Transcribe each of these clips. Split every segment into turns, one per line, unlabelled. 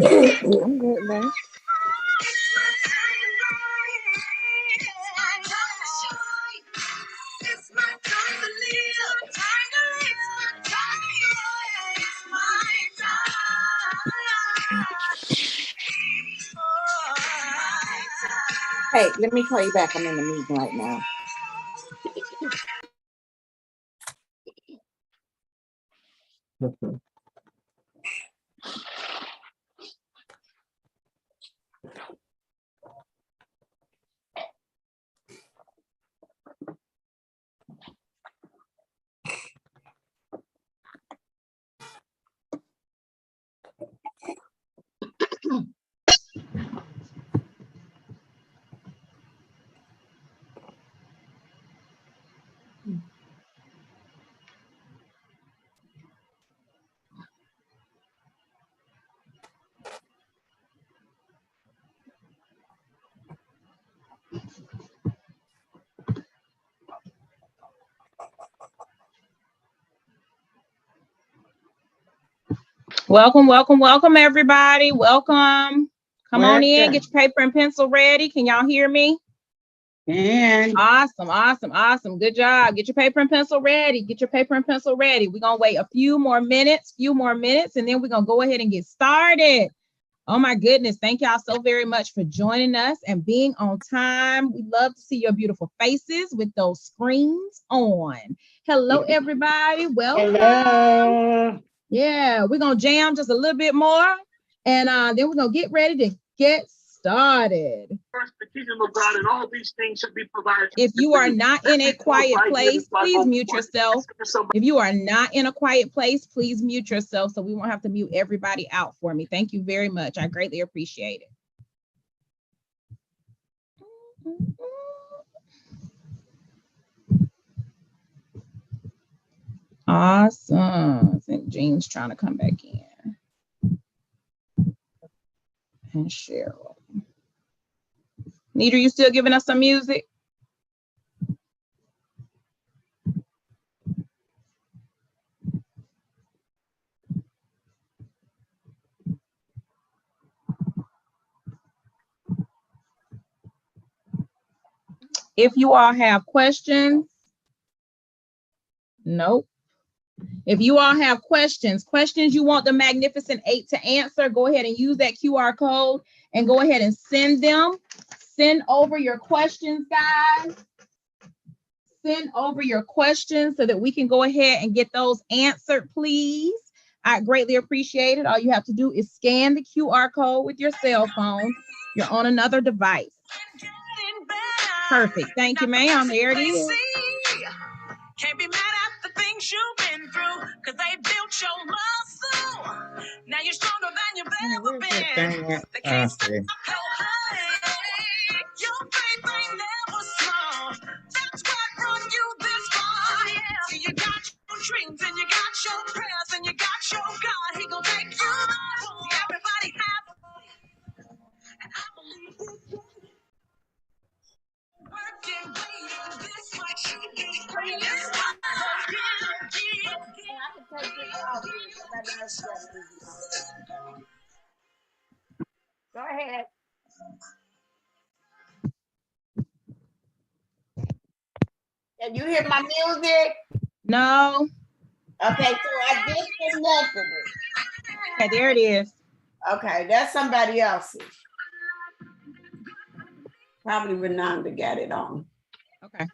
I'm good, man. Hey, let me call you back. I'm in the meeting right now.
Welcome, welcome, welcome, everybody. Welcome. Come on in, get your paper and pencil ready. Can y'all hear me?
And
awesome, awesome, awesome. Good job. Get your paper and pencil ready. Get your paper and pencil ready. We're going to wait a few more minutes, and then we're going to go ahead and get started. Oh my goodness. Thank y'all so very much for joining us and being on time. We love to see your beautiful faces with those screens on. Hello, everybody. Welcome.
hello.
Yeah, we're going to jam just a little bit more, and then we're going to get ready to get started.
First, the kingdom of God and all these things should be provided.
If you are not in a quiet place, please mute yourself. If you are not in a quiet place, please mute yourself so we won't have to mute everybody out for me. Thank you very much. I greatly appreciate it. Awesome. I think Jean's trying to come back in. And Cheryl. Nita, you still giving us some music? If you all have questions, nope. If you all have questions you want the Magnificent 8 to answer, go ahead and use that QR code and go ahead and send them. Send over your questions, guys. Send over your questions so that we can go ahead and get those answered, please. I greatly appreciate it. All you have to do is scan the QR code with your cell phone. You're on another device. Perfect. Thank you, ma'am. There it is.
Can't be mad at the things you've been through, because they built your muscle. Now you're stronger than you've ever been. They can't stop your high. Your faith ain't never small. That's what brought you this far. Yeah. So you got your dreams and you got your prayers and you got your God. He gonna make you mine. Everybody has. And I believe this. Working, waiting, this what you need.
Go ahead. Can you hear my music?
No.
Okay, so I disconnected it.
Okay, there it is.
Okay, that's somebody else's. Probably Renanda got it on.
Okay.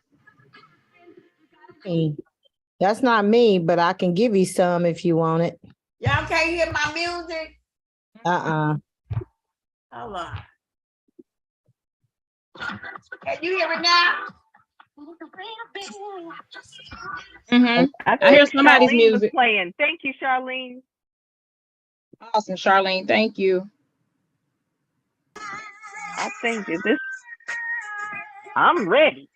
Hey, that's not me, but I can give you some if you want it.
Y'all can't hear my music?
Uh-uh.
Hold on. Can you hear it now?
Mm-hmm.
I
hear somebody's
Charlene
music
was playing. Thank you, Charlene.
Awesome, Charlene. Thank you.
I think that this. I'm ready.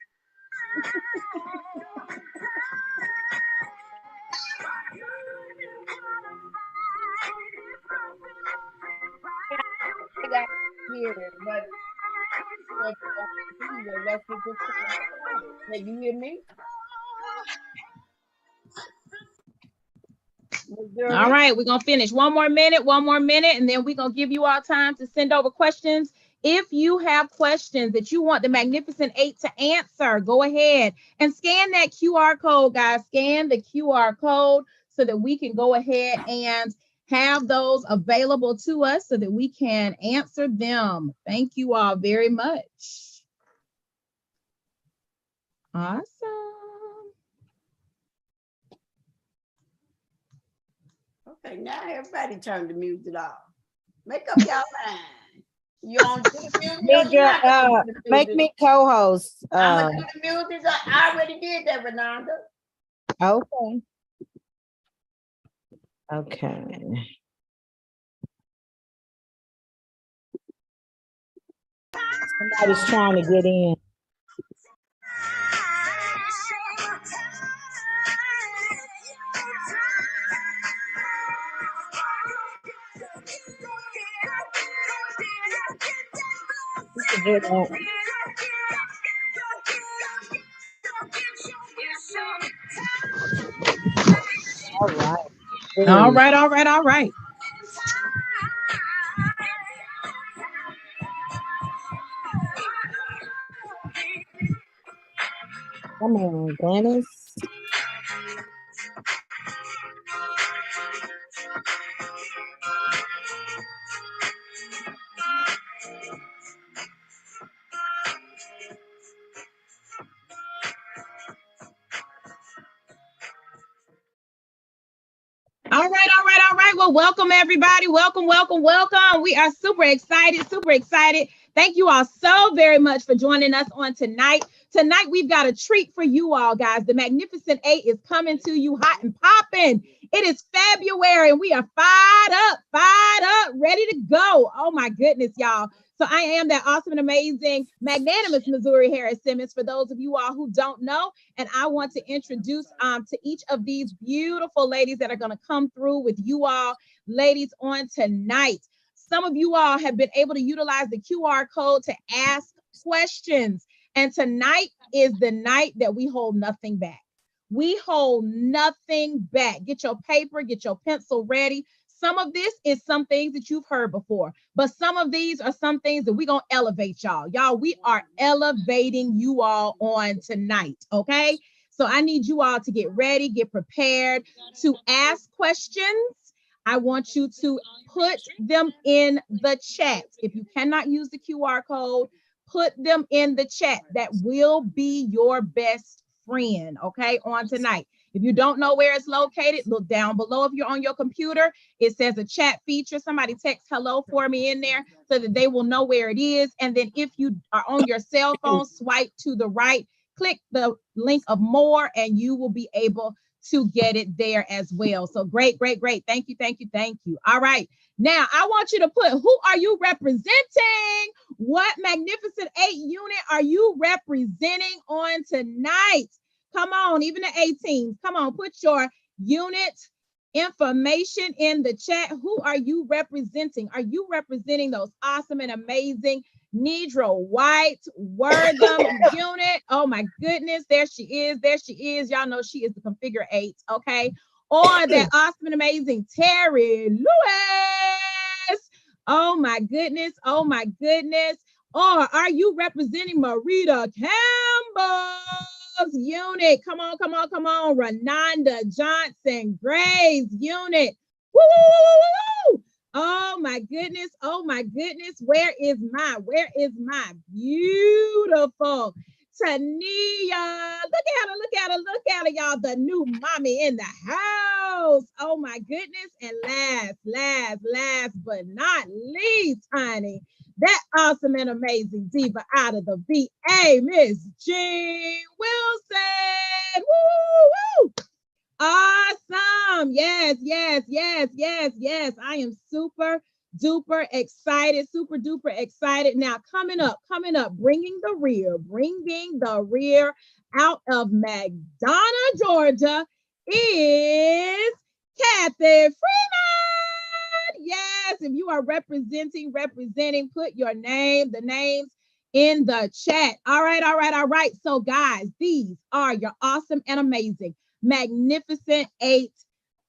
Can you hear me?
All right, we're gonna finish one more minute, and then we're gonna give you all time to send over questions. If you have questions that you want the Magnificent 8 to answer, go ahead and scan that QR code, guys. Scan the QR code so that we can go ahead and have those available to us so that we can answer them. Thank you all very much. Awesome.
Okay, now everybody turn the music off. Make up y'all mind. You on to the music? Or you not gonna do the
Make
music?
me co-host.
I'm gonna do the music. I already did that, Renanda.
Okay. Okay. Somebody's trying to get in. All right.
All right, all right, all right.
Come on, Dennis.
All right, all right, all right. Well, welcome everybody. Welcome, welcome, welcome. We are super excited, super excited. Thank you all so very much for joining us on tonight. Tonight, we've got a treat for you all, guys. The Magnificent 8 is coming to you hot and popping. It is February and we are fired up, ready to go. Oh my goodness, y'all. So I am that awesome and amazing, magnanimous Missouri Harris Simmons, for those of you all who don't know. And I want to introduce to each of these beautiful ladies that are going to come through with you all, ladies, on tonight. Some of you all have been able to utilize the QR code to ask questions. And tonight is the night that we hold nothing back. We hold nothing back. Get your paper, get your pencil ready. Some of this is some things that you've heard before, but some of these are some things that we're going to elevate y'all. Y'all, we are elevating you all on tonight, okay? So I need you all to get ready, get prepared to ask questions. I want you to put them in the chat. If you cannot use the QR code, put them in the chat. That will be your best friend, okay, on tonight. If you don't know where it's located, look down below. If you're on your computer, it says a chat feature. Somebody text hello for me in there so that they will know where it is. And then if you are on your cell phone, swipe to the right, click the link of more, and you will be able to get it there as well. So great, great, great. Thank you, thank you, thank you. All right. Now, I want you to put, who are you representing? What Magnificent 8 unit are you representing on tonight? Come on, even the 18s. Come on, put your unit information in the chat. Who are you representing? Are you representing those awesome and amazing Negro White Wortham unit? Oh my goodness, there she is. There she is. Y'all know she is the configure 8, okay? Or that awesome and amazing Terry Lewis. Oh my goodness. Oh my goodness. Or are you representing Marita Campbell's unit? Come on, come on, come on. Renanda Johnson Gray's unit. Woo, woo, woo, woo. Oh my goodness. Oh my goodness. Where is my beautiful Tania? Look at her, look at her, look at her, y'all. The new mommy in the house. Oh my goodness. And last but not least, honey, that awesome and amazing diva out of the VA, Miss Jean Wilson. Woo, woo. Awesome. Yes, yes, yes, yes, yes. I am super duper excited, super duper excited. Now, coming up, bringing the rear out of McDonough, Georgia is Kathy Freeman. Yes, if you are representing, put your name, the names in the chat. All right, all right, all right. So guys, these are your awesome and amazing Magnificent 8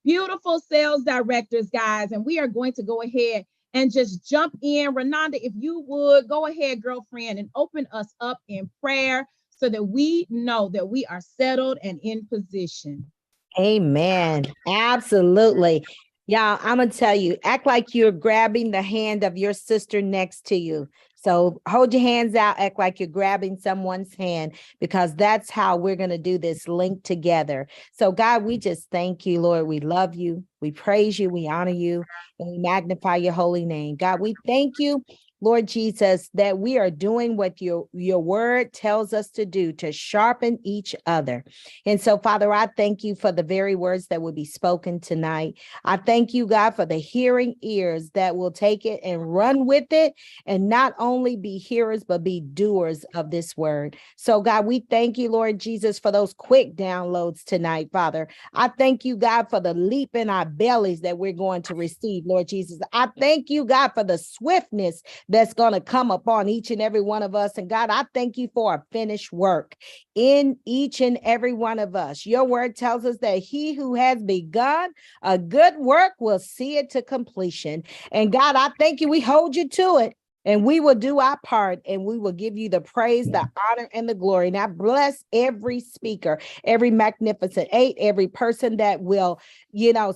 beautiful sales directors, guys. And we are going to go ahead and just jump in. Renanda, if you would, go ahead, girlfriend, and open us up in prayer so that we know that we are settled and in position.
Amen. Absolutely. Y'all, I'm going to tell you, act like you're grabbing the hand of your sister next to you. So hold your hands out, act like you're grabbing someone's hand, because that's how we're going to do this link together. So God, we just thank you, Lord. We love you. We praise you. We honor you, and we magnify your holy name. God, we thank you, Lord Jesus, that we are doing what your word tells us to do, to sharpen each other. And so, Father, I thank you for the very words that will be spoken tonight. I thank you, God, for the hearing ears that will take it and run with it, and not only be hearers, but be doers of this word. So, God, we thank you, Lord Jesus, for those quick downloads tonight, Father. I thank you, God, for the leap in our bellies that we're going to receive, Lord Jesus. I thank you, God, for the swiftness that's going to come upon each and every one of us. And God, I thank you for a finished work in each and every one of us. Your word tells us that he who has begun a good work will see it to completion. And God, I thank you. We hold you to it. And we will do our part, and we will give you the praise, the honor, and the glory. Now bless every speaker, every magnificent eight, every person that will,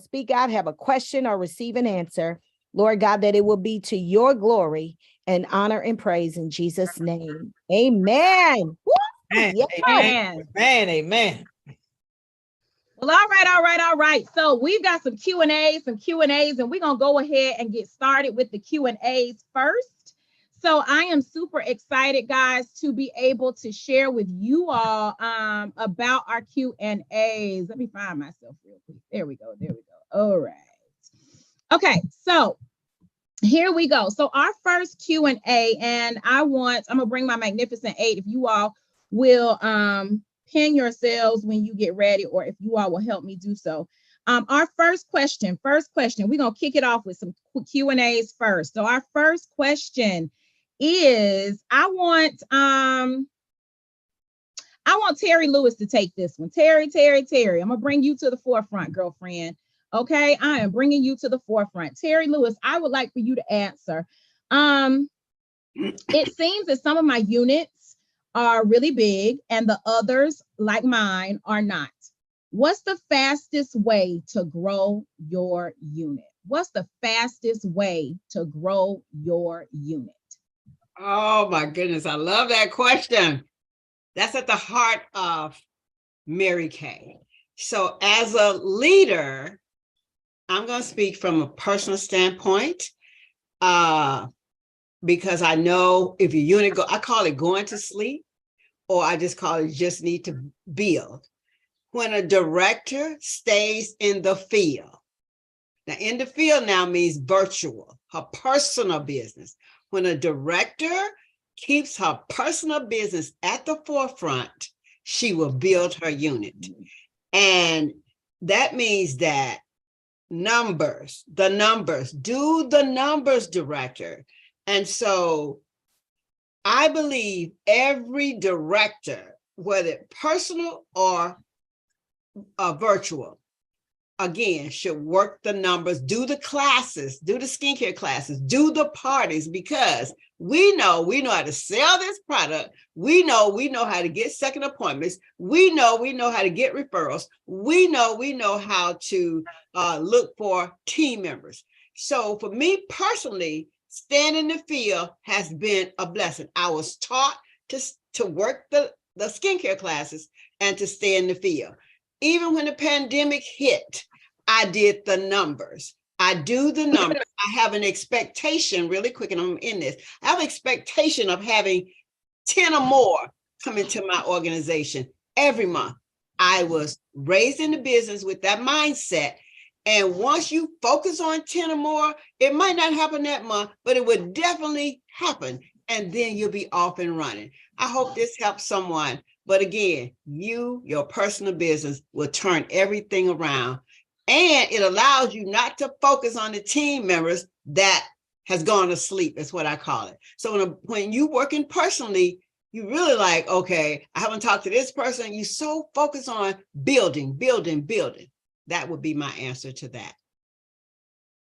speak out, have a question, or receive an answer. Lord God, that it will be to your glory and honor and praise in Jesus' name. Amen. Woo!
Amen.
Yes.
Amen. Amen. Amen.
Well, all right. So we've got some Q&As, and we're going to go ahead and get started with the Q&As first. So I am super excited, guys, to be able to share with you all about our Q&As. Let me find myself real quick. There we go. All right. Okay, so here we go. So our first Q&A, and I'm going to bring my Magnificent Eight. If you all will pin yourselves when you get ready, or if you all will help me do so. Our first question, we're going to kick it off with some Q&As first. So our first question is, I want Terry Lewis to take this one. Terry, I'm going to bring you to the forefront, girlfriend. Okay, I am bringing you to the forefront. Terry Lewis, I would like for you to answer. It seems that some of my units are really big and the others, like mine, are not. What's the fastest way to grow your unit? What's the fastest way to grow your unit?
Oh my goodness, I love that question. That's at the heart of Mary Kay. So as a leader, I'm going to speak from a personal standpoint, because I know if your unit I call it going to sleep, or I just call it just need to build. When a director stays in the field, now in the field now means virtual, her personal business. When a director keeps her personal business at the forefront, she will build her unit. And that means that do the numbers, director. And so I believe every director, whether personal or virtual, again, should work the numbers, do the classes, do the skincare classes, do the parties, because we know how to sell this product. We know how to get second appointments. We know how to get referrals. We know how to look for team members. So for me personally, staying in the field has been a blessing. I was taught to work the skincare classes and to stay in the field. Even when the pandemic hit, I did the numbers. I do the numbers. I have an expectation, really quick, and I'm in this. I have an expectation of having 10 or more come into my organization every month. I was raised in the business with that mindset. And once you focus on 10 or more, it might not happen that month, but it would definitely happen. And then you'll be off and running. I hope this helps someone. But again, your personal business will turn everything around. And it allows you not to focus on the team members that has gone to sleep, is what I call it. So when you working personally, you really like, okay, I haven't talked to this person. You so focus on building. That would be my answer to that.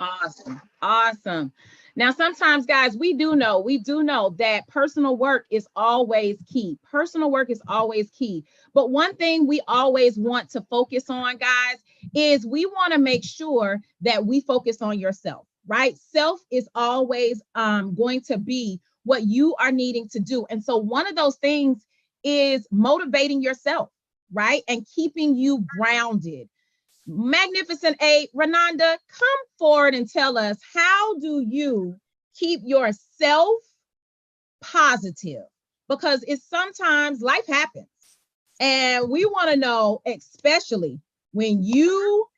Awesome. Awesome. Now, sometimes, guys, we do know that personal work is always key. Personal work is always key. But one thing we always want to focus on, guys, is we want to make sure that we focus on yourself, right? Self is always going to be what you are needing to do. And so one of those things is motivating yourself, right? And keeping you grounded. Magnificent Eight, Renanda, come forward and tell us, how do you keep yourself positive? Because it's sometimes life happens, and we want to know, especially when you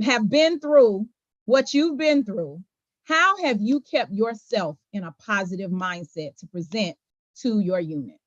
have been through what you've been through, how have you kept yourself in a positive mindset to present to your unit?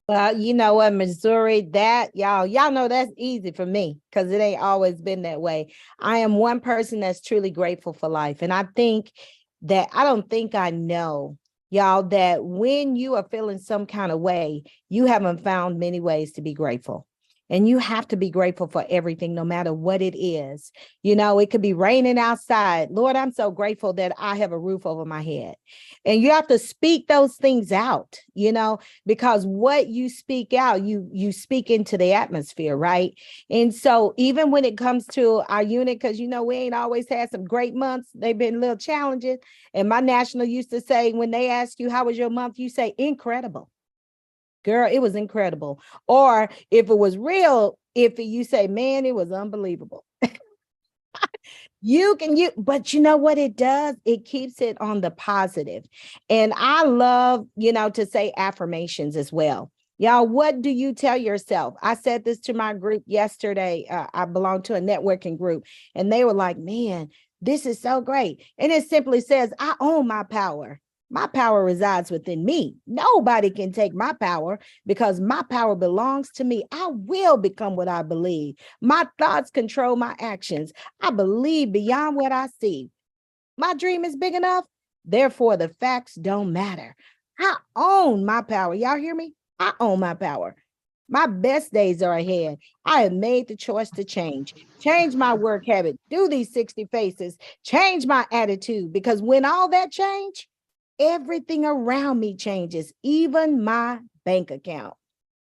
Well, you know what, Missouri, that y'all know that's easy for me because it ain't always been that way. I am one person that's truly grateful for life. And I don't think I know, y'all, that when you are feeling some kind of way, you haven't found many ways to be grateful. And you have to be grateful for everything, no matter what it is. You know, it could be raining outside. Lord, I'm so grateful that I have a roof over my head. And you have to speak those things out, you know, because what you speak out, you speak into the atmosphere, right? And so even when it comes to our unit, because, you know, we ain't always had some great months. They've been a little challenging. And my national used to say, when they ask you, how was your month? You say, incredible. Girl, it was incredible. Or if it was real, you say, man, it was unbelievable. But you know what it does? It keeps it on the positive. And I love, to say affirmations as well. Y'all, what do you tell yourself? I said this to my group yesterday. I belong to a networking group, and they were like, man, this is so great. And it simply says, I own my power. My power resides within me. Nobody can take my power because my power belongs to me. I will become what I believe. My thoughts control my actions. I believe beyond what I see. My dream is big enough. Therefore, the facts don't matter. I own my power. Y'all hear me? I own my power. My best days are ahead. I have made the choice to change my work habit, do these 60 faces, change my attitude, because when all that change, everything around me changes, even my bank account.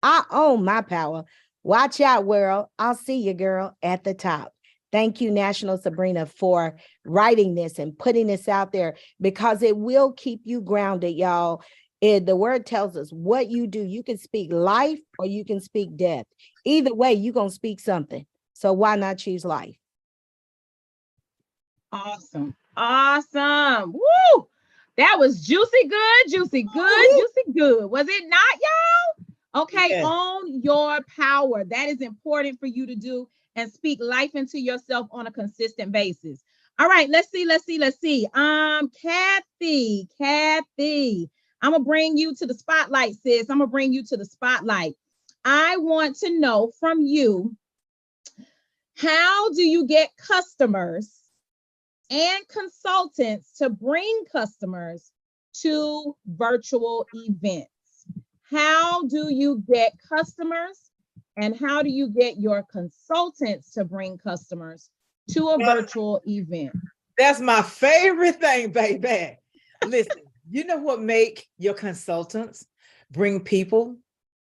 I own my power. Watch out, world. I'll see you, girl, at the top. Thank you, National Sabrina, for writing this and putting this out there, because it will keep you grounded, y'all. The word tells us what you do. You can speak life or you can speak death. Either way, you're going to speak something. So why not choose life?
Awesome. Awesome. Woo! That was juicy good, juicy good, juicy good. Was it not, y'all? Okay, yes. Own your power. That is important for you to do, and speak life into yourself on a consistent basis. All right, let's see. Kathy, I'm gonna bring you to the spotlight, sis. I'm gonna bring you to the spotlight. I want to know from you, how do you get customers and consultants to bring customers to virtual events? How do you get customers, and how do you get your consultants to bring customers to a virtual event?
That's my favorite thing, baby. Listen, you know what make your consultants bring people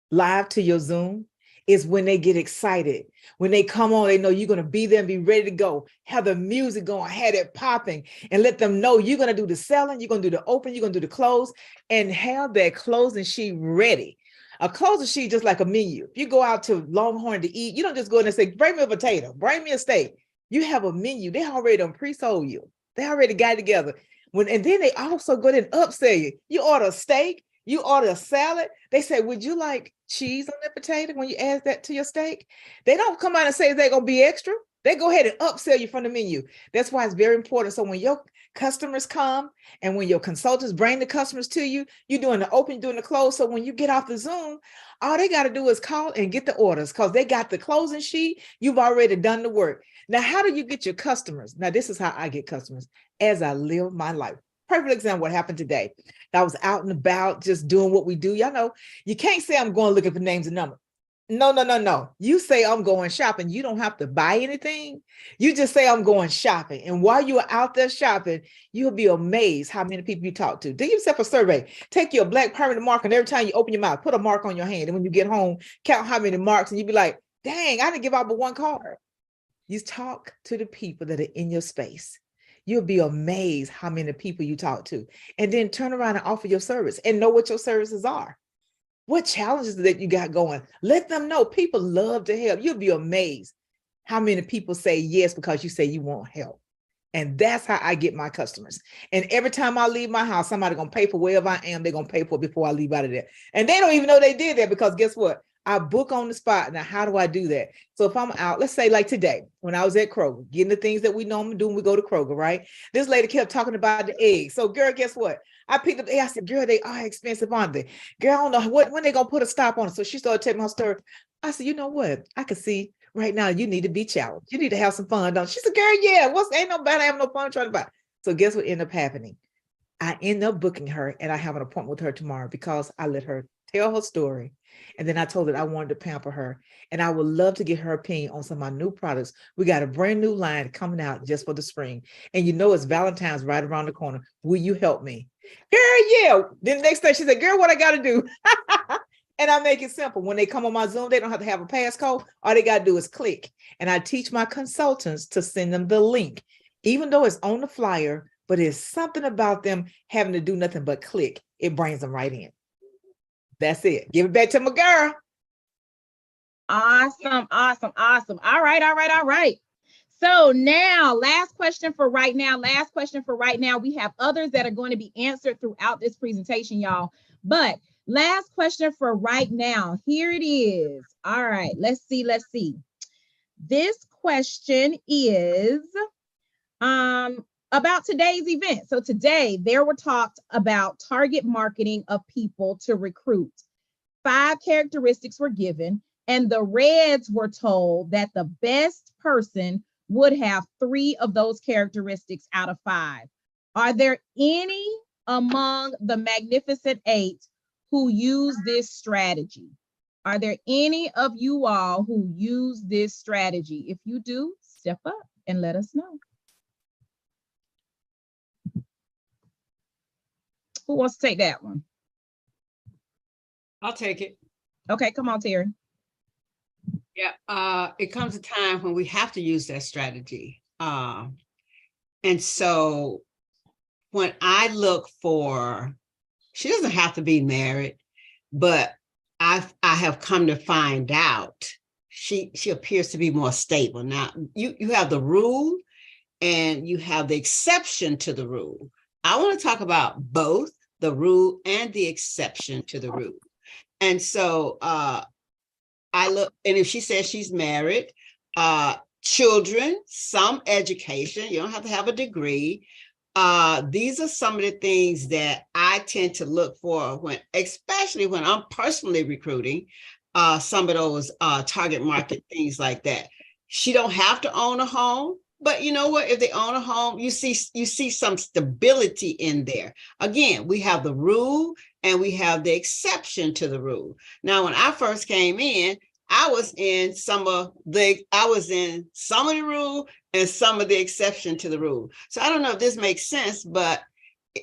live to your Zoom? Is when they get excited. When they come on, they know you're going to be there and be ready to go. Have the music going, have it popping, and let them know you're going to do the selling, you're going to do the open, you're going to do the close, and have that closing sheet ready. A closing sheet, just like a menu. If you go out to Longhorn to eat, you don't just go in and say, bring me a potato, bring me a steak. You have a menu. They already done pre-sold you. They already got it together. And then they also go in and upsell you. You order a steak, you order a salad. They say, would you like cheese on that potato when you add that to your steak? They don't come out and say they're going to be extra. They go ahead and upsell you from the menu. That's why it's very important. So when your customers come and when your consultants bring the customers to you, you're doing the open, you're doing the close. So when you get off the Zoom, all they got to do is call and get the orders, because they got the closing sheet. You've already done the work. Now, how do you get your customers? Now, this is how I get customers: as I live my life. Perfect example, what happened today. I was out and about just doing what we do. Y'all know, you can't say I'm going looking for names and numbers. No. You say I'm going shopping. You don't have to buy anything. You just say I'm going shopping. And while you're out there shopping, you'll be amazed how many people you talk to. Do yourself a survey. Take your black permanent mark, and every time you open your mouth, put a mark on your hand. And when you get home, count how many marks, and you be like, dang, I didn't give out but one card. You talk to the people that are in your space. You'll be amazed how many people you talk to. And then turn around and offer your service and know what your services are. What challenges that you got going? Let them know. People love to help. You'll be amazed how many people say yes because you say you want help. And that's how I get my customers. And every time I leave my house, somebody gonna pay for wherever I am. They're gonna pay for it before I leave out of there. And they don't even know they did that, because guess what? I book on the spot. Now, how do I do that? So if I'm out, let's say like today, when I was at Kroger, getting the things that we normally do when we go to Kroger, right? This lady kept talking about the eggs. So girl, guess what? I picked up the eggs. I said, girl, they are expensive, aren't they? Girl, I don't know when they gonna put a stop on it. So she started telling me her story. I said, you know what? I could see right now you need to be challenged. You need to have some fun, don't you? She said, girl, yeah, ain't nobody having no fun trying to buy. So guess what ended up happening? I end up booking her, and I have an appointment with her tomorrow because I let her tell her story. And then I told her I wanted to pamper her, and I would love to get her opinion on some of my new products. We got a brand new line coming out just for the spring. And you know, it's Valentine's right around the corner. Will you help me? Girl, yeah. Then the next day she said, girl, what I got to do? And I make it simple. When they come on my Zoom, they don't have to have a passcode. All they got to do is click. And I teach my consultants to send them the link, even though it's on the flyer, but it's something about them having to do nothing but click. It brings them right in. That's it. Give it back to my girl.
Awesome. All right. So now, last question for right now. We have others that are going to be answered throughout this presentation, y'all. But last question for right now. Here it is. All right, let's see. This question is about today's event. So today there were talked about target marketing of people to recruit. 5 characteristics were given, and the Reds were told that the best person would have 3 of those characteristics out of 5. Are there any among the Magnificent 8 who use this strategy? Are there any of you all who use this strategy? If you do, step up and let us know. Who wants to take that one?
I'll take it.
Okay, come on, Terry.
Yeah, it comes a time when we have to use that strategy. And so when I look for, she doesn't have to be married, but I have come to find out she appears to be more stable. Now, you have the rule and you have the exception to the rule. I want to talk about both the rule and the exception to the rule. And so I look, and if she says she's married, children, some education, you don't have to have a degree. These are some of the things that I tend to look for especially when I'm personally recruiting, some of those target market things like that. She don't have to own a home, but you know what? If they own a home, you see some stability in there. Again, we have the rule and we have the exception to the rule. Now, when I first came in, I was in some of the rule and some of the exception to the rule. So I don't know if this makes sense, but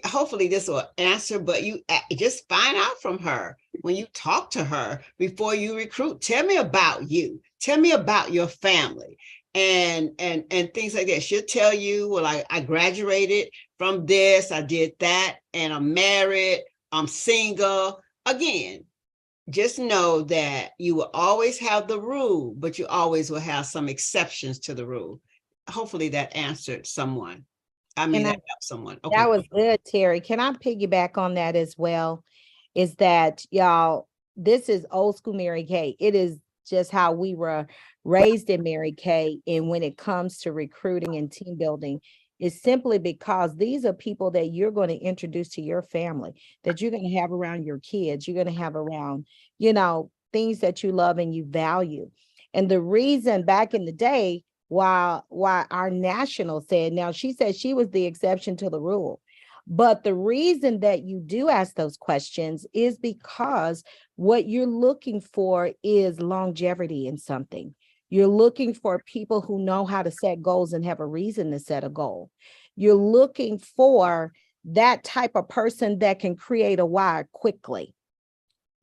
hopefully this will answer. But you just find out from her when you talk to her before you recruit. Tell me about you. Tell me about your family and things like that. She'll tell you, well, I graduated from this, I did that, and I'm married, I'm single. Again, just know that you will always have the rule, but you always will have some exceptions to the rule. Hopefully that answered someone. That helped someone. Okay.
That was good, Terry. Can I piggyback on that as well? Is that, y'all, this is old school Mary Kay. It is just how we were raised in Mary Kay. And when it comes to recruiting and team building, it's simply because these are people that you're going to introduce to your family, that you're going to have around your kids, you're going to have around, things that you love and you value. And the reason back in the day, why our national said, now she said she was the exception to the rule. But the reason that you do ask those questions is because what you're looking for is longevity in something. You're looking for people who know how to set goals and have a reason to set a goal. You're looking for that type of person that can create a why quickly,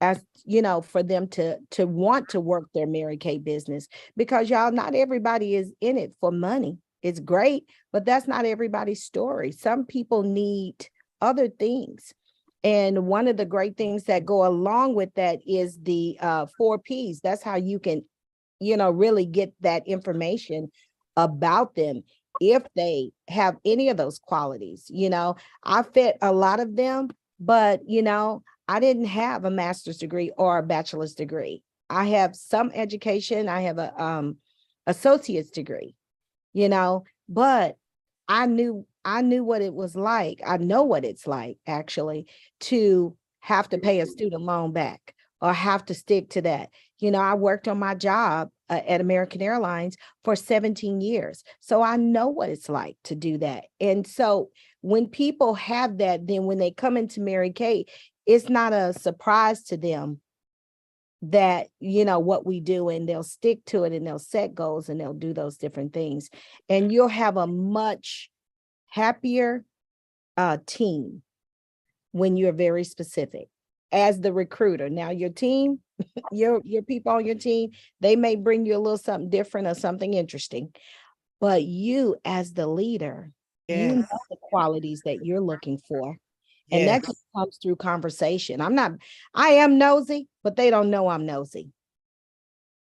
as you know, for them to want to work their Mary Kay business, because y'all, not everybody is in it for money. It's great, but that's not everybody's story. Some people need other things. And one of the great things that go along with that is the 4 Ps. That's how you can, you know, really get that information about them if they have any of those qualities. You know, I fit a lot of them, but you know, I didn't have a master's degree or a bachelor's degree. I have some education. I have a associate's degree, you know, but I knew what it was like. I know what it's like actually to have to pay a student loan back or have to stick to that. You know, I worked on my job at American Airlines for 17 years. So I know what it's like to do that. And so when people have that, then when they come into Mary Kay, it's not a surprise to them that, you know, what we do, and they'll stick to it and they'll set goals and they'll do those different things. And you'll have a much happier team when you're very specific as the recruiter. Now your team, your people on your team, they may bring you a little something different or something interesting, but you as the leader, you know the qualities that you're looking for. And that just comes through conversation. I am nosy, but they don't know I'm nosy.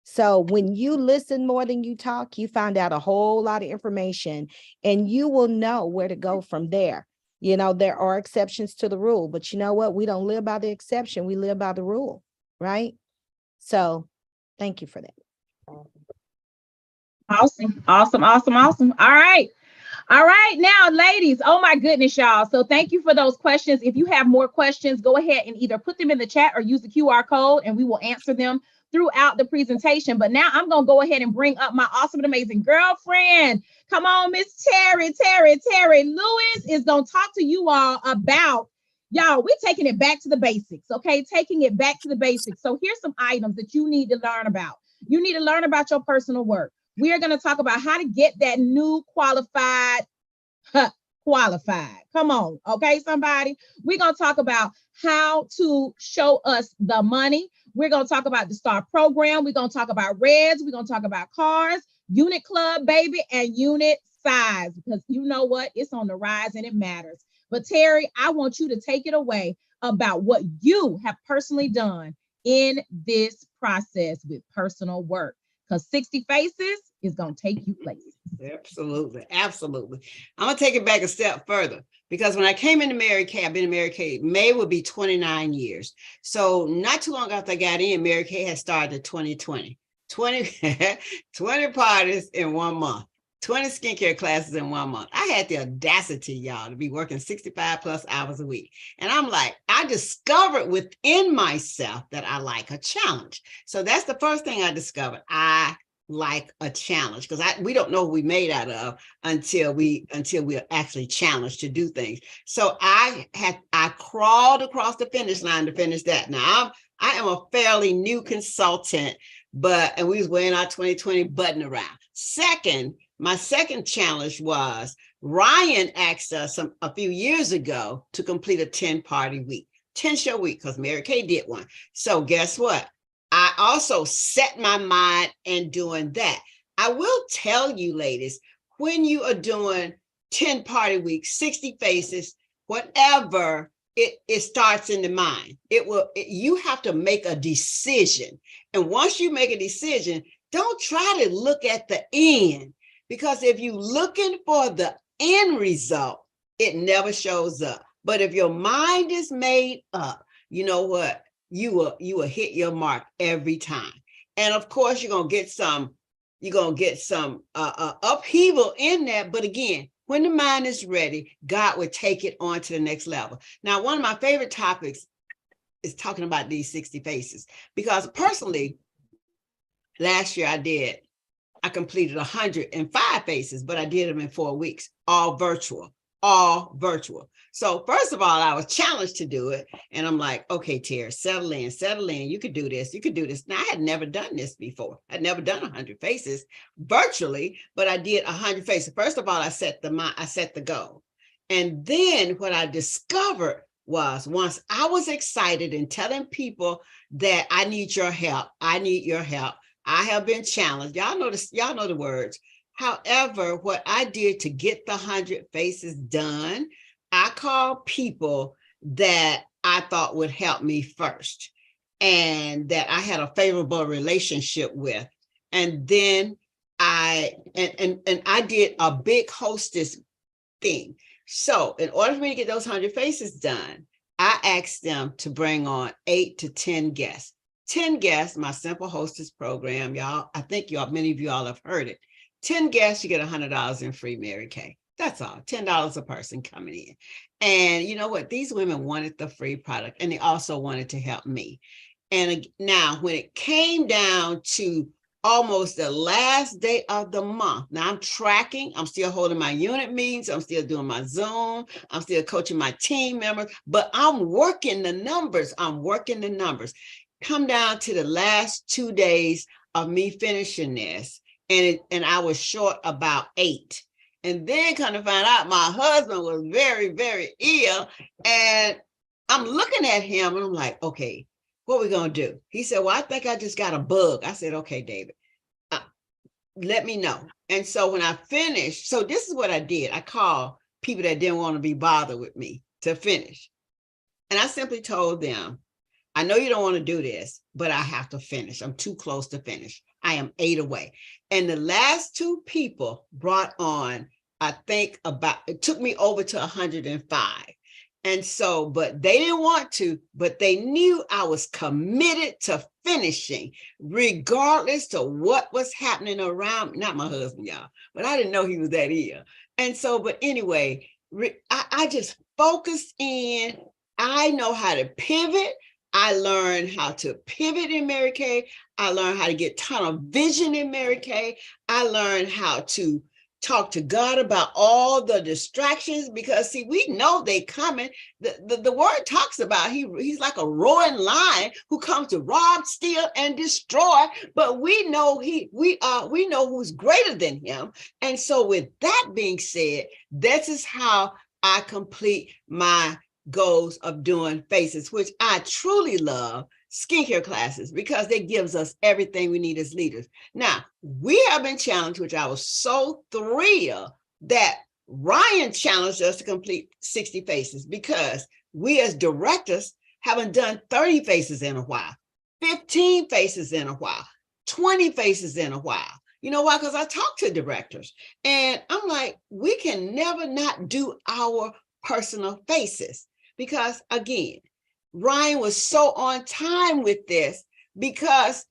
So when you listen more than you talk, you find out a whole lot of information and you will know where to go from there. You know, there are exceptions to the rule, but you know what? We don't live by the exception. We live by the rule, right? So thank you for that.
Awesome. Awesome. Awesome. Awesome. All right. All right, now, ladies, oh my goodness, y'all. So thank you for those questions. If you have more questions, go ahead and either put them in the chat or use the QR code and we will answer them throughout the presentation. But now I'm going to go ahead and bring up my awesome and amazing girlfriend. Come on, Miss Terry. Terry Lewis is going to talk to you all about, y'all, we're taking it back to the basics, okay? Taking it back to the basics. So here's some items that you need to learn about. You need to learn about your personal work. We are going to talk about how to get that new qualified. Come on. Okay, somebody. We're going to talk about how to show us the money. We're going to talk about the STAR program. We're going to talk about REDS. We're going to talk about cars, unit club, baby, and unit size, because you know what? It's on the rise and it matters. But Terry, I want you to take it away about what you have personally done in this process with personal work, because 60 Faces is going to take you places.
Absolutely. Absolutely. I'm going to take it back a step further, because when I came into Mary Kay, I've been in Mary Kay, May will be 29 years. So not too long after I got in, Mary Kay had started 2020. 20 parties in 1 month, 20 skincare classes in 1 month. I had the audacity, y'all, to be working 65 plus hours a week. And I'm like, I discovered within myself that I like a challenge. So that's the first thing I discovered. I like a challenge, because we don't know what we made out of until we are actually challenged to do things. So I crawled across the finish line to finish that. Now I am a fairly new consultant, and we was wearing our 2020 button around. My second challenge was Ryan asked us a few years ago to complete a 10-party week, 10-show week, because Mary Kay did one. So guess what? I also set my mind in doing that. I will tell you, ladies, when you are doing 10-party weeks, 60 faces, whatever, it starts in the mind. You have to make a decision. And once you make a decision, don't try to look at the end, because if you're looking for the end result, it never shows up. But if your mind is made up, you know what? You will hit your mark every time. And of course, you're gonna get some upheaval in that. But again, when the mind is ready, God will take it on to the next level. Now, one of my favorite topics is talking about these 60 faces, because personally, last year I completed 105 faces, but I did them in 4 weeks, all virtual. all virtual. So first of all, I was challenged to do it. And I'm like, okay, Terry, settle in. You could do this. You could do this. Now, I had never done this before. I'd never done 100 faces virtually, but I did 100 faces. First of all, I set the goal. And then what I discovered was, once I was excited and telling people that I need your help, I need your help. I have been challenged. Y'all know this, y'all know the words. However, what I did to get the 100 faces done, I called people that I thought would help me first and that I had a favorable relationship with. And then I did a big hostess thing. So in order for me to get those 100 faces done, I asked them to bring on 8 to 10 guests. 10 guests, my simple hostess program, y'all. I think many of you all have heard it. 10 guests, you get $100 in free Mary Kay. That's all, $10 a person coming in. And you know what? These women wanted the free product and they also wanted to help me. And now when it came down to almost the last day of the month, now I'm tracking, I'm still holding my unit meetings, I'm still doing my Zoom, I'm still coaching my team members, but I'm working the numbers. Come down to the last 2 days of me finishing this. And I was short about 8. And then kind of find out my husband was very, very ill. And I'm looking at him and I'm like, okay, what are we going to do? He said, well, I think I just got a bug. I said, okay, David, let me know. And so when I finished, so this is what I did. I called people that didn't want to be bothered with me to finish. And I simply told them, I know you don't want to do this, but I have to finish. I'm too close to finish. I am 8 away. And the last 2 people brought on, I think it took me over to 105. And so, but they didn't want to, but they knew I was committed to finishing, regardless to what was happening around, not my husband, y'all, but I didn't know he was that ill. And so, but anyway, I just focused in. I know how to pivot. I learned how to pivot in Mary Kay. I learned how to get tunnel vision in Mary Kay. I learned how to talk to God about all the distractions, because see, we know they coming. The word talks about he's like a roaring lion who comes to rob, steal, and destroy. But we know we know who's greater than him. And so with that being said, this is how I complete my goals of doing faces, which I truly love, skincare classes, because it gives us everything we need as leaders. Now, we have been challenged, which I was so thrilled that Ryan challenged us to complete 60 faces, because we as directors haven't done 30 faces in a while, 15 faces in a while, 20 faces in a while. You know why? Because I talk to directors and I'm like, we can never not do our personal faces. Because again, Ryan was so on time with this, because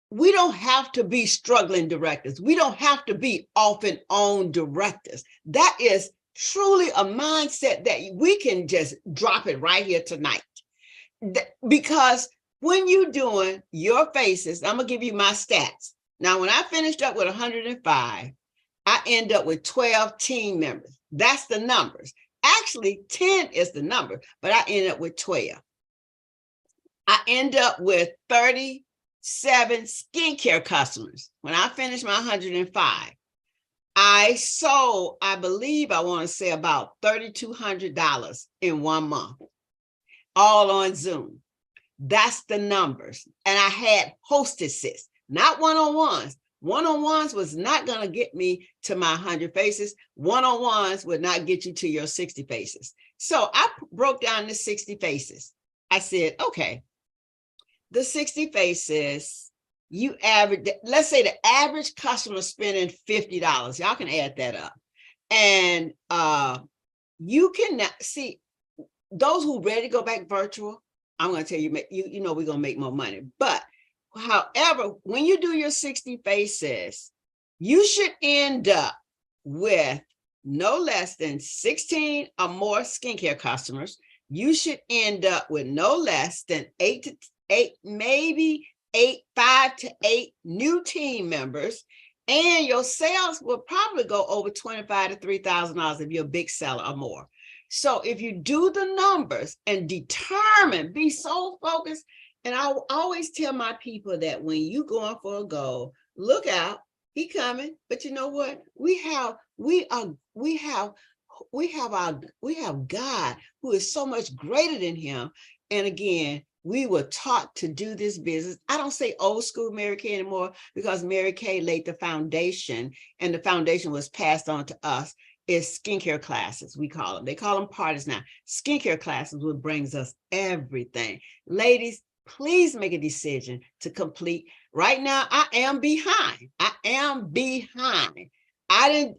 we don't have to be struggling directors. We don't have to be off and on directors. That is truly a mindset that we can just drop it right here tonight. Because when you're doing your faces, I'm going to give you my stats. Now, when I finished up with 105, I end up with 12 team members. That's the numbers. Actually, 10 is the number, but I end up with 12. I end up with 37 skincare customers. When I finished my 105, I sold, I believe, I want to say about $3,200 in 1 month, all on Zoom. That's the numbers. And I had hostesses, not one-on-ones. One-on-ones was not going to get me to my 100 faces. One-on-ones would not get you to your 60 faces. So I broke down the 60 faces. I said, okay, the 60 faces, you average, let's say the average customer spending $50. Y'all can add that up. And you can see those who ready to go back virtual. I'm going to tell you, you know, we're going to make more money. But however, when you do your 60 faces, you should end up with no less than 16 or more skincare customers. You should end up with no less than 5 to 8 new team members. And your sales will probably go over $25,000 to $3,000 if you're a big seller or more. So if you do the numbers and determine, be so focused, and I always tell my people that when you going for a goal, look out, he coming. But you know what? We have God who is so much greater than him. And again, we were taught to do this business. I don't say old school Mary Kay anymore because Mary Kay laid the foundation, and the foundation was passed on to us. Is skincare classes, we call them. They call them parties now. Skincare classes, what brings us everything. Ladies, please make a decision to complete. Right now, I am behind. I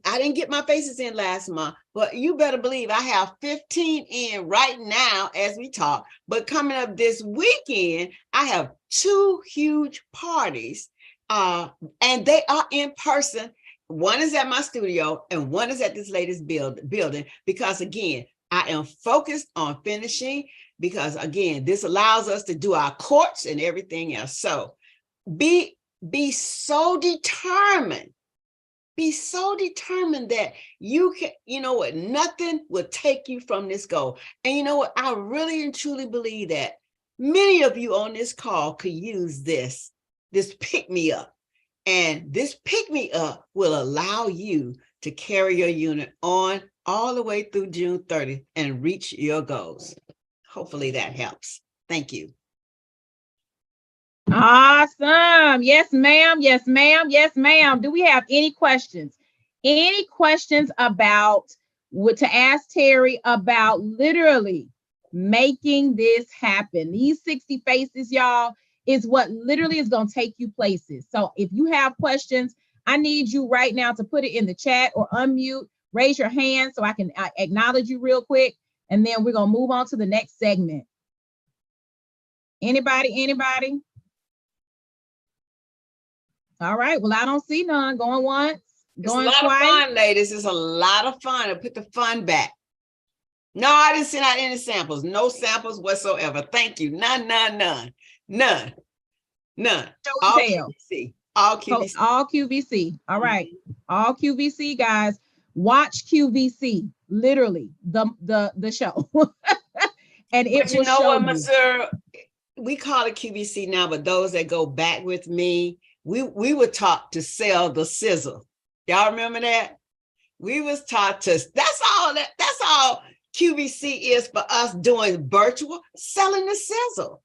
didn't get my faces in last month, but you better believe I have 15 in right now as we talk. But coming up this weekend, I have 2 huge parties, and they are in person. One is at my studio and one is at this latest building, because again, I am focused on finishing, because again, this allows us to do our courts and everything else. So be so determined. Be so determined that you can, you know what, nothing will take you from this goal. And you know what, I really and truly believe that many of you on this call could use this pick me up. And this pick me up will allow you to carry your unit on all the way through June 30th and reach your goals. Hopefully that helps. Thank you.
Awesome. Yes, ma'am. Yes, ma'am. Yes, ma'am. Do we have any questions? Any questions about what to ask Terry about literally making this happen? These 60 faces, y'all, is what literally is going to take you places. So if you have questions, I need you right now to put it in the chat or unmute, raise your hand so I can acknowledge you real quick. And then we're going to move on to the next segment. Anybody? All right. Well, I don't see none. Going once, going
twice. It's a lot
twice.
of fun, ladies. It's a lot of fun. I put the fun back. No, I didn't send out any samples. No samples whatsoever. Thank you. None. All QVC. All QVC.
All QVC. All right. All QVC, guys. Watch QVC. Literally the show. And it
but you
will
know
show
what,
you.
Missouri? We call it QVC now, but those that go back with me, we were taught to sell the sizzle. Y'all remember that? We was taught to, that's all QVC is for us, doing virtual, selling the sizzle.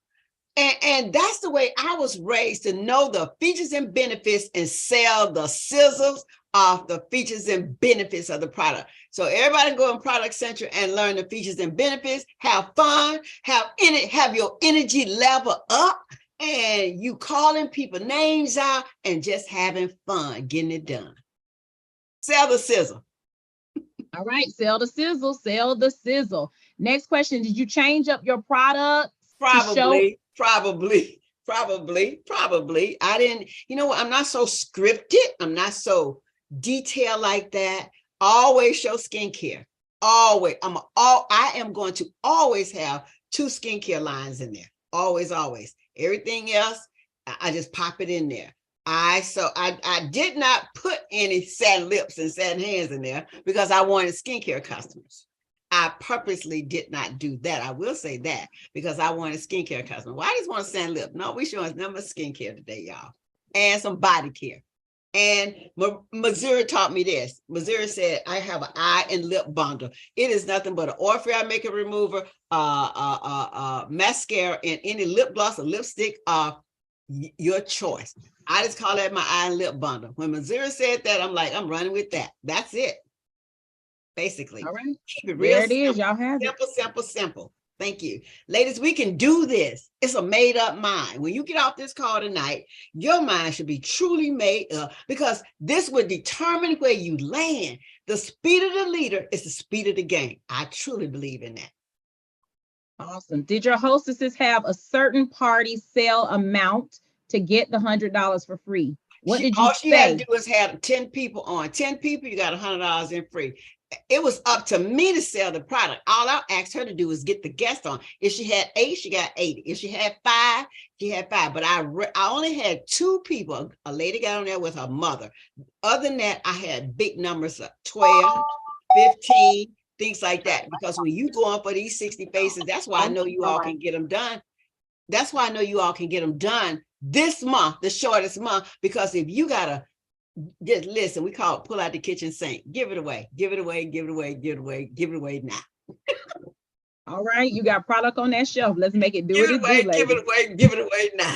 And that's the way I was raised, to know the features and benefits and sell the sizzles of the features and benefits of the product. So everybody go in Product Central and learn the features and benefits, have fun, have your energy level up, and you calling people names out and just having fun, getting it done. Sell the sizzle.
All right, sell the sizzle, sell the sizzle. Next question, did you change up your product?
Probably. I didn't, you know what? I'm not so scripted. I'm not so detailed like that. Always show skincare. Always. I am going to always have 2 skincare lines in there. Always. Everything else, I just pop it in there. I did not put any satin lips and satin hands in there because I wanted skincare customers. I purposely did not do that. I will say that because I wanted skincare customers. Well, I just want a satin lip. No, we showing nothing but skincare today, y'all. And some body care. And Missouri taught me this. Missouri said, I have an eye and lip bundle. It is nothing but an Orpheus eye makeup remover, mascara, and any lip gloss or lipstick of your choice. I just call that my eye and lip bundle. When Missouri said that, I'm like, I'm running with that. That's it. Basically.
All right.
Keep it real
there it
simple.
is. Y'all have
Simple. Thank you. Ladies, we can do this. It's a made up mind. When you get off this call tonight, your mind should be truly made up, because this will determine where you land. The speed of the leader is the speed of the game. I truly believe in that.
Awesome. Did your hostesses have a certain party sale amount to get the $100 for free? What did you say?
All she had to do was have 10 people on. 10 people, you got $100 in free. it was up to me to sell the product. All I asked her to do was get the guest on. If she had 8, she got 8. If she had 5, she had 5. But I only had 2 people. A lady got on there with her mother. Other than that, I had big numbers of 12, 15, things like that. Because when you go on for these 60 faces, that's why I know you all can get them done. That's why I know you all can get them done this month, the shortest month. Because if you gotta just listen, we call it pull out the kitchen sink. Give it away, give it away, give it away, give it away, give it away now.
All right, you got product on that shelf. Let's make it do
Give
what
it
it
away,
do,
give
ladies.
it away, give it away now.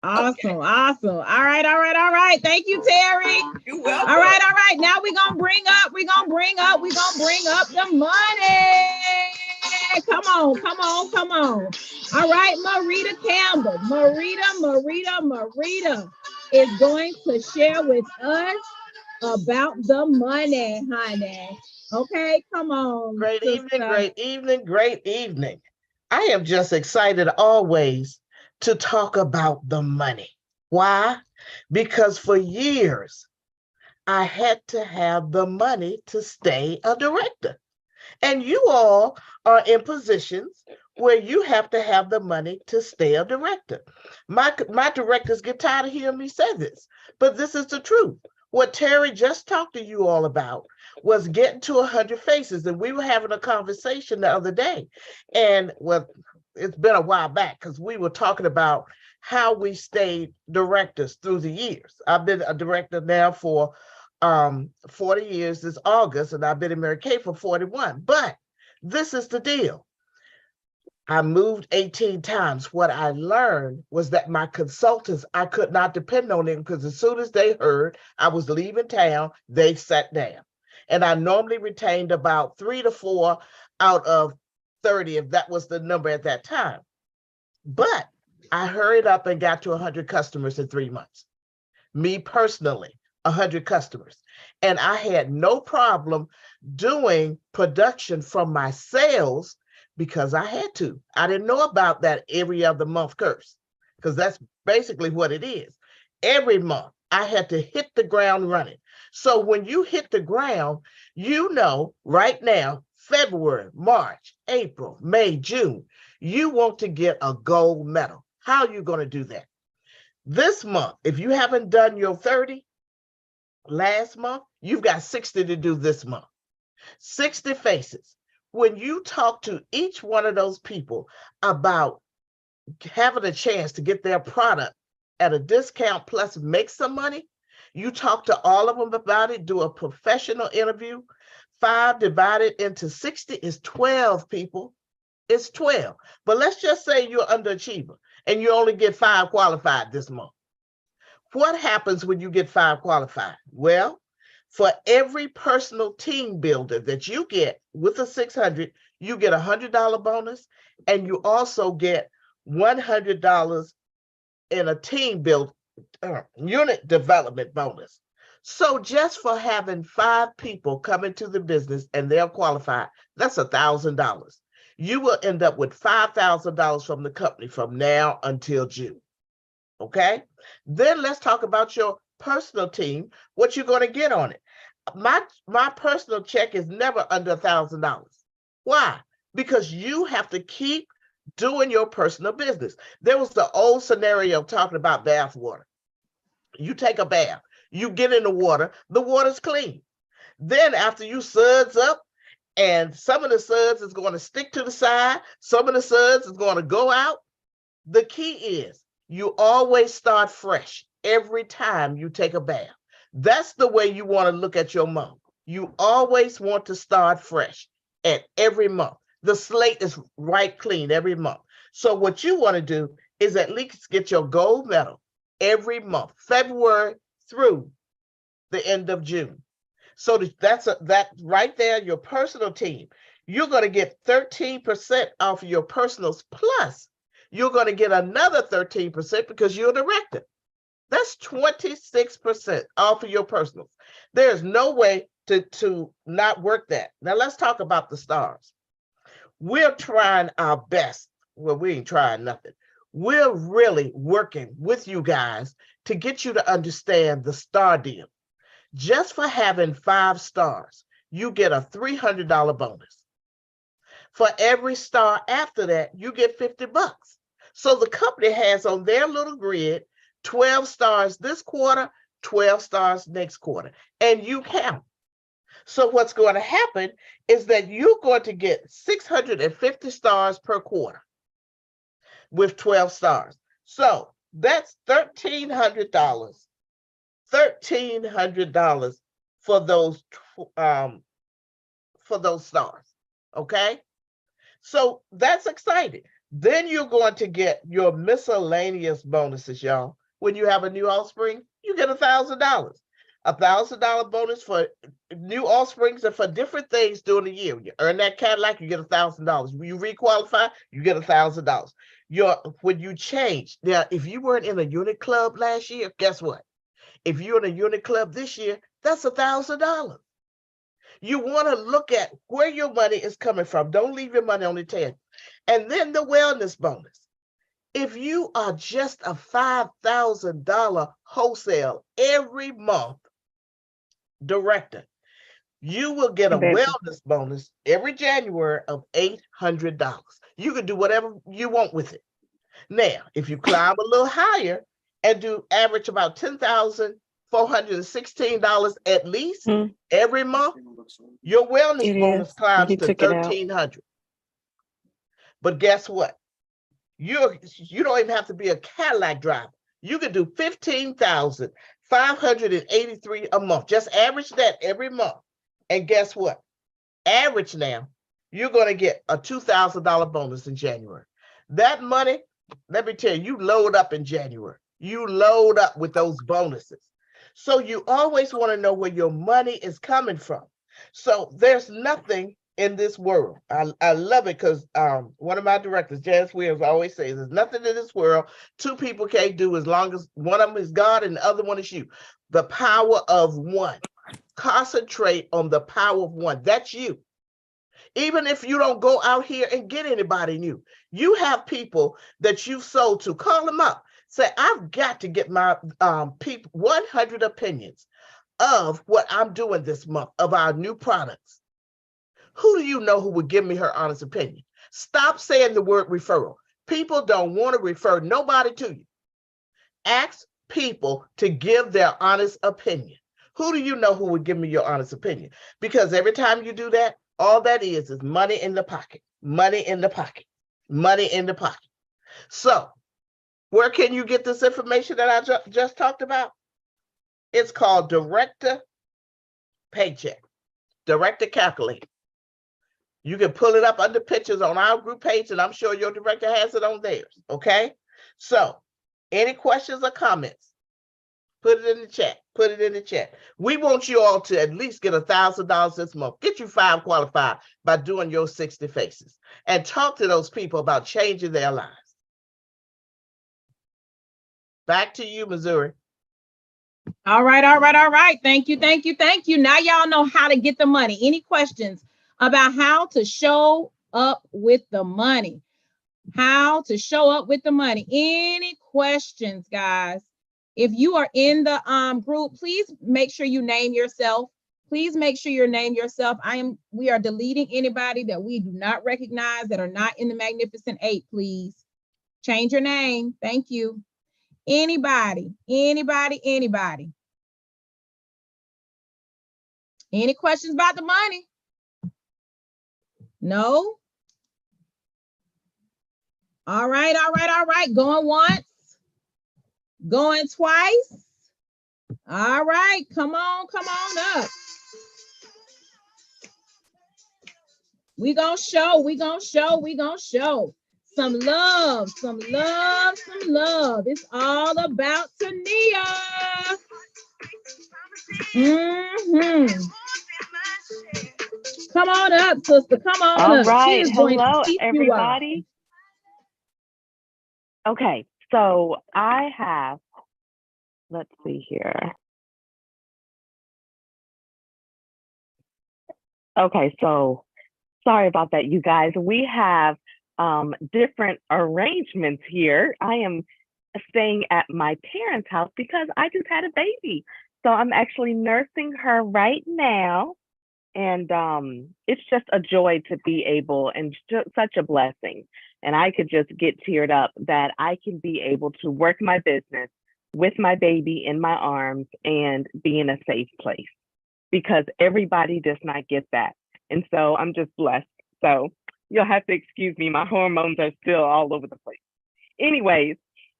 Awesome, awesome. All right, all right, all right. Thank you, Terry.
You're welcome.
All right, all right. Now we're gonna bring up the money. Come on, come on, come on. All right, Marita Campbell. Marita is going to share with us about the money, honey. Okay, come on.
Great
sister.
evening, great evening, great evening. I am just excited always to talk about the money. Why? Because for years, I had to have the money to stay a director. And you all are in positions where you have to have the money to stay a director. My directors get tired of hearing me say this, but this is the truth. What Terry just talked to you all about was getting to 100 faces. And we were having a conversation the other day. And well, it's been a while back because we were talking about how we stayed directors through the years. I've been a director now for 40 years this August, and I've been in Mary Kay for 41. But this is the deal. I moved 18 times. What I learned was that my consultants, I could not depend on them because as soon as they heard I was leaving town, they sat down. And I normally retained about 3 to 4 out of 30, if that was the number at that time. But I hurried up and got to 100 customers in 3 months. Me personally, 100 customers. And I had no problem doing production from my sales because I had to. I didn't know about that every other month curse because that's basically what it is. Every month I had to hit the ground running. So when you hit the ground, you know right now, February, March, April, May, June, you want to get a gold medal. How are you going to do that? This month, if you haven't done your 30 last month, you've got 60 to do this month. 60 faces. When you talk to each one of those people about having a chance to get their product at a discount plus make some money, you talk to all of them about it, do a professional interview. 5 divided into 60 is 12 people. It's 12. But let's just say you're underachiever and you only get 5 qualified this month. What happens when you get 5 qualified? Well, for every personal team builder that you get with a 600, you get a $100 bonus, and you also get $100 in a team build unit development bonus. So just for having 5 people come into the business and they're qualified, that's $1,000. You will end up with $5,000 from the company from now until June. Okay, then let's talk about your personal team, what you're going to get on it. My personal check is never under $1,000. Why? Because you have to keep doing your personal business. There was the old scenario talking about bath water. You take a bath, you get in the water's clean. Then after you suds up, and some of the suds is going to stick to the side, some of the suds is going to go out. The key is you always start fresh every time you take a bath. That's the way you want to look at your month. You always want to start fresh at every month. The slate is right clean every month. So what you want to do is at least get your gold medal every month, February through the end of June. So that right there, your personal team, you're going to get 13% off of your personals, plus you're going to get another 13% because you're a director. That's 26% off of your personals. There's no way to not work that. Now let's talk about the stars. We're trying our best. Well, we ain't trying nothing. We're really working with you guys to get you to understand the star deal. Just for having 5 stars, you get a $300 bonus. For every star after that, you get $50. So the company has on their little grid 12 stars this quarter, 12 stars next quarter, and you count. So what's going to happen is that you're going to get 650 stars per quarter with 12 stars. So that's $1,300. $1,300 for those stars. Okay? So that's exciting. Then you're going to get your miscellaneous bonuses, y'all. When you have a new offspring, you get $1,000. $1,000 bonus for new offsprings and for different things during the year. When you earn that Cadillac, you get $1,000. When you requalify, you get $1,000. When you change, now if you weren't in a unit club last year, guess what? If you're in a unit club this year, that's $1,000. You want to look at where your money is coming from. Don't leave your money on the table. And then the wellness bonus. If you are just a $5,000 wholesale every month director, you will get a wellness bonus every January of $800. You can do whatever you want with it. Now, if you climb a little higher and do average about $10,416 at least every month, your wellness bonus climbs to $1,300. But guess what? You don't even have to be a Cadillac driver. You can do $15,583 a month. Just average that every month. And guess what? Average now, you're going to get a $2,000 bonus in January. That money, let me tell you, you load up in January. You load up with those bonuses. So you always want to know where your money is coming from. So there's nothing in this world. I love it because one of my directors, Janice Williams, always says there's nothing in this world two people can't do as long as one of them is God and the other one is you. The power of one. Concentrate on the power of one. That's you. Even if you don't go out here and get anybody new, you have people that you've sold to. Call them up. Say, I've got to get my 100 opinions of what I'm doing this month of our new products. Who do you know who would give me her honest opinion? Stop saying the word referral. People don't want to refer nobody to you. Ask people to give their honest opinion. Who do you know who would give me your honest opinion? Because every time you do that, all that is money in the pocket, money in the pocket, money in the pocket. So where can you get this information that I just talked about? It's called Director Paycheck, Director Calculator. You can pull it up under pictures on our group page, and I'm sure your director has it on theirs, okay? So any questions or comments? Put it in the chat. Put it in the chat. We want you all to at least get $1,000 this month. Get you 5 qualified by doing your 60 faces and talk to those people about changing their lives. Back to you, Missouri.
All right. Thank you. Now y'all know how to get the money. Any questions about how to show up with the money? How to show up with the money? Any questions, guys? If you are in the group, please make sure you name yourself. Please make sure you name yourself. We are deleting anybody that we do not recognize that are not in the Magnificent 8, please. Change your name. Thank you. Anybody. Any questions about the money? No? All right. Going once. Going twice. All right. Come on up. We gonna show. Some love. It's all about Tania. Come on up, sister. Come on
All
up.
right. Hello,
You
everybody. Okay, so I have, let's see here. Okay, so sorry about that, you guys. We have different arrangements here. I am staying at my parents' house because I just had a baby. So I'm actually nursing her right now. And it's just a joy to be able, and such a blessing. And I could just get teared up that I can be able to work my business with my baby in my arms and be in a safe place, because everybody does not get that. And so I'm just blessed. So you'll have to excuse me. My hormones are still all over the place. Anyways,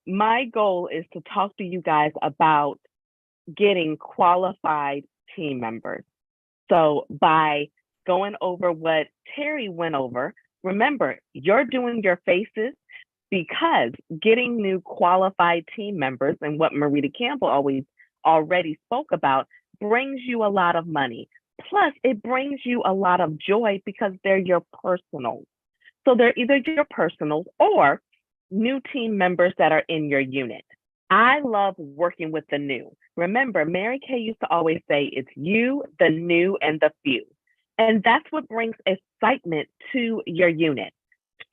my goal is to talk to you guys about getting qualified team members. So by going over what Terry went over, remember, you're doing your faces because getting new qualified team members, and what Marita Campbell already spoke about, brings you a lot of money. Plus, it brings you a lot of joy because they're your personals. So they're either your personals or new team members that are in your unit. I love working with the new. Remember, Mary Kay used to always say, it's you, the new, and the few. And that's what brings excitement to your unit.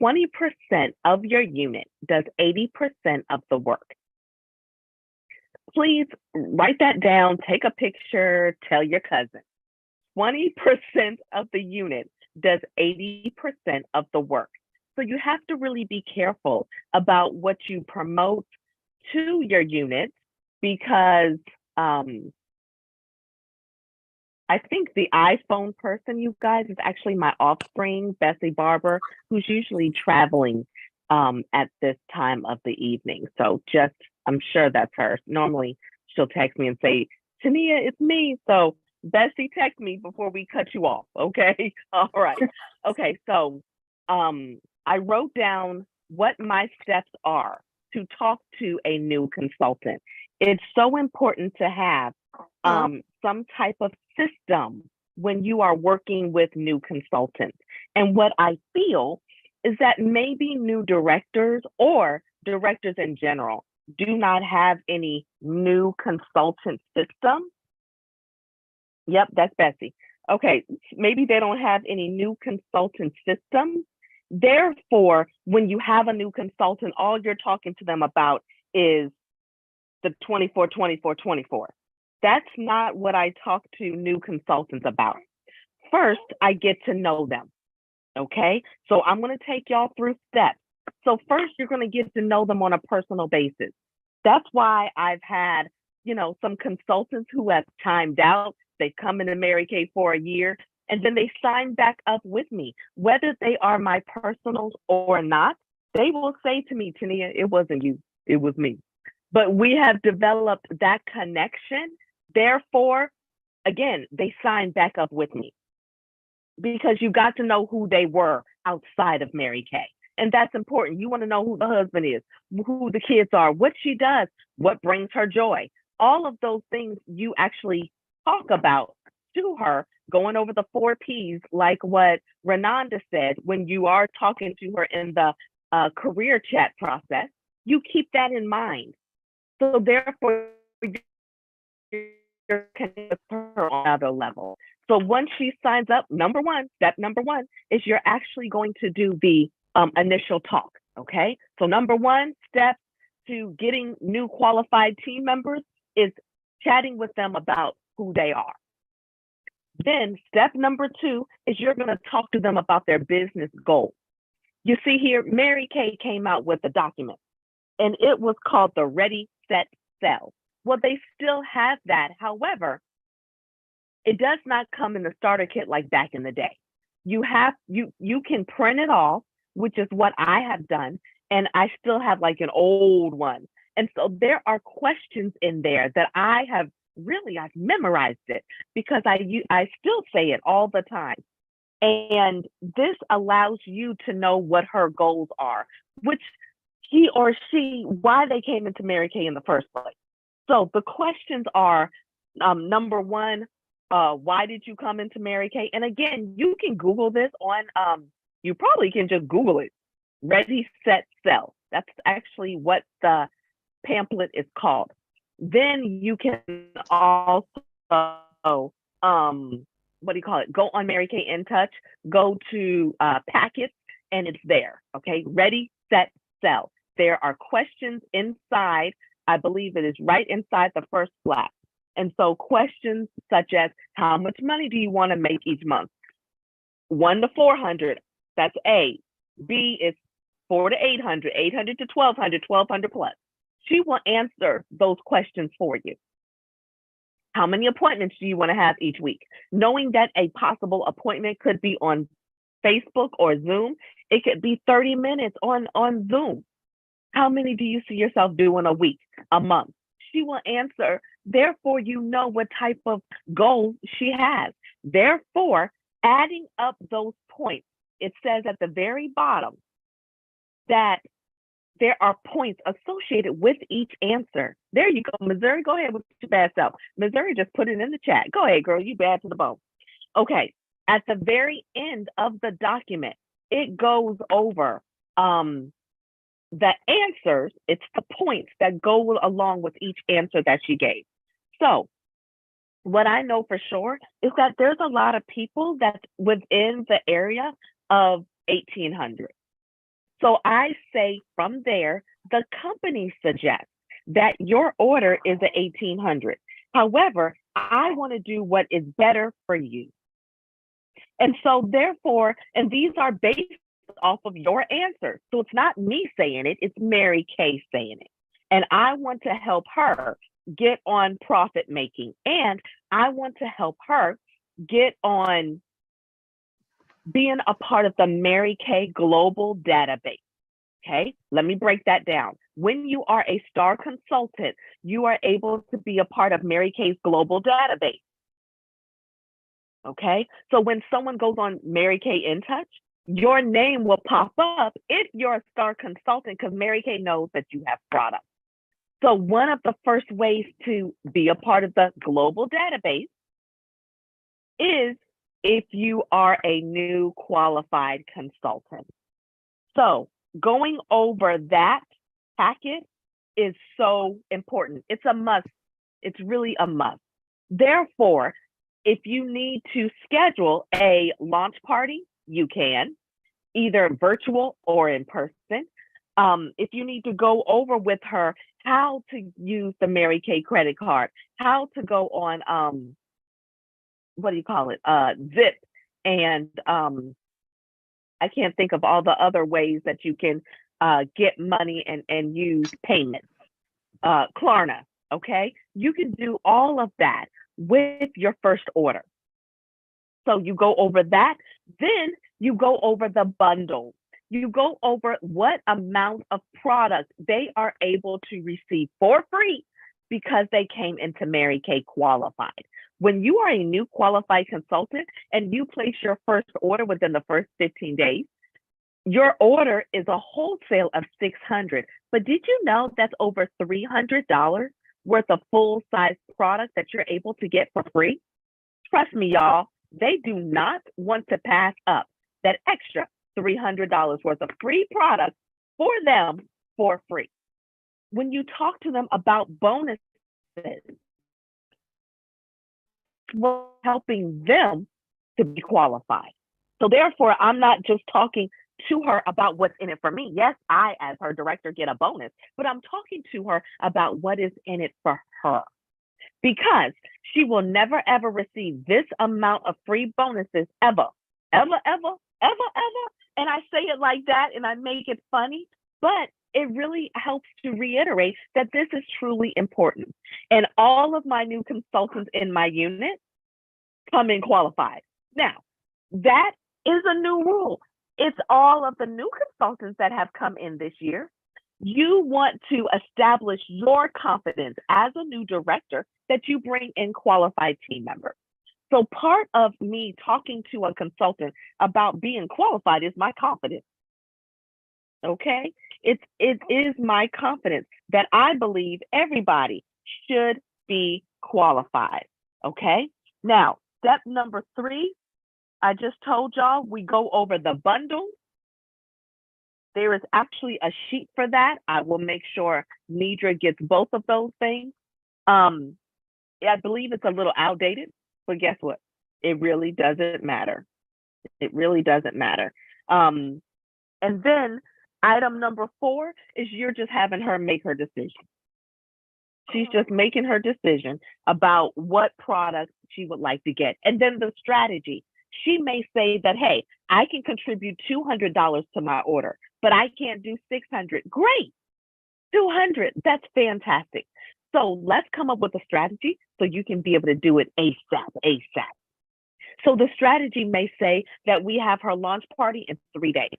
20% of your unit does 80% of the work. Please write that down, take a picture, tell your cousin. 20% of the unit does 80% of the work. So you have to really be careful about what you promote to your unit, because I think the iPhone person, you guys, is actually my offspring, Bessie Barber, who's usually traveling at this time of the evening. So just, I'm sure that's her. Normally she'll text me and say, Tania, it's me. So Bessie, text me before we cut you off, okay? All right. Okay, so I wrote down what my steps are to talk to a new consultant. It's so important to have some type of system when you are working with new consultants. And what I feel is that maybe new directors or directors in general do not have any new consultant system. Yep, that's Bessie. Okay, maybe they don't have any new consultant systems. Therefore, when you have a new consultant, all you're talking to them about is the 24, 24, 24. That's not what I talk to new consultants about. First, I get to know them, okay? So I'm gonna take y'all through steps. So first, you're gonna get to know them on a personal basis. That's why I've had, some consultants who have timed out. They come into Mary Kay for a year, and then they sign back up with me. Whether they are my personals or not, they will say to me, Tania, it wasn't you, it was me. But we have developed that connection. Therefore, again, they signed back up with me because you got to know who they were outside of Mary Kay. And that's important. You want to know who the husband is, who the kids are, what she does, what brings her joy. All of those things you actually talk about to her, going over the 4 Ps, like what Renanda said, when you are talking to her in the career chat process, you keep that in mind. So therefore, you're connecting with her on another level. So once she signs up, step number one is you're actually going to do the initial talk, okay? So number 1 step to getting new qualified team members is chatting with them about who they are. Then step number 2 is you're gonna talk to them about their business goals. You see here, Mary Kay came out with a document, and it was called the Ready, Set, Sell. Well, they still have that. However, it does not come in the starter kit like back in the day. You can print it off, which is what I have done, and I still have like an old one. And so there are questions in there that I've memorized it because I still say it all the time. And this allows you to know what her goals are, which he or she, why they came into Mary Kay in the first place. So the questions are, number 1, why did you come into Mary Kay? And again, you can Google this on, you probably can just Google it, Ready, Set, Sell. That's actually what the pamphlet is called. Then you can also, go on Mary Kay In Touch, go to packets, and it's there, okay? Ready, Set, Sell. There are questions inside. I believe it is right inside the first flap. And so questions such as, how much money do you want to make each month? 1 to 400, that's A. B is 4 to 800, 800 to 1200, 1200 plus. She will answer those questions for you. How many appointments do you want to have each week? Knowing that a possible appointment could be on Facebook or Zoom, it could be 30 minutes on Zoom. How many do you see yourself doing a week, a month? She will answer. Therefore, you know what type of goal she has. Therefore, adding up those points, it says at the very bottom that there are points associated with each answer. There you go, Missouri. Go ahead with your bad self. Missouri just put it in the chat. Go ahead, girl. You bad to the bone. Okay. At the very end of the document, it goes over the answers. It's the points that go along with each answer that she gave. So what I know for sure is that there's a lot of people that's within the area of 1,800. So I say from there, the company suggests that your order is at 1,800. However, I want to do what is better for you. And so therefore, and these are based off of your answers. So it's not me saying it, it's Mary Kay saying it. And I want to help her get on profit making. And I want to help her get on being a part of the Mary Kay global database. Okay, let me break that down. When you are a star consultant, you are able to be a part of Mary Kay's global database. Okay, so when someone goes on Mary Kay In Touch, your name will pop up if you're a star consultant, because Mary Kay knows that you have products. So one of the first ways to be a part of the global database is if you are a new qualified consultant. So going over that packet is so important. It's a must. It's really a must. Therefore, if you need to schedule a launch party, you can, either virtual or in person. If you need to go over with her how to use the Mary Kay credit card, how to go on, what do you call it, Zip, and I can't think of all the other ways that you can get money and use payments. Klarna, okay? You can do all of that with your first order. So you go over that, then you go over the bundle. You go over what amount of product they are able to receive for free because they came into Mary Kay qualified. When you are a new qualified consultant and you place your first order within the first 15 days, your order is a wholesale of $600. But did you know that's over $300 worth of full-size product that you're able to get for free? Trust me, y'all, they do not want to pass up that extra $300 worth of free product for them for free. When you talk to them about bonuses, we're helping them to be qualified. So therefore, I'm not just talking to her about what's in it for me. Yes, I, as her director, get a bonus, but I'm talking to her about what is in it for her. Because she will never, ever receive this amount of free bonuses ever, ever, ever, ever, ever. And I say it like that and I make it funny, but it really helps to reiterate that this is truly important. And all of my new consultants in my unit come in qualified. Now, that is a new rule. It's all of the new consultants that have come in this year. You want to establish your confidence as a new director that you bring in qualified team members. So part of me talking to a consultant about being qualified is my confidence. Okay, it is my confidence that I believe everybody should be qualified. Okay, now step number 3, I just told y'all we go over the bundle. There is actually a sheet for that. I will make sure Nidra gets both of those things. I believe it's a little outdated, but guess what? It really doesn't matter. It really doesn't matter. And then item number 4 is you're just having her make her decision. She's just making her decision about what products she would like to get. And then the strategy. She may say that, hey, I can contribute $200 to my order, but I can't do 600. Great. 200. That's fantastic. So let's come up with a strategy so you can be able to do it ASAP. So the strategy may say that we have her launch party in 3 days.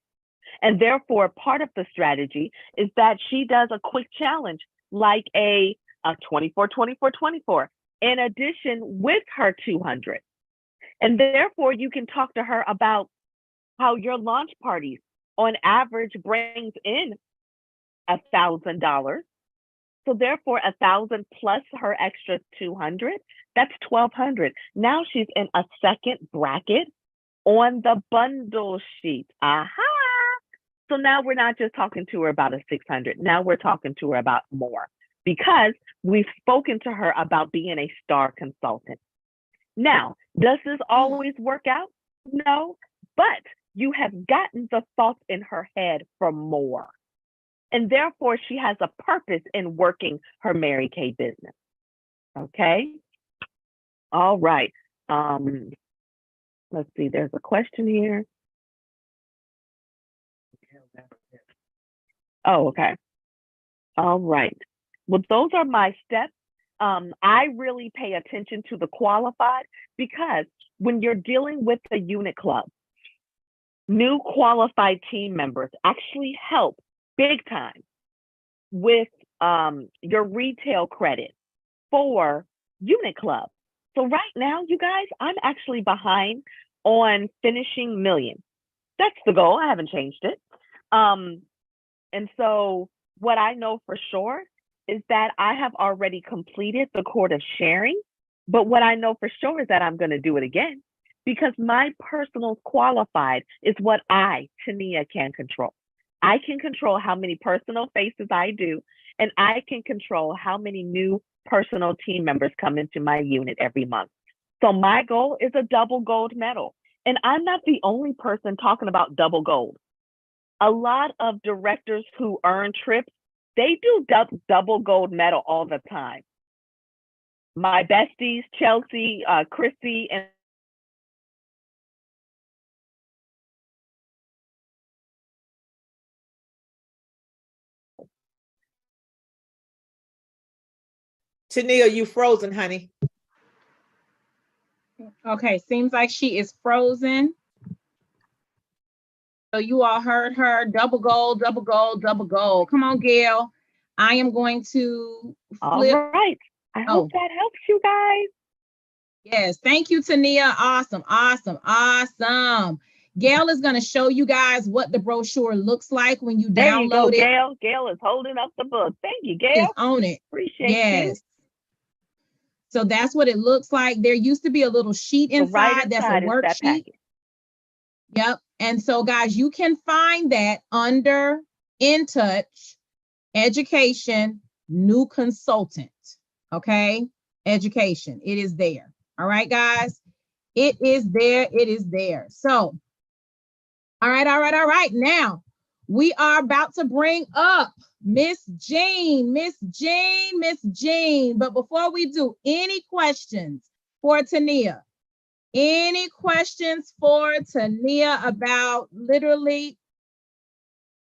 And therefore, part of the strategy is that she does a quick challenge like a 24, 24, 24, in addition with her 200. And therefore, you can talk to her about how your launch parties on average brings in $1,000. So therefore, 1,000 plus her extra 200, that's 1,200. Now she's in a second bracket on the bundle sheet. Aha! So now we're not just talking to her about a 600. Now we're talking to her about more because we've spoken to her about being a star consultant. Now, does this always work out? No, but you have gotten the thoughts in her head for more. And therefore, she has a purpose in working her Mary Kay business. Okay? All right. Let's see, there's a question here. Oh, okay. All right. Well, those are my steps. I really pay attention to the qualified because when you're dealing with the unit club, new qualified team members actually help big time with your retail credit for unit club. So right now, you guys, I'm actually behind on finishing million. That's the goal. I haven't changed it. And so what I know for sure is that I have already completed the court of sharing. But what I know for sure is that I'm going to do it again because my personal qualified is what I, Tania, can control. I can control how many personal faces I do, and I can control how many new personal team members come into my unit every month. So my goal is a double gold medal. And I'm not the only person talking about double gold. A lot of directors who earn trips, they do double gold medal all the time. My besties, Chelsea, Chrissy, and
Tania, you frozen, honey.
Okay, seems like she is frozen. So you all heard her, double gold, double gold, double gold. Come on, Gail. I am going to flip.
All right. I hope that helps you guys.
Yes, thank you, Tania. Awesome, awesome, awesome. Gail is going to show you guys what the brochure looks like when you
There you go,
download it.
Gail. Gail is holding up the book. Thank you, Gail.
It's on it.
Appreciate you.
So that's what it looks like. There used to be a little sheet inside,
right
that's a
inside is that
worksheet.
packet.
Yep. And so, guys, you can find that under In Touch, Education, New Consultant. Okay. Education. It is there. All right, guys. It is there. It is there. So, all right, all right, all right. Now, we are about to bring up Miss Jean, Miss Jean, Miss Jean. But before we do, any questions for Tania? Any questions for Tania about literally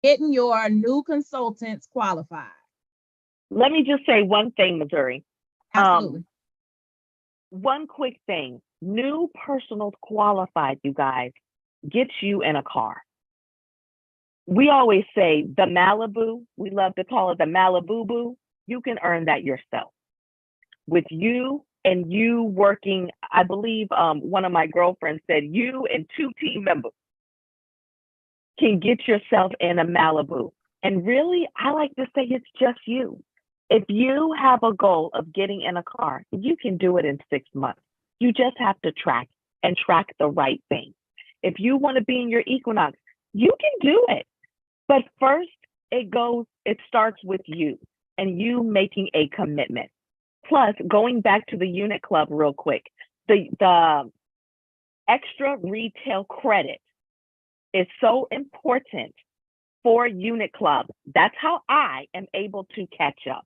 getting your new consultants qualified?
Let me just say one thing, Missouri.
Absolutely.
One quick thing. New personal qualified, you guys, gets you in a car. We always say the Malibu, we love to call it the Malibu Boo. You can earn that yourself. With you and you working, I believe one of my girlfriends said, you and 2 team members can get yourself in a Malibu. And really, I like to say it's just you. If you have a goal of getting in a car, you can do it in 6 months. You just have to track the right thing. If you want to be in your Equinox, you can do it. But first, it starts with you and you making a commitment. Plus, going back to the unit club real quick, the extra retail credit is so important for unit club. That's how I am able to catch up.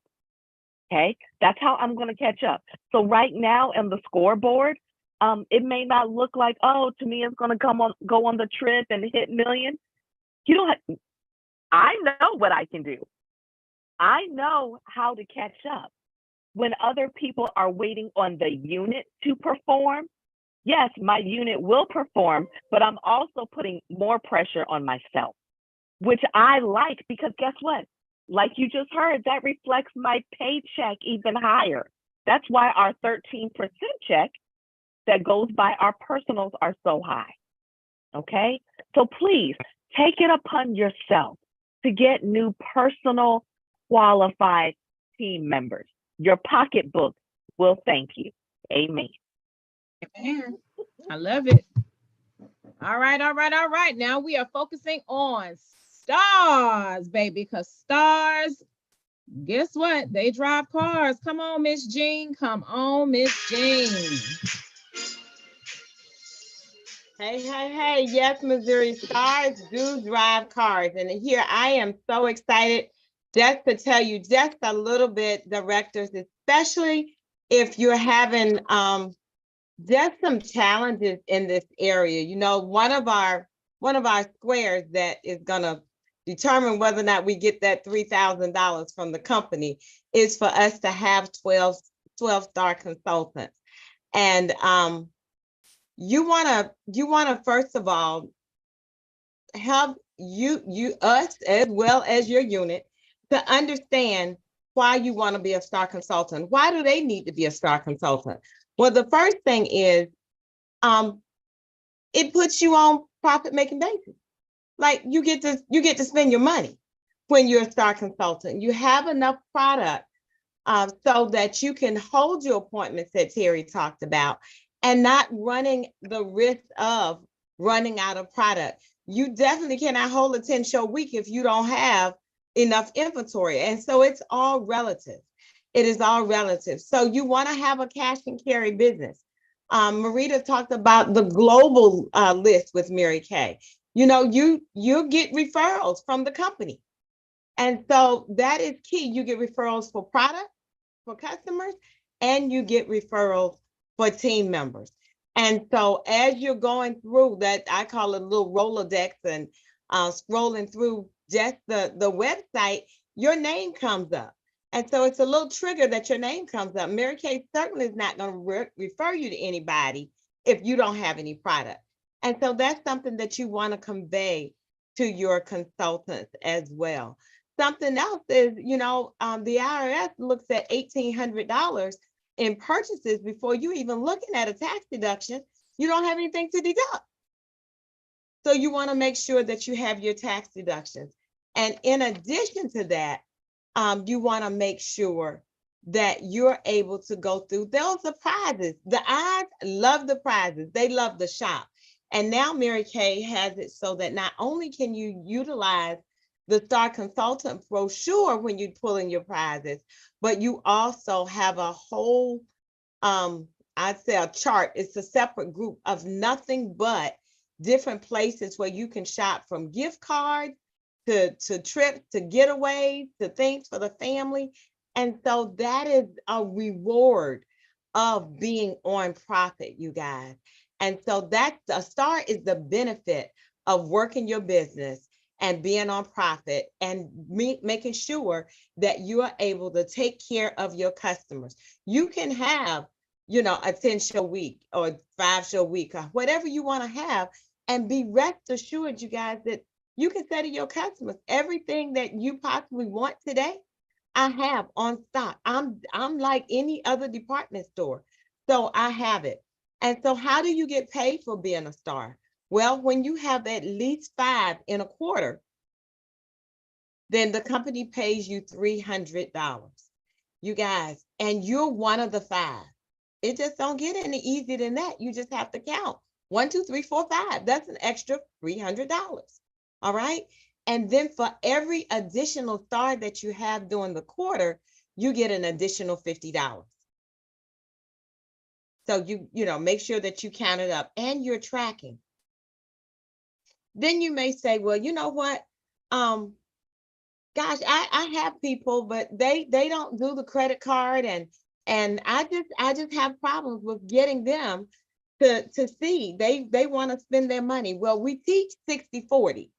Okay, that's how I'm going to catch up. So right now on the scoreboard, it may not look like, oh, Tamia's going to go on the trip and hit million. You don't. I know what I can do. I know how to catch up. When other people are waiting on the unit to perform, yes, my unit will perform, but I'm also putting more pressure on myself, which I like, because guess what? Like you just heard, that reflects my paycheck even higher. That's why our 13% check that goes by our personals are so high. Okay? So please take it upon yourself to get new personal qualified team members. Your pocketbook will thank you. Amen.
Amen. I love it. All right, all right, all right. Now we are focusing on stars, baby, because stars, guess what? They drive cars. Come on, Miss Jean. Come on, Miss Jean.
Hey, yes, Missouri stars do drive cars. And here I am so excited just to tell you just a little bit, directors, especially if you're having just some challenges in this area. You know, one of our squares that is gonna determine whether or not we get that $3,000 from the company is for us to have 12 star consultants. And you wanna first of all help us as well as your unit to understand why you want to be a star consultant. Why do they need to be a star consultant? Well, the first thing is it puts you on profit making basis. Like you get to spend your money when you're a star consultant. You have enough product so that you can hold your appointments that Terry talked about and not running the risk of running out of product. You definitely cannot hold a 10-show week if you don't have enough inventory. And so it's all relative. It is all relative. So you want to have a cash and carry business. Marita talked about the global list with Mary Kay. You know, you get referrals from the company. And so that is key. You get referrals for product, for customers, and you get referrals for team members. And so as you're going through that, I call it a little Rolodex, and scrolling through just the website, your name comes up. And so it's a little trigger that your name comes up. Mary Kay certainly is not going to refer you to anybody if you don't have any product. And so that's something that you want to convey to your consultants as well. Something else is, you know, the IRS looks at $1,800 in purchases before you even looking at a tax deduction. You don't have anything to deduct. So you want to make sure that you have your tax deductions. And in addition to that, you want to make sure that you're able to go through those prizes. The eyes love the prizes. They love the shop. And now Mary Kay has it so that not only can you utilize the Star Consultant brochure when you pull in your prizes, but you also have a whole, I'd say a chart. It's a separate group of nothing but different places where you can shop, from gift cards to trips, to getaways, to things for the family. And so that is a reward of being on profit, you guys. And so that's a star is the benefit of working your business and being on profit and making sure that you are able to take care of your customers. You can have, you know, a 10-show week or 5-show week or whatever you want to have, and be rest assured, you guys, that you can say to your customers, everything that you possibly want today, I have on stock. I'm like any other department store, so I have it. And so how do you get paid for being a star? Well, when you have at least 5 in a quarter, then the company pays you $300. You guys, and you're one of the 5. It just don't get any easier than that. You just have to count 1, 2, 3, 4, 5. That's an extra $300. All right. And then for every additional star that you have during the quarter, you get an additional $50. So you know, make sure that you count it up and you're tracking. Then you may say, well, you know what? gosh, I have people, but they don't do the credit card, and I just have problems with getting them to see they want to spend their money. Well, we teach 60/40.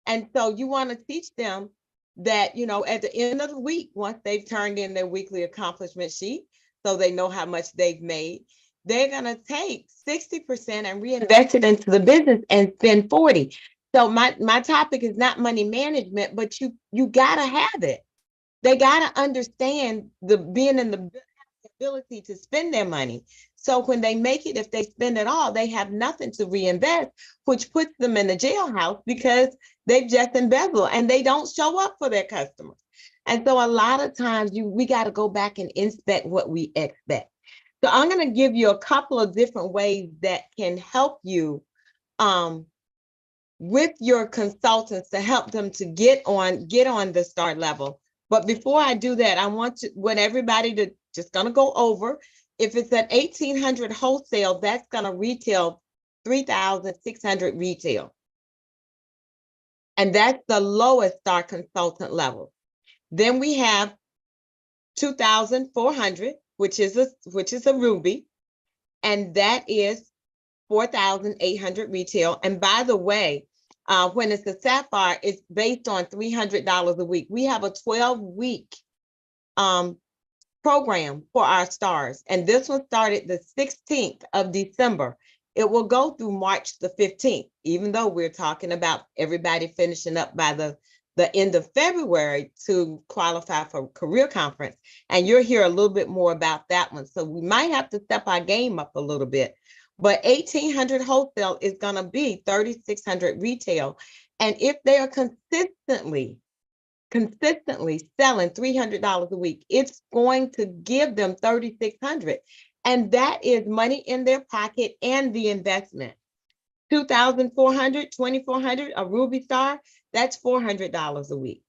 And so you want to teach them that, at the end of the week, once they've turned in their weekly accomplishment sheet, so they know how much they've made, they're going to take 60% and reinvest it into the business and spend 40. So my topic is not money management, but you got to have it. They got to understand the being in the ability to spend their money. So when they make it, if they spend it all, they have nothing to reinvest, which puts them in the jailhouse because they've just embezzled and they don't show up for their customers. And so a lot of times we got to go back and inspect what we expect. So I'm going to give you a couple of different ways that can help you with your consultants to help them to get on the start level. But before I do that, I want everybody to just gonna go over. If it's at 1,800 wholesale, that's gonna retail 3,600 retail. And that's the lowest star consultant level. Then we have 2,400, which is a ruby, and that is 4,800 retail. And by the way, when it's a sapphire, it's based on $300 a week. We have a 12-week program for our stars, and this one started the 16th of December. It will go through March the 15th, even though we're talking about everybody finishing up by the end of February to qualify for career conference. And you'll hear a little bit more about that one. So we might have to step our game up a little bit. But 1,800 wholesale is going to be 3,600 retail. And if they are consistently selling $300 a week, it's going to give them 3,600. And that is money in their pocket and the investment. 2,400, 2,400, a ruby star, that's $400 a week.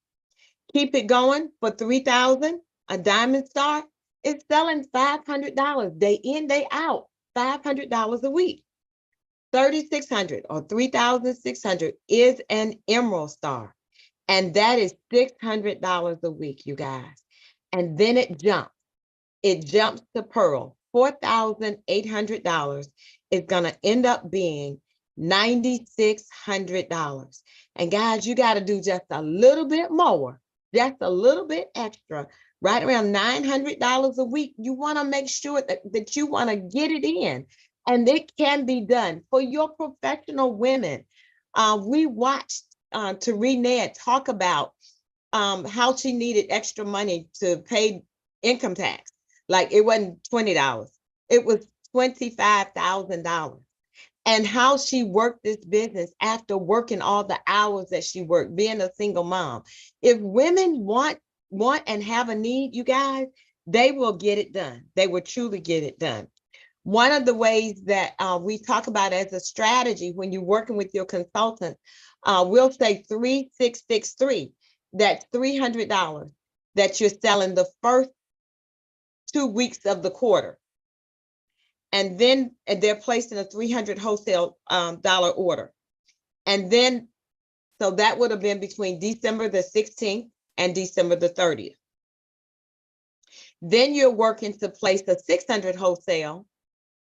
Keep it going for 3,000, a diamond star is selling $500 day in, day out. $500 a week. 3,600 or 3,600 is an emerald star. And that is $600 a week, you guys. And then it jumps. It jumps to pearl. $4,800 is going to end up being $9,600. And guys, you got to do just a little bit more, just a little bit extra, right around $900 a week. You want to make sure that you want to get it in, and it can be done. For your professional women, we watched Therese Ned talk about how she needed extra money to pay income tax. Like it wasn't $20, it was $25,000. And how she worked this business after working all the hours that she worked, being a single mom. If women want and have a need, you guys, they will get it done. They will truly get it done. One of the ways that we talk about as a strategy when you're working with your consultant, we'll say 3,663. That's $300 that you're selling the first 2 weeks of the quarter. And then they're placing a 300 wholesale dollar order. And then, so that would have been between December the 16th and December the 30th. Then you're working to place a 600 wholesale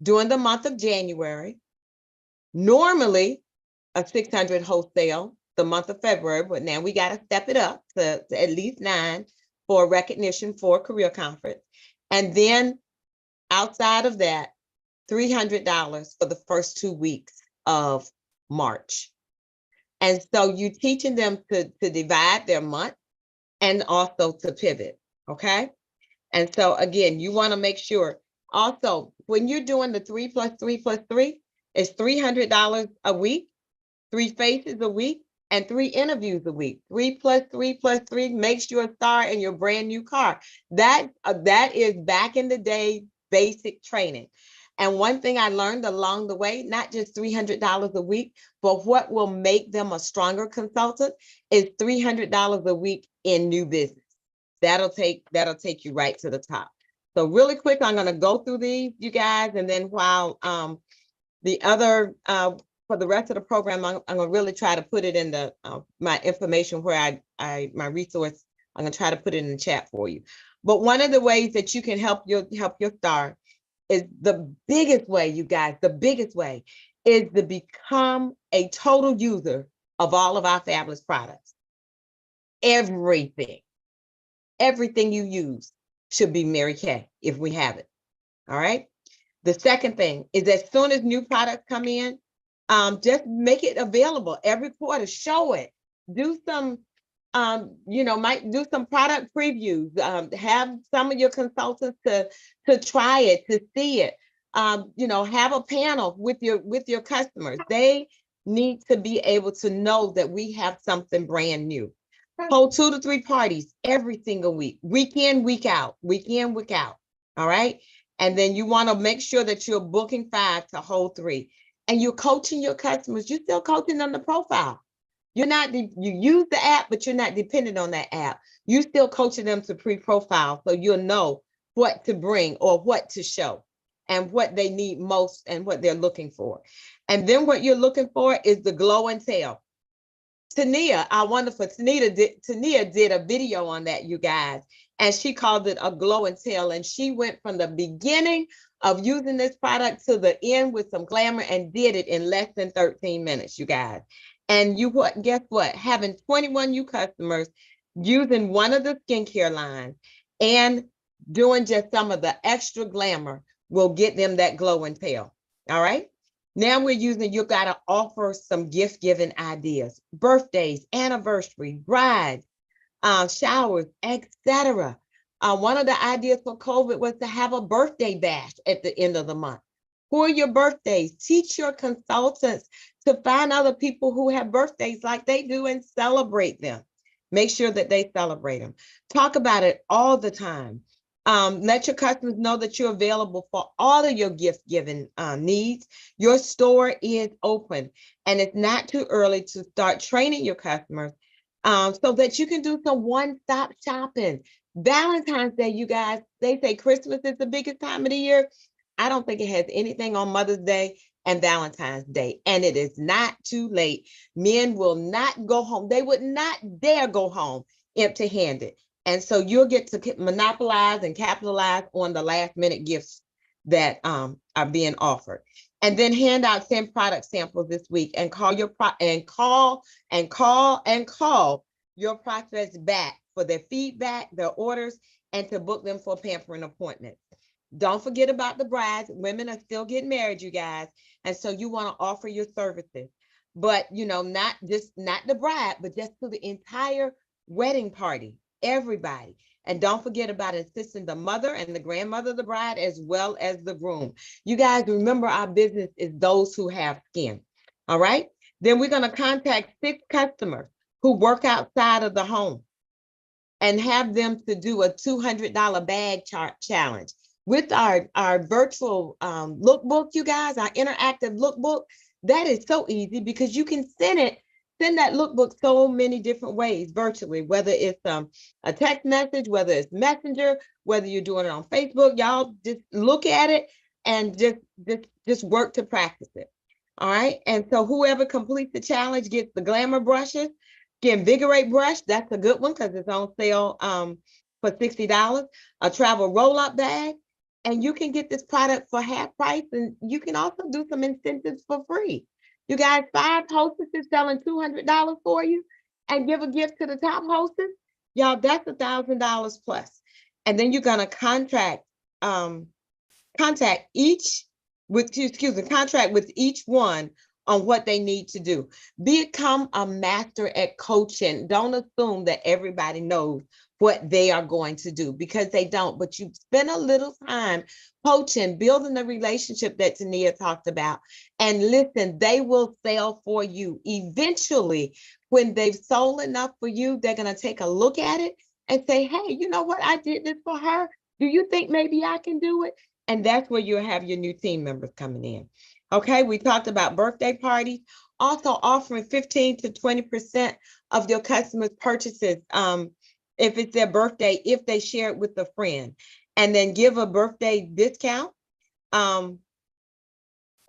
during the month of January. Normally a 600 wholesale the month of February, but now we got to step it up to at least 9 for recognition for career conference. And then outside of that, $300 for the first 2 weeks of March. And so you're teaching them to divide their month and also to pivot, okay? And so again, you want to make sure also when you're doing the 3 + 3 + 3, it's $300 a week, 3 faces a week, and 3 interviews a week. 3 + 3 + 3 makes you a star in your brand new car. That is back in the day basic training. And one thing I learned along the way, not just $300 a week, but what will make them a stronger consultant is $300 a week in new business. That'll take you right to the top. So really quick, I'm going to go through these, you guys, and then while the other for the rest of the program, I'm gonna really try to put it in the my information where my resource. I'm gonna try to put it in the chat for you. But one of the ways that you can help your star is the biggest way, you guys. The biggest way is to become a total user of all of our fabulous products. Everything you use should be Mary Kay if we have it. All right. The second thing is as soon as new products come in, just make it available every quarter. Show it. Do some, might do some product previews. Have some of your consultants to try it, to see it. Have a panel with your customers. They need to be able to know that we have something brand new. Hold 2 to 3 parties every single week, week in, week out, week in, week out. All right. And then you want to make sure that you're booking 5 to hold 3. And you're coaching your customers. You're still coaching them the profile. You're not, you use the app, but you're not dependent on that app. You still coaching them to pre-profile so you'll know what to bring or what to show and what they need most and what they're looking for. And then what you're looking for is the glow and tell. Tania, our wonderful Tania did a video on that, you guys, and she called it a glow and tell. And she went from the beginning of using this product to the end with some glamour and did it in less than 13 minutes, you guys. And guess what? Having 21 new customers using one of the skincare lines and doing just some of the extra glamour will get them that glow and tell. All right. Now you got to offer some gift giving ideas, birthdays, anniversary, brides, showers, etc. One of the ideas for COVID was to have a birthday bash at the end of the month. For your birthdays, teach your consultants to find other people who have birthdays like they do and celebrate them. Make sure that they celebrate them. Talk about it all the time. Let your customers know that you're available for all of your gift giving needs. Your store is open and it's not too early to start training your customers so that you can do some one-stop shopping. Valentine's Day, you guys, they say Christmas is the biggest time of the year. I don't think it has anything on Mother's Day and Valentine's Day, and it is not too late. Men will not go home. They would not dare go home empty-handed. And so you'll get to monopolize and capitalize on the last minute gifts that are being offered. And then send product samples this week and call your your prospects back for their feedback, their orders, and to book them for pampering appointments. Don't forget about the brides. Women are still getting married, you guys. And so you want to offer your services, but not the bride, but just to the entire wedding party. Everybody. And don't forget about assisting the mother and the grandmother of the bride as well as the groom. You guys remember our business is those who have skin. All right. Then we're going to contact 6 customers who work outside of the home and have them to do a $200 bag challenge. With our virtual lookbook, you guys, our interactive lookbook, that is so easy because you can send that lookbook so many different ways virtually, whether it's a text message, whether it's Messenger, whether you're doing it on Facebook. Y'all just look at it and just work to practice it. All right. And so whoever completes the challenge gets the glamour brushes. The Invigorate brush, that's a good one because it's on sale for $60. A travel roll-up bag. And you can get this product for half price, and you can also do some incentives for free. You guys, 5 hostesses selling $200 for you and give a gift to the top hostess. Y'all, that's $1,000 plus. And then you're gonna contract with each one on what they need to do. Become a master at coaching. Don't assume that everybody knows what they are going to do because they don't, but you spend a little time coaching, building the relationship that Tania talked about. And listen, they will sell for you. Eventually, when they've sold enough for you, they're going to take a look at it and say, hey, you know what? I did this for her. Do you think maybe I can do it? And that's where you'll have your new team members coming in. Okay, we talked about birthday parties, also offering 15 to 20% of your customers' purchases if it's their birthday, if they share it with a friend, and then give a birthday discount.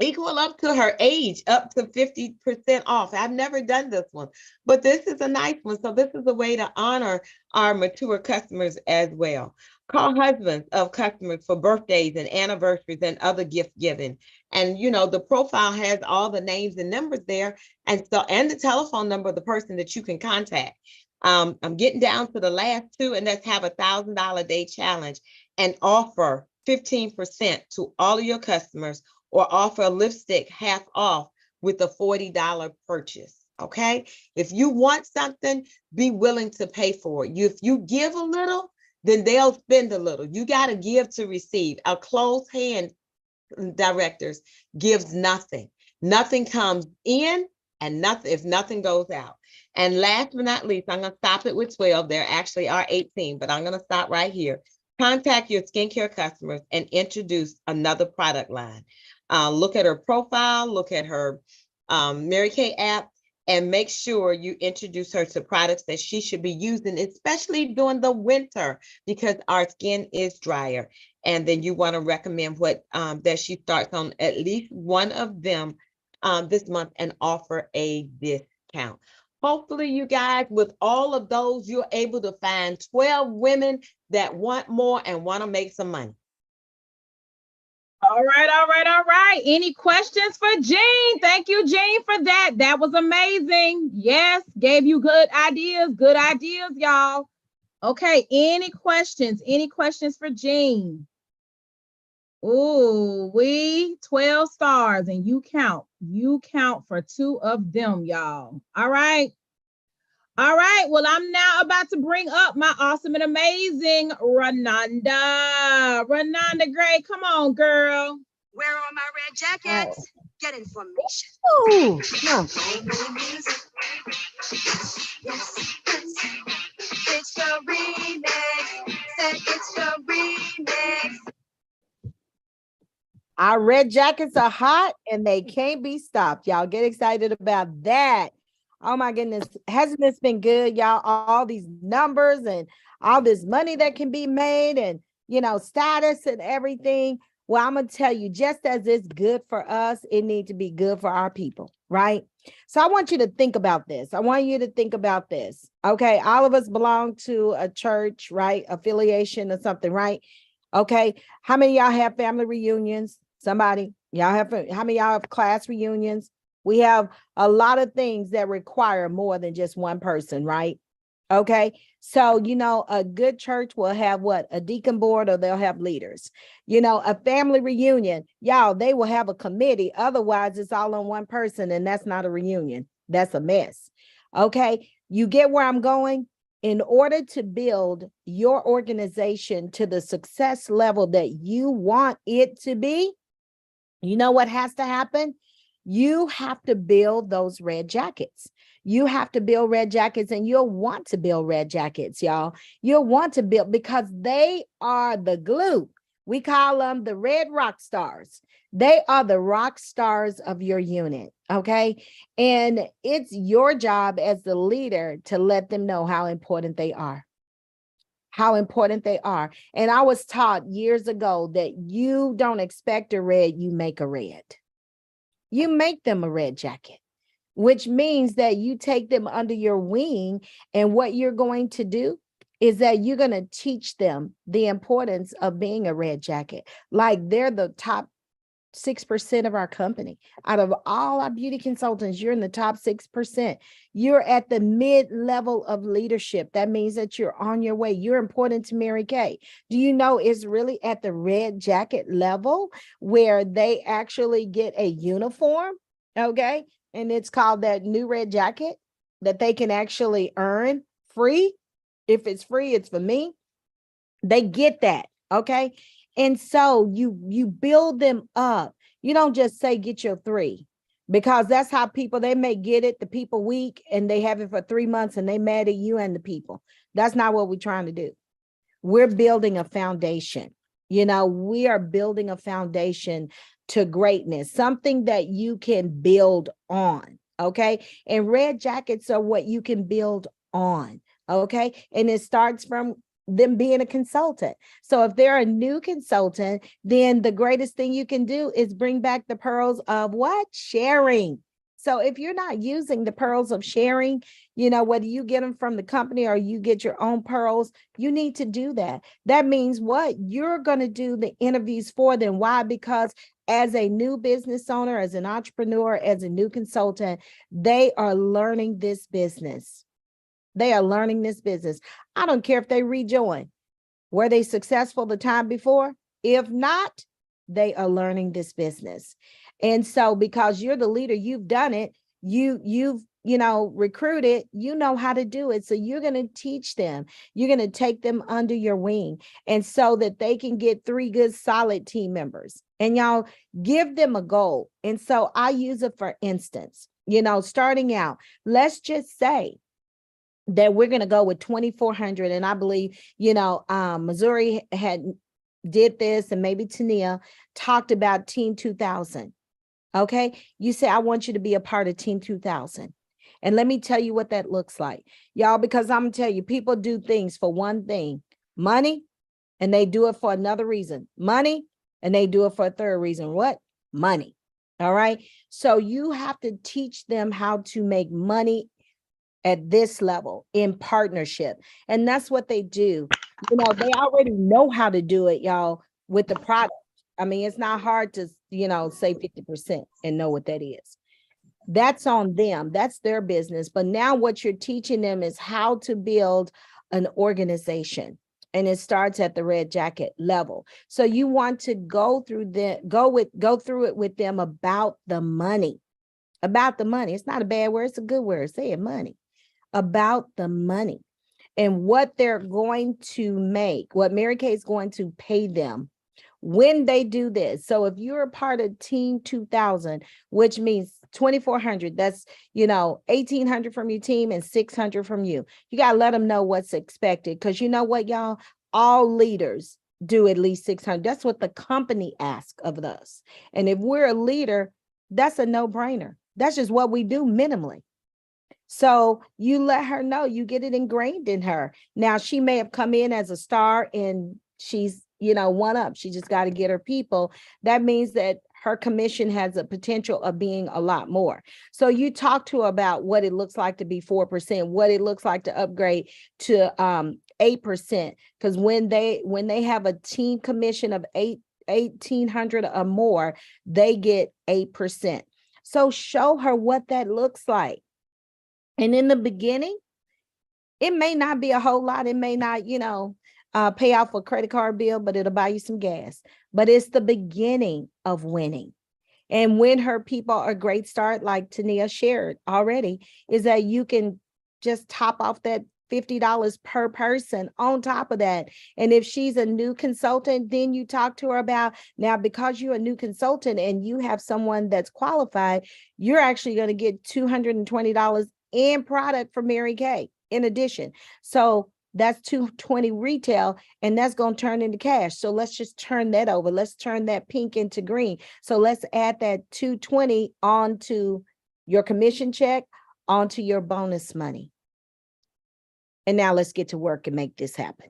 equal up to her age, up to 50% off. I've never done this one, but this is a nice one. So this is a way to honor our mature customers as well. Call husbands of customers for birthdays and anniversaries and other gift giving. And you know, the profile has all the names and numbers there, and so and the telephone number of the person that you can contact. I'm getting down to the last two, and let's have $1,000 day challenge and offer 15% to all of your customers, or offer a lipstick half off with a $40 purchase. Okay. If you want something, be willing to pay for it. If you give a little, then they'll spend a little. You got to give to receive. A closed hand, directors, gives nothing. Nothing comes in and nothing, if nothing goes out. And last but not least, I'm going to stop it with 12. There actually are 18, but I'm going to stop right here. Contact your skincare customers and introduce another product line. Look at her profile, look at her Mary Kay app, and make sure you introduce her to products that she should be using, especially during the winter, because our skin is drier. And then you want to recommend what that she starts on at least one of them this month and offer a discount. Hopefully, you guys, with all of those, you're able to find 12 women that want more and want to make some money.
All right, all right, all right. Any questions for Jean? Thank you, Jean, for that. That was amazing. Yes, gave you good ideas, y'all. Okay, any questions? Any questions for Jean? Ooh, 12 stars, and you count for 2 of them, y'all. All right. All right, well, I'm now about to bring up my awesome and amazing Renanda. Renanda Gray, come on, girl.
Where are my red jackets?
Oh.
Get information.
Ooh, no.
It's the remix. Said it's the remix.
Our red jackets are hot and they can't be stopped. Y'all get excited about that. Oh my goodness. Hasn't this been good, y'all? All these numbers and all this money that can be made and, you know, status and everything. Well, I'm going to tell you, just as it's good for us, it needs to be good for our people, right? So I want you to think about this. I want you to think about this. Okay. All of us belong to a church, right? Affiliation or something, right? Okay. How many of y'all have family reunions? Somebody, how many of y'all have class reunions? We have a lot of things that require more than just one person, right? Okay. So, you know, a good church will have what? A deacon board, or they'll have leaders. You know, a family reunion, y'all, they will have a committee. Otherwise, it's all on one person, and that's not a reunion. That's a mess. Okay. You get where I'm going? In order to build your organization to the success level that you want it to be, you know what has to happen? You have to build those red jackets. You have to build red jackets, and you'll want to build red jackets, y'all. You'll want to build, because they are the glue. We call them the red rock stars. They are the rock stars of your unit, okay? And it's your job as the leader to let them know how important they are. How important they are. And I was taught years ago that you don't expect a red, you make a red. You make them a red jacket, which means that you take them under your wing. And what you're going to do is that you're going to teach them the importance of being a red jacket. Like they're the top 6% of our company. Out of all our beauty consultants, you're in the top 6%. You're at the mid-level of leadership. That means that you're on your way. You're important to Mary Kay. Do you know it's really at the red jacket level where they actually get a uniform? Okay. And it's called that new red jacket that they can actually earn free. If it's free, it's for me. They get that. Okay. And so you build them up. You don't just say get your 3, because that's how people, they may get it, the people weak, and they have it for 3 months and they mad at you and the people. That's not what we're trying to do. We're building a foundation. You know, we are building a foundation to greatness, something that you can build on. Okay. And red jackets are what you can build on. Okay. And it starts from them being a consultant. So if they're a new consultant, then the greatest thing you can do is bring back the pearls of what? Sharing. So if you're not using the pearls of sharing, whether you get them from the company or you get your own pearls, you need to do that. That means what? You're going to do the interviews for them. Why? Because as a new business owner, as an entrepreneur, as a new consultant, they are learning this business. They are learning this business. I don't care if they rejoin. Were they successful the time before? If not, they are learning this business. And so because you're the leader, you've done it, you've recruited, you know how to do it. So you're going to teach them, you're going to take them under your wing, and so that they can get 3 good solid team members. And y'all give them a goal. And so I use it for instance, starting out, let's just say that we're going to go with 2,400. And I believe, Missouri did this, and maybe Tania talked about Team 2000. Okay. You say, I want you to be a part of Team 2000. And let me tell you what that looks like, y'all, because I'm going to tell you, people do things for one thing, money, and they do it for another reason, money, and they do it for a third reason. What? Money. All right. So you have to teach them how to make money at this level in partnership. And that's what they do. They already know how to do it, y'all, with the product. I mean, it's not hard to, say 50% and know what that is. That's on them. That's their business. But now what you're teaching them is how to build an organization. And it starts at the red jacket level. So you want to go through it with them about the money. About the money. It's not a bad word, it's a good word. Say it, money. About the money and what they're going to make, what Mary Kay is going to pay them when they do this. So if you're a part of Team 2000, which means 2,400, that's, 1,800 from your team and 600 from you. You got to let them know what's expected. Because you know what, y'all, all leaders do at least 600. That's what the company asks of us. And if we're a leader, that's a no-brainer. That's just what we do minimally. So you let her know, you get it ingrained in her. Now, she may have come in as a star and she's, one up. She just got to get her people. That means that her commission has a potential of being a lot more. So you talk to her about what it looks like to be 4%, what it looks like to upgrade to 8%. Because when they have a team commission of 1,800 or more, they get 8%. So show her what that looks like. And in the beginning, it may not be a whole lot. It may not, pay off a credit card bill, but it'll buy you some gas. But it's the beginning of winning. And when her people are great start, like Tania shared already, is that you can just top off that $50 per person on top of that. And if she's a new consultant, then you talk to her about, now, because you're a new consultant and you have someone that's qualified, you're actually going to get $220 in product for Mary Kay in addition. So that's $220 retail, and that's going to turn into cash. So let's just turn that over. Let's turn that pink into green. So let's add that $220 onto your commission check, onto your bonus money. And now let's get to work and make this happen.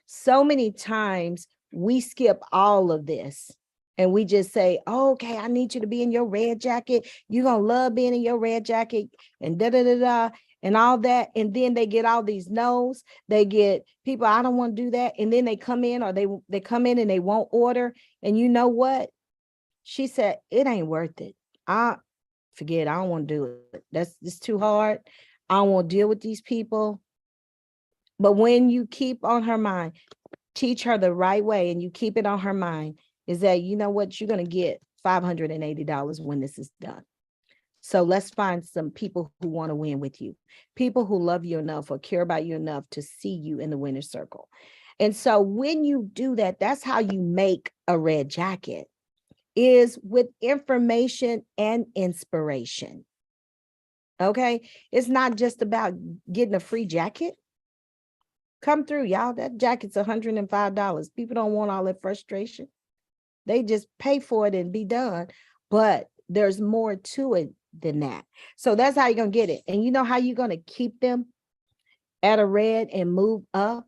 So many times we skip all of this and we just say, oh, okay, I need you to be in your red jacket. You're going to love being in your red jacket and da-da-da-da. And all that. And then they get all these no's. They get people, I don't want to do that. And then they come in, or they come in and they won't order. And you know what? She said, it ain't worth it. I forget. I don't want to do it. It's too hard. I don't want to deal with these people. But when you keep on her mind, teach her the right way, and you keep it on her mind, is that, you know what? You're going to get $580 when this is done. So let's find some people who want to win with you, people who love you enough or care about you enough to see you in the winner's circle. And so when you do that, that's how you make a red jacket, is with information and inspiration. Okay. It's not just about getting a free jacket. Come through, y'all. That jacket's $105. People don't want all that frustration. They just pay for it and be done. But there's more to it than that. So that's how you're going to get it. And you know how you're going to keep them at a red and move up?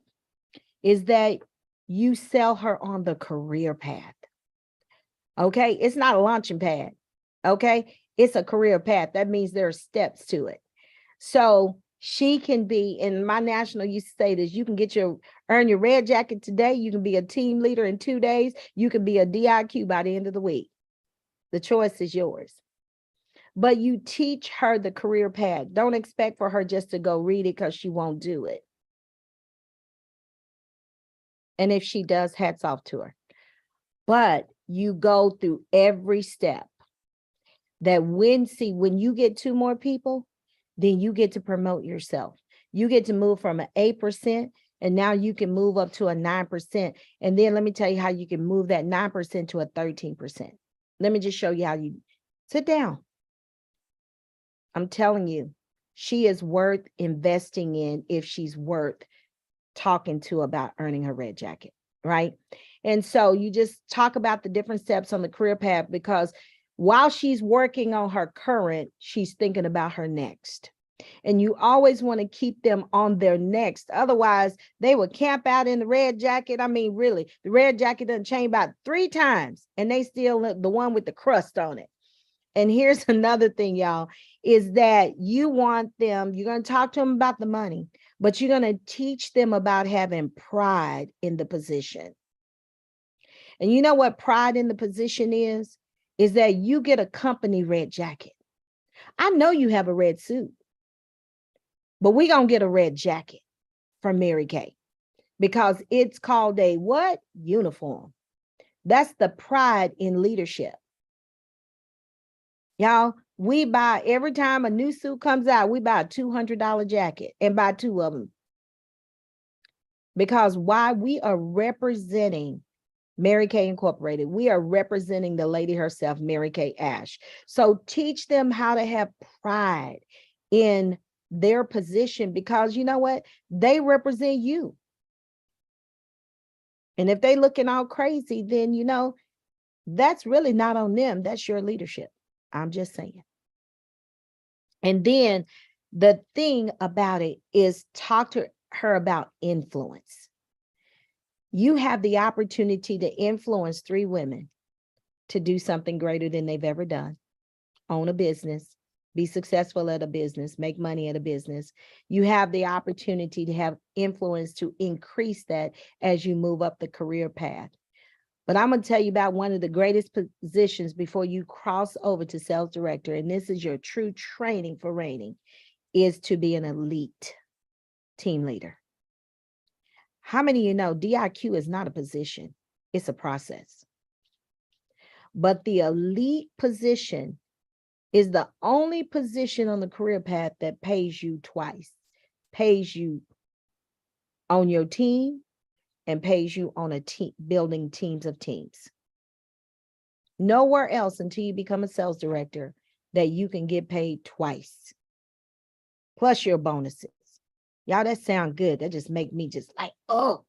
is that you sell her on the career path. Okay, it's not a launching pad. Okay, it's a career path. That means there are steps to it. So she can be, in my national used to say this, you can earn your red jacket today. You can be a team leader in 2 days. You can be a DIQ by the end of the week. The choice is yours. But you teach her the career path. Don't expect for her just to go read it because she won't do it. And if she does, hats off to her. But you go through every step that when you get 2 more people, then you get to promote yourself. You get to move from an 8%, and now you can move up to a 9%. And then let me tell you how you can move that 9% to a 13%. Let me just show you how you sit down. I'm telling you, she is worth investing in if she's worth talking to about earning her red jacket, right? And so you just talk about the different steps on the career path, because while she's working on her current, she's thinking about her next. And you always want to keep them on their next. Otherwise, they will camp out in the red jacket. I mean, really, the red jacket doesn't change about 3 times, and they still the one with the crust on it. And here's another thing, y'all, is that you want them, you're going to talk to them about the money, but you're going to teach them about having pride in the position. And you know what pride in the position is that you get a company red jacket. I know you have a red suit, but we're going to get a red jacket from Mary Kay because it's called a what? Uniform. That's the pride in leadership. Y'all, we buy, every time a new suit comes out, we buy a $200 jacket and buy 2 of them. Because why? We are representing Mary Kay Incorporated. We are representing the lady herself, Mary Kay Ash. So teach them how to have pride in their position, because you know what? They represent you. And if they looking all crazy, then you know, that's really not on them. That's your leadership. I'm just saying. And then the thing about it is talk to her about influence. You have the opportunity to influence 3 women to do something greater than they've ever done. Own a business, be successful at a business, make money at a business. You have the opportunity to have influence to increase that as you move up the career path. But I'm going to tell you about one of the greatest positions before you cross over to sales director, and this is your true training for reigning, is to be an elite team leader. How many of you know DIQ is not a position, it's a process. But the elite position is the only position on the career path that pays you twice, pays you on your team and pays you on a team, building teams of teams. Nowhere else until you become a sales director that you can get paid twice, plus your bonuses. Y'all, that sound good. That just make me just like, oh,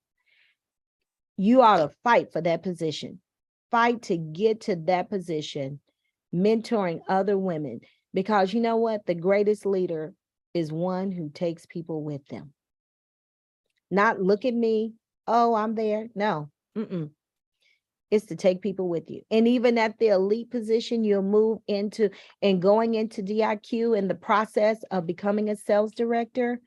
you ought to fight for that position. Fight to get to that position, mentoring other women, because you know what? The greatest leader is one who takes people with them. Not look at me. Oh, I'm there. No, it's to take people with you. And even at the elite position, you'll move into and going into DIQ in the process of becoming a sales director.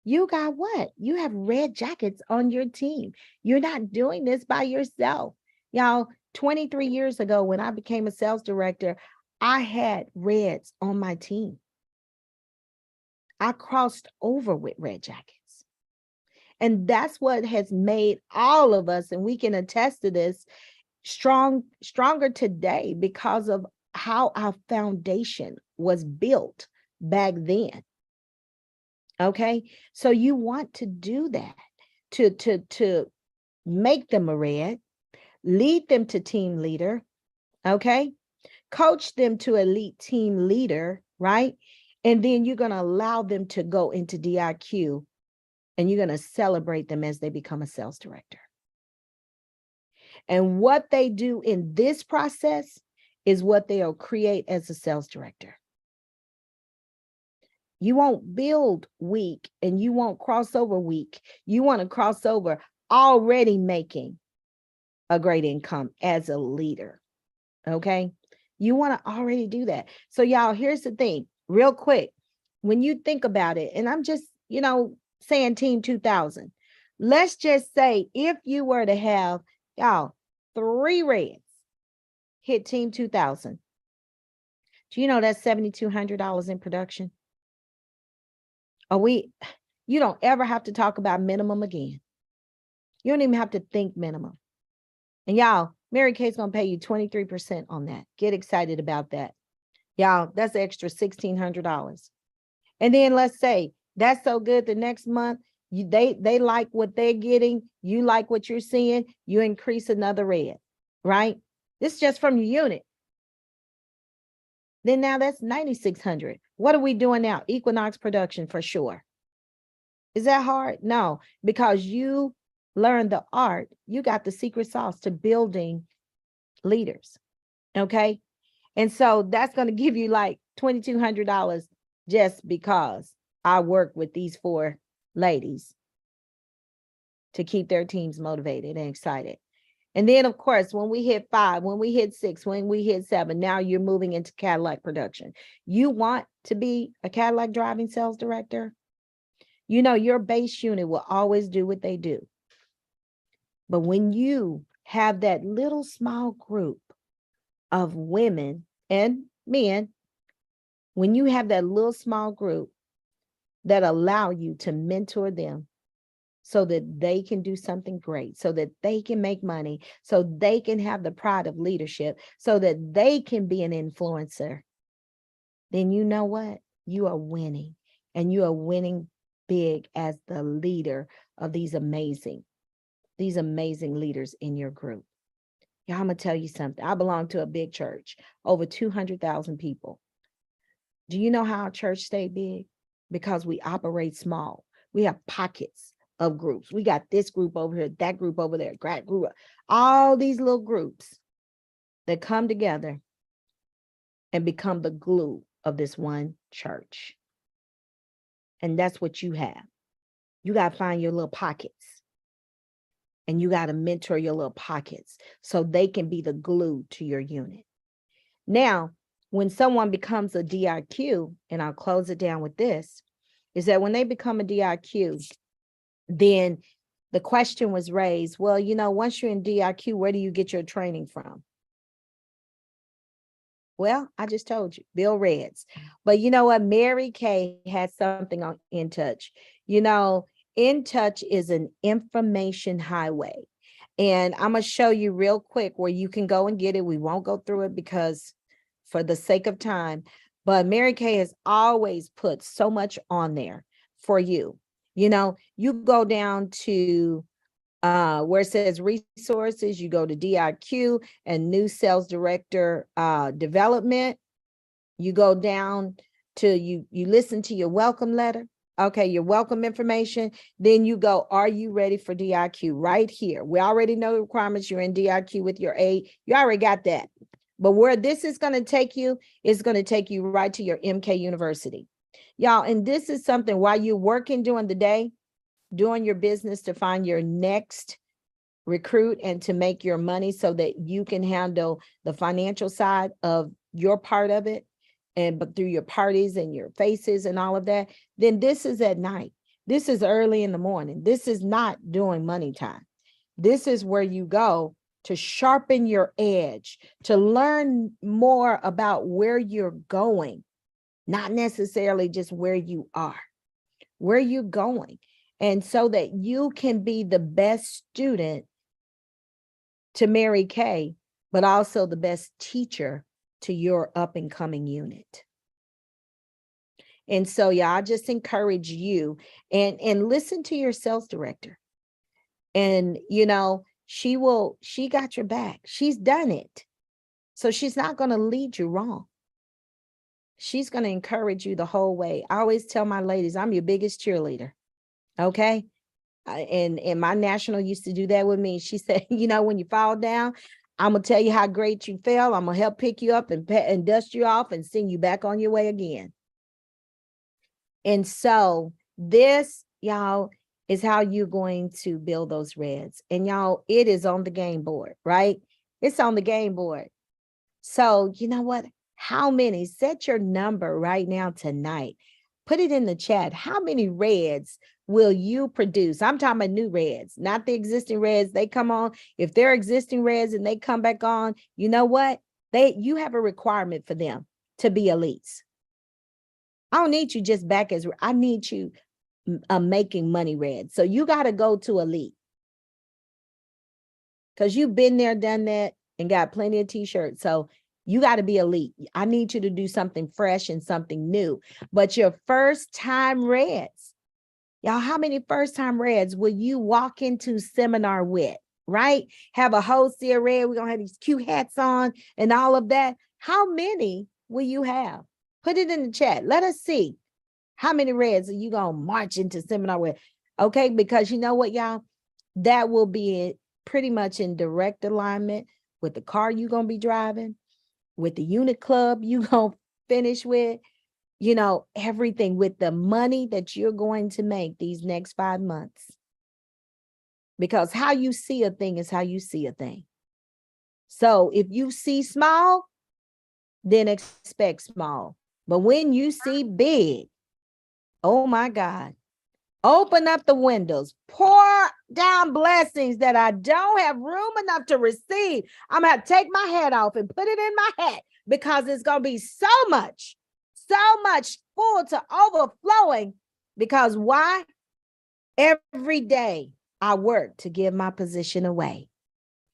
You got what? You have red jackets on your team. You're not doing this by yourself. Y'all, 23 years ago, when I became a sales director, I had reds on my team. I crossed over with red jackets. And that's what has made all of us, and we can attest to this, stronger today because of how our foundation was built back then. Okay, so you want to do that to make them a red, lead them to team leader, okay, coach them to elite team leader, right? And then you're going to allow them to go into DIQ, and you're going to celebrate them as they become a sales director. And what they do in this process is what they'll create as a sales director. You won't build weak and you won't cross over weak. You want to cross over already making a great income as a leader. Okay. You want to already do that. So y'all, here's the thing real quick. When you think about it, and I'm just, saying Team 2000, let's just say if you were to have y'all 3 reds hit Team 2000, do you know that's $7,200 in production? You don't ever have to talk about minimum again. You don't even have to think minimum. And y'all, Mary Kay's going to pay you 23% on that. Get excited about that. Y'all, that's an extra $1,600. And then let's say that's so good the next month, they like what they're getting. You like what you're seeing. You increase another red, right? This is just from your unit. Then now that's 9,600. What are we doing now? Equinox production for sure. Is that hard? No, because you learned the art. You got the secret sauce to building leaders. Okay. And so that's going to give you like $2,200 just because I work with these 4 ladies to keep their teams motivated and excited. And then, of course, when we hit 5, when we hit 6, when we hit 7, now you're moving into Cadillac production. You want to be a Cadillac driving sales director? Your base unit will always do what they do. But when you have that little small group of women and men, when you have that little small group that allow you to mentor them so that they can do something great, so that they can make money, so they can have the pride of leadership, so that they can be an influencer, then you know what? You are winning, and you are winning big as the leader of these amazing leaders in your group. Yeah, I'm gonna tell you something. I belong to a big church, over 200,000 people. Do you know how our church stayed big? Because we operate small. We have pockets of groups. We got this group over here, that group over there, that group, all these little groups that come together and become the glue of this one church. And that's what you have. You got to find your little pockets. And you got to mentor your little pockets so they can be the glue to your unit. Now, when someone becomes a DIQ, and I'll close it down with this, is that when they become a DIQ, then the question was raised, well, once you're in DIQ, where do you get your training from? Well, I just told you, Bill Reds. But you know what? Mary Kay has something on In Touch. In Touch is an information highway. And I'm going to show you real quick where you can go and get it. We won't go through it because for the sake of time, but Mary Kay has always put so much on there for you. You go down to where it says resources, you go to DIQ and new sales director development. You go down to you listen to your welcome letter. Okay, your welcome information. Then you go, are you ready for DIQ? Right here. We already know the requirements. You're in DIQ with your A. You already got that. But where this is going to take you is going to take you right to your MK University. Y'all, and this is something while you're working during the day, doing your business to find your next recruit and to make your money so that you can handle the financial side of your part of it, but through your parties and your faces and all of that, then this is at night. This is early in the morning. This is not during money time. This is where you go to sharpen your edge, to learn more about where you're going, not necessarily just where you are, where you're going. And so that you can be the best student to Mary Kay, but also the best teacher to your up and coming unit. And so, yeah, I just encourage you and listen to your sales director. And, she got your back. She's done it. So she's not going to lead you wrong. She's going to encourage you the whole way. I always tell my ladies, I'm your biggest cheerleader. Okay. And my national used to do that with me. She said, when you fall down, I'm going to tell you how great you fell. I'm going to help pick you up and dust you off and send you back on your way again. And so this, y'all, is how you're going to build those reds. And y'all, it is on the game board, right? It's on the game board. So you know what? How many? Set your number right now tonight. Put it in the chat. How many reds will you produce? I'm talking about new reds, not the existing reds. They come on. If they're existing reds and they come back on, you know what? You have a requirement for them to be elites. I don't need you just back as, I need you making money red. So you got to go to elite. Because you've been there, done that, and got plenty of t-shirts. So you got to be elite. I need you to do something fresh and something new. But your first time reds, y'all, how many first time reds will you walk into seminar with, right? Have a whole sea of red. We're going to have these cute hats on and all of that. How many will you have? Put it in the chat. Let us see. How many reds are you going to march into seminar with? Okay, because you know what, y'all? That will be pretty much in direct alignment with the car you're going to be driving, with the unit club you're going to finish with, you know, everything, with the money that you're going to make these next 5 months. Because how you see a thing is how you see a thing. So if you see small, then expect small. But when you see big, oh my God, open up the windows, pour down blessings that I don't have room enough to receive. I'm going to take my hat off and put it in my hat, because it's going to be so much full to overflowing. Because why? Every day I work to give my position away.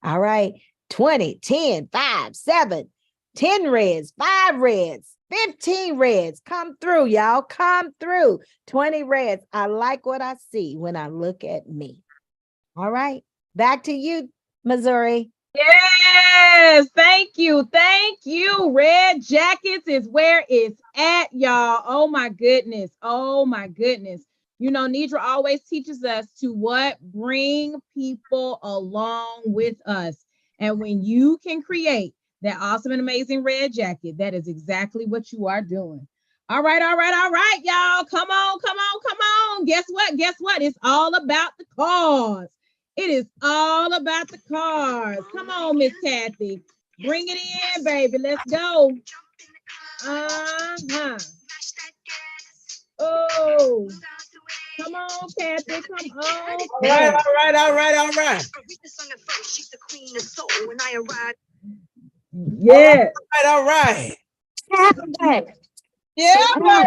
All right. 20, 10, 5, 7, 10 reds, 5 reds, 15 reds. Come through, y'all. Come through. 20 reds. I like what I see when I look at me. All right. Back to you, Missouri.
Yes, thank you. Thank you. Red Jackets is where it's at, y'all. Oh my goodness. Oh my goodness. You know, Nidra always teaches us to what? Bring people along with us. And when you can create that awesome and amazing red jacket, that is exactly what you are doing. All right, y'all. Come on. Guess what? It's all about the cause. It is all about the cars. Come on, Miss Kathy. Bring it in, baby. Let's go. Uh-huh. Oh. Come on, Kathy. Come on.
All right.
Yeah.
All right.
Yeah.
Now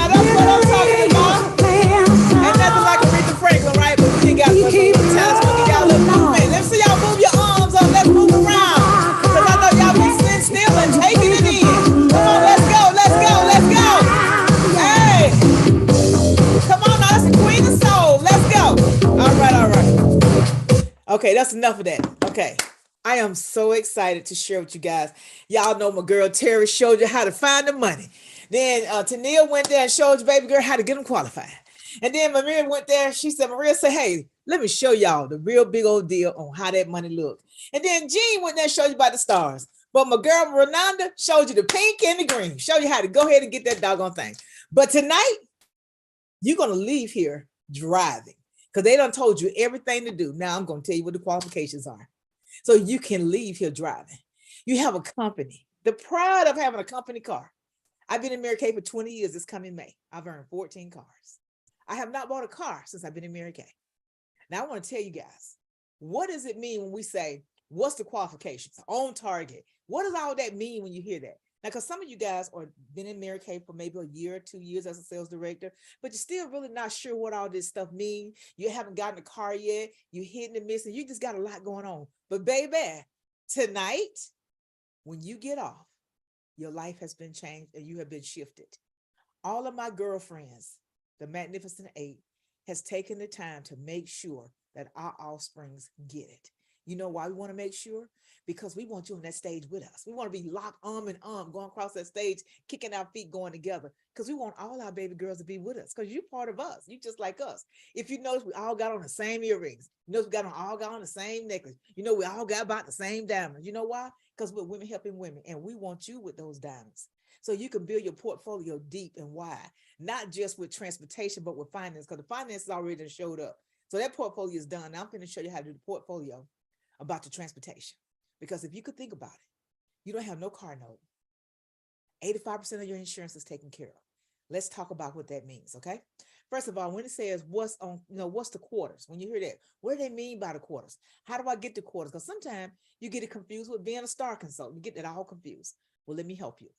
that's what I'm talking about. And nothing like Aretha Franklin, right? But we got some talents. We got a little movement. Let's see y'all move your arms up. Let's move around. Because I know y'all been sitting still and taking it in. Come on, let's go. Hey. Come on now, that's the queen of soul. Let's go. All right. Okay, that's enough of that. Okay. I am so excited to share with you guys. Y'all know my girl Terry showed you how to find the money. Then Tania went there and showed you, baby girl, how to get them qualified. And then Maria went there. She said, Maria said, hey, let me show y'all the real big old deal on how that money look. And then Jean went there and showed you about the stars. But my girl Renanda showed you the pink and the green. Show you how to go ahead and get that doggone thing. But tonight, you're going to leave here driving, because they done told you everything to do. Now I'm going to tell you what the qualifications are, so you can leave here driving. You have a company. The pride of having a company car. I've been in Mary Kay for 20 years. This coming May. I've earned 14 cars. I have not bought a car since I've been in Mary Kay. Now I want to tell you guys, what does it mean when we say, what's the qualifications? On target. What does all that mean when you hear that? Now, because some of you guys are been in Mary Kay for maybe a year or 2 years as a sales director, but you're still really not sure what all this stuff means. You haven't gotten a car yet. You're hitting and missing. You just got a lot going on. But baby, tonight, when you get off, your life has been changed and you have been shifted. All of my girlfriends, the Magnificent 8, has taken the time to make sure that our offsprings get it. You know why we want to make sure? Because we want you on that stage with us. We want to be locked arm in arm, going across that stage, kicking our feet, going together. Because we want all our baby girls to be with us. Because you're part of us. You just like us. If you notice, we all got on the same earrings. You know, all got on the same necklace. You know, we all got about the same diamonds. You know why? Because we're women helping women. And we want you with those diamonds. So you can build your portfolio deep and wide, not just with transportation, but with finance, because the finance is already done showed up. So that portfolio is done. Now I'm going to show you how to do the portfolio about the transportation. Because if you could think about it, you don't have no car note. 85% of your insurance is taken care of. Let's talk about what that means, okay? First of all, when it says what's on, what's the quarters? When you hear that, what do they mean by the quarters? How do I get the quarters? Because sometimes you get it confused with being a star consultant. You get that all confused. Well, let me help you.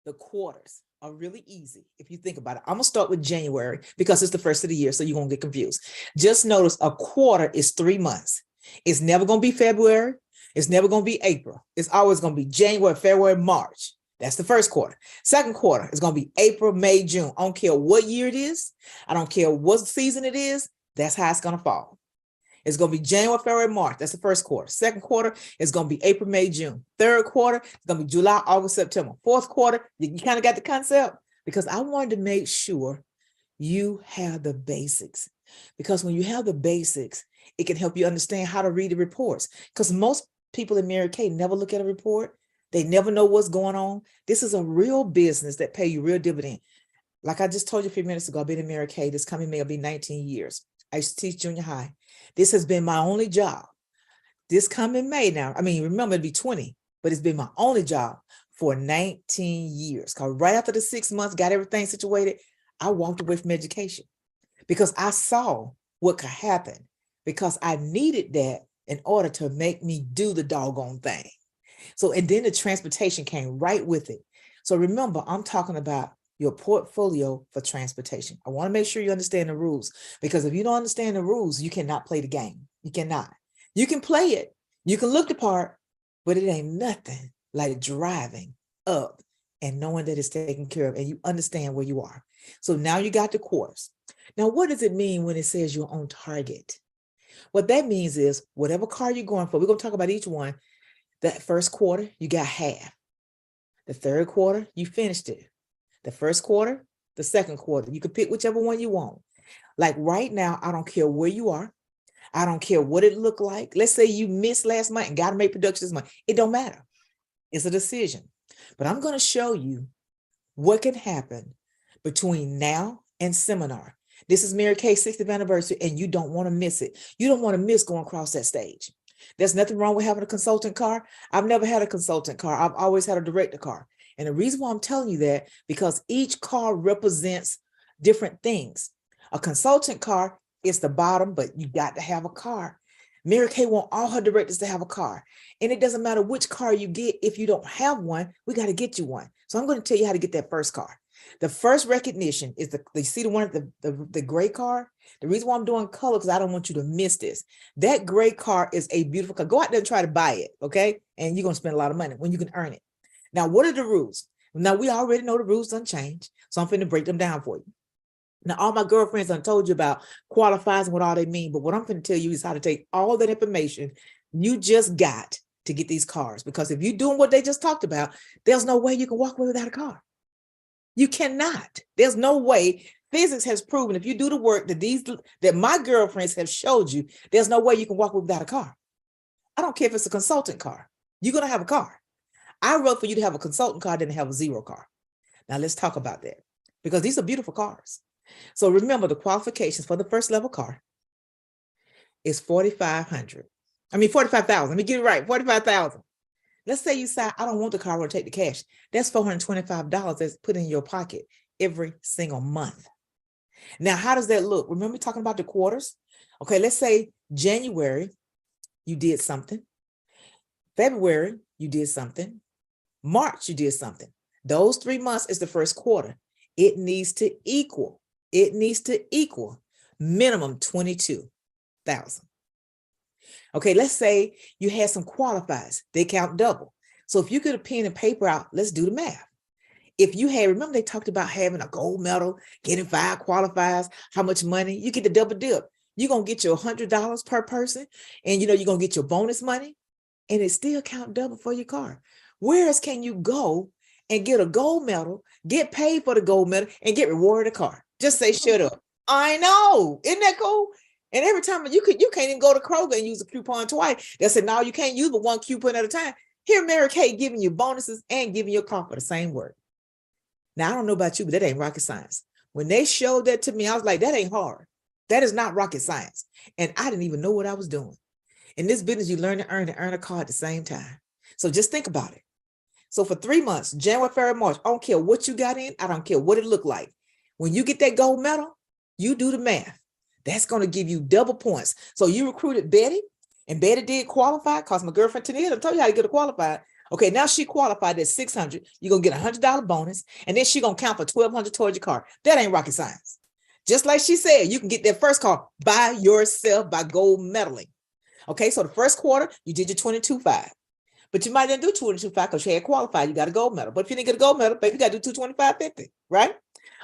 The quarters are really easy if you think about it. I'm gonna start with January because it's the first of the year, so you're gonna get confused. Just notice a quarter is 3 months. It's never gonna be February. It's never gonna be April. It's always gonna be January, February, March. That's the first quarter. Second quarter is going to be April, May, June. I don't care what year it is. I don't care what season it is. That's how it's going to fall. It's going to be January, February, March. That's the first quarter. Second quarter is going to be April, May, June. Third quarter is going to be July, August, September. Fourth quarter, you kind of got the concept, because I wanted to make sure you have the basics. Because when you have the basics, it can help you understand how to read the reports. Because most people in Mary Kay never look at a report. They never know what's going on. This is a real business that pay you real dividend. Like I just told you a few minutes ago, I've been in Mary Kay. This coming May will be 19 years. I used to teach junior high. This has been my only job. This coming May now, remember it'll be 20, but it's been my only job for 19 years. Because right after the 6 months, got everything situated, I walked away from education because I saw what could happen, because I needed that in order to make me do the doggone thing. So, and then the transportation came right with it. So remember, I'm talking about your portfolio for transportation. I want to make sure you understand the rules, because if you don't understand the rules, you cannot play the game. You cannot. You can play it. You can look the part, but it ain't nothing like driving up and knowing that it's taken care of and you understand where you are. So now you got the quarters. Now, what does it mean when it says you're on target? What that means is whatever car you're going for, we're going to talk about each one. That first quarter, you got half. The third quarter, you finished it. The first quarter, the second quarter, you can pick whichever one you want. Like right now, I don't care where you are. I don't care what it looked like. Let's say you missed last month and got to make production this month. It don't matter. It's a decision. But I'm going to show you what can happen between now and seminar. This is Mary Kay's 60th anniversary, and you don't want to miss it. You don't want to miss going across that stage. There's nothing wrong with having a consultant car. I've never had a consultant car. I've always had a director car. And the reason why I'm telling you that, because each car represents different things. A consultant car is the bottom, but you got to have a car. Mary Kay wants all her directors to have a car. And it doesn't matter which car you get. If you don't have one, we got to get you one. So I'm going to tell you how to get that first car. The first recognition is you see the one, the gray car. The reason why I'm doing color, because I don't want you to miss this. That gray car is a beautiful car. Go out there and try to buy it, okay? And you're going to spend a lot of money when you can earn it. Now, what are the rules? Now, we already know the rules don't change, so I'm finna break them down for you. Now, all my girlfriends done told you about qualifiers and what all they mean, but what I'm finna tell you is how to take all that information you just got to get these cars. Because if you're doing what they just talked about, there's no way you can walk away without a car. You cannot. There's no way. Physics has proven if you do the work that my girlfriends have showed you, there's no way you can walk away without a car. I don't care if it's a consultant car. You're going to have a car. I'd rather for you to have a consultant car than to have a zero car. Now let's talk about that, because these are beautiful cars. So remember, the qualifications for the first level car is $4,500. 45,000. Let me get it right. 45,000. Let's say you say, I don't want the car, I want to take the cash. That's $425 that's put in your pocket every single month. Now, how does that look? Remember talking about the quarters? Okay, let's say January, you did something. February, you did something. March, you did something. Those 3 months is the first quarter. It needs to equal minimum 22,000. Okay, let's say you had some qualifiers. They count double. So if you get a pen and paper out, let's do the math. If you had, remember they talked about having a gold medal, getting 5 qualifiers, how much money, you get the double dip. You're going to get your $100 per person, and you're going to get your bonus money, and it still count double for your car. Where else can you go and get a gold medal, get paid for the gold medal, and get rewarded a car? Just say, shut up. I know. Isn't that cool? And every time you can't even go to Kroger and use a coupon twice. They said, no, you can't use but one coupon at a time. Here, Mary Kay giving you bonuses and giving you a car for the same work. Now, I don't know about you, but that ain't rocket science. When they showed that to me, I was like, that ain't hard. That is not rocket science. And I didn't even know what I was doing. In this business, you learn to earn and earn a car at the same time. So just think about it. So for 3 months, January, February, March, I don't care what you got in. I don't care what it looked like. When you get that gold medal, you do the math. That's going to give you double points. So you recruited Betty, and Betty did qualify because my girlfriend Tania told you how to get her qualified. Okay, now she qualified at $600. You're going to get $100 bonus, and then she's going to count for $1,200 towards your car. That ain't rocket science. Just like she said, you can get that first car by yourself by gold medaling. Okay, so the first quarter, you did your 22.5. But you might not do 22.5 because you had qualified. You got a gold medal. But if you didn't get a gold medal, baby, you got to do 225.50, right?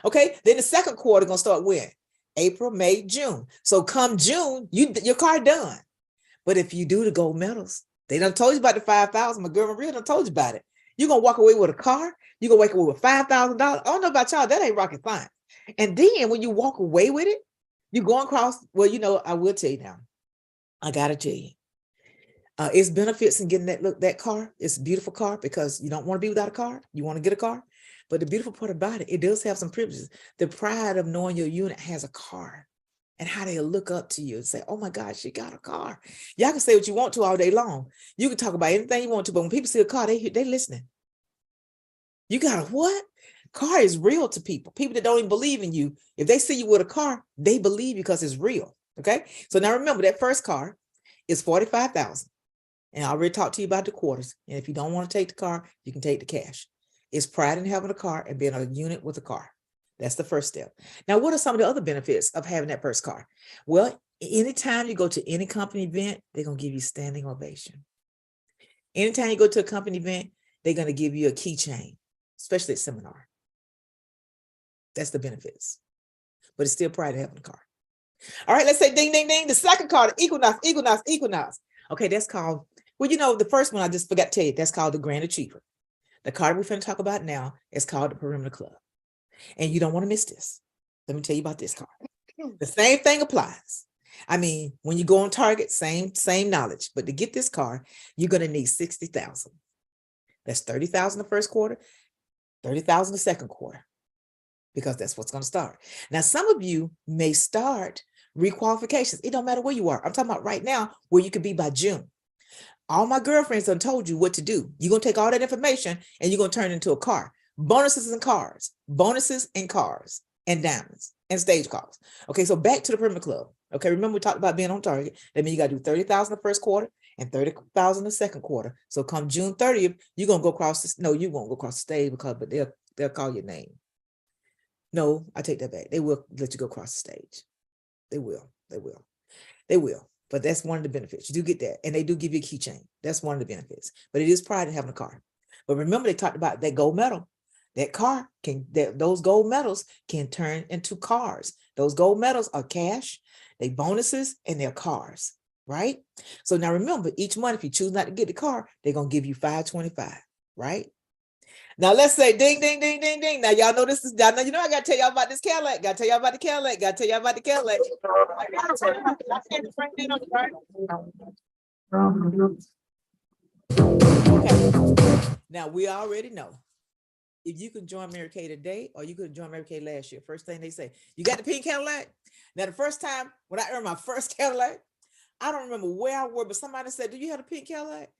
Okay, then the second quarter going to start when? April, May, June. So come June, your car done. But if you do the gold medals, they done told you about the 5,000. My girl Maria done told you about it. You're going to walk away with a car. You're going to walk away with $5,000. I don't know about y'all. That ain't rocket science. And then when you walk away with it, you're going across, well, you know, I will tell you now. I got to tell you. It's benefits in getting that car. It's a beautiful car because you don't want to be without a car. You want to get a car. But the beautiful part about it, it does have some privileges. The pride of knowing your unit has a car and how they look up to you and say, oh my God, she got a car. Y'all can say what you want to all day long. You can talk about anything you want to, but when people see a car, they listening. You got a what? Car is real to people. People that don't even believe in you. If they see you with a car, they believe you because it's real. Okay. So now remember that first car is $45,000. And I already talked to you about the quarters. And if you don't want to take the car, you can take the cash. It's pride in having a car and being a unit with a car. That's the first step. Now, what are some of the other benefits of having that first car? Well, anytime you go to any company event, they're going to give you standing ovation. Anytime you go to a company event, they're going to give you a keychain, especially at seminar. That's the benefits. But it's still pride in having a car. All right, let's say ding, ding, ding. The second car, the Equinox. Okay, that's called, well, you know, the first one I just forgot to tell you, that's called the Grand Achiever. The car we're going to talk about now is called the Perimeter Club. And you don't want to miss this. Let me tell you about this car. The same thing applies. I mean, when you go on Target, same knowledge. But to get this car, you're going to need $60,000. That's $30,000 the first quarter, $30,000 the second quarter, because that's what's going to start. Now, some of you may start requalifications. It don't matter where you are. I'm talking about right now where you could be by June. All my girlfriends have told you what to do. You're going to take all that information and you're going to turn it into a car. Bonuses and cars and diamonds and stage calls. Okay, so back to the Perimeter Club. Okay, remember we talked about being on target. That means you got to do $30,000 the first quarter and $30,000 the second quarter. So come June 30th, you're going to go across this. No, you won't go across the stage but they'll call your name. No, I take that back. They will let you go across the stage. They will. But that's one of the benefits. You do get that. And they do give you a keychain. That's one of the benefits. But it is pride in having a car. But remember, they talked about that gold medal. That car those gold medals can turn into cars. Those gold medals are cash, they bonuses, and they're cars, right? So now remember, each month, if you choose not to get the car, they're going to give you $525, right? Now let's say ding, ding, ding, ding, ding. Now y'all know this is, y'all know, you know, I got to tell y'all about this Cadillac. Got to tell y'all about the Cadillac. Okay. Now we already know if you can join Mary Kay today or you could join Mary Kay last year. First thing they say, you got the pink Cadillac? Now the first time when I earned my first Cadillac, I don't remember where I were, but somebody said, do you have a pink Cadillac?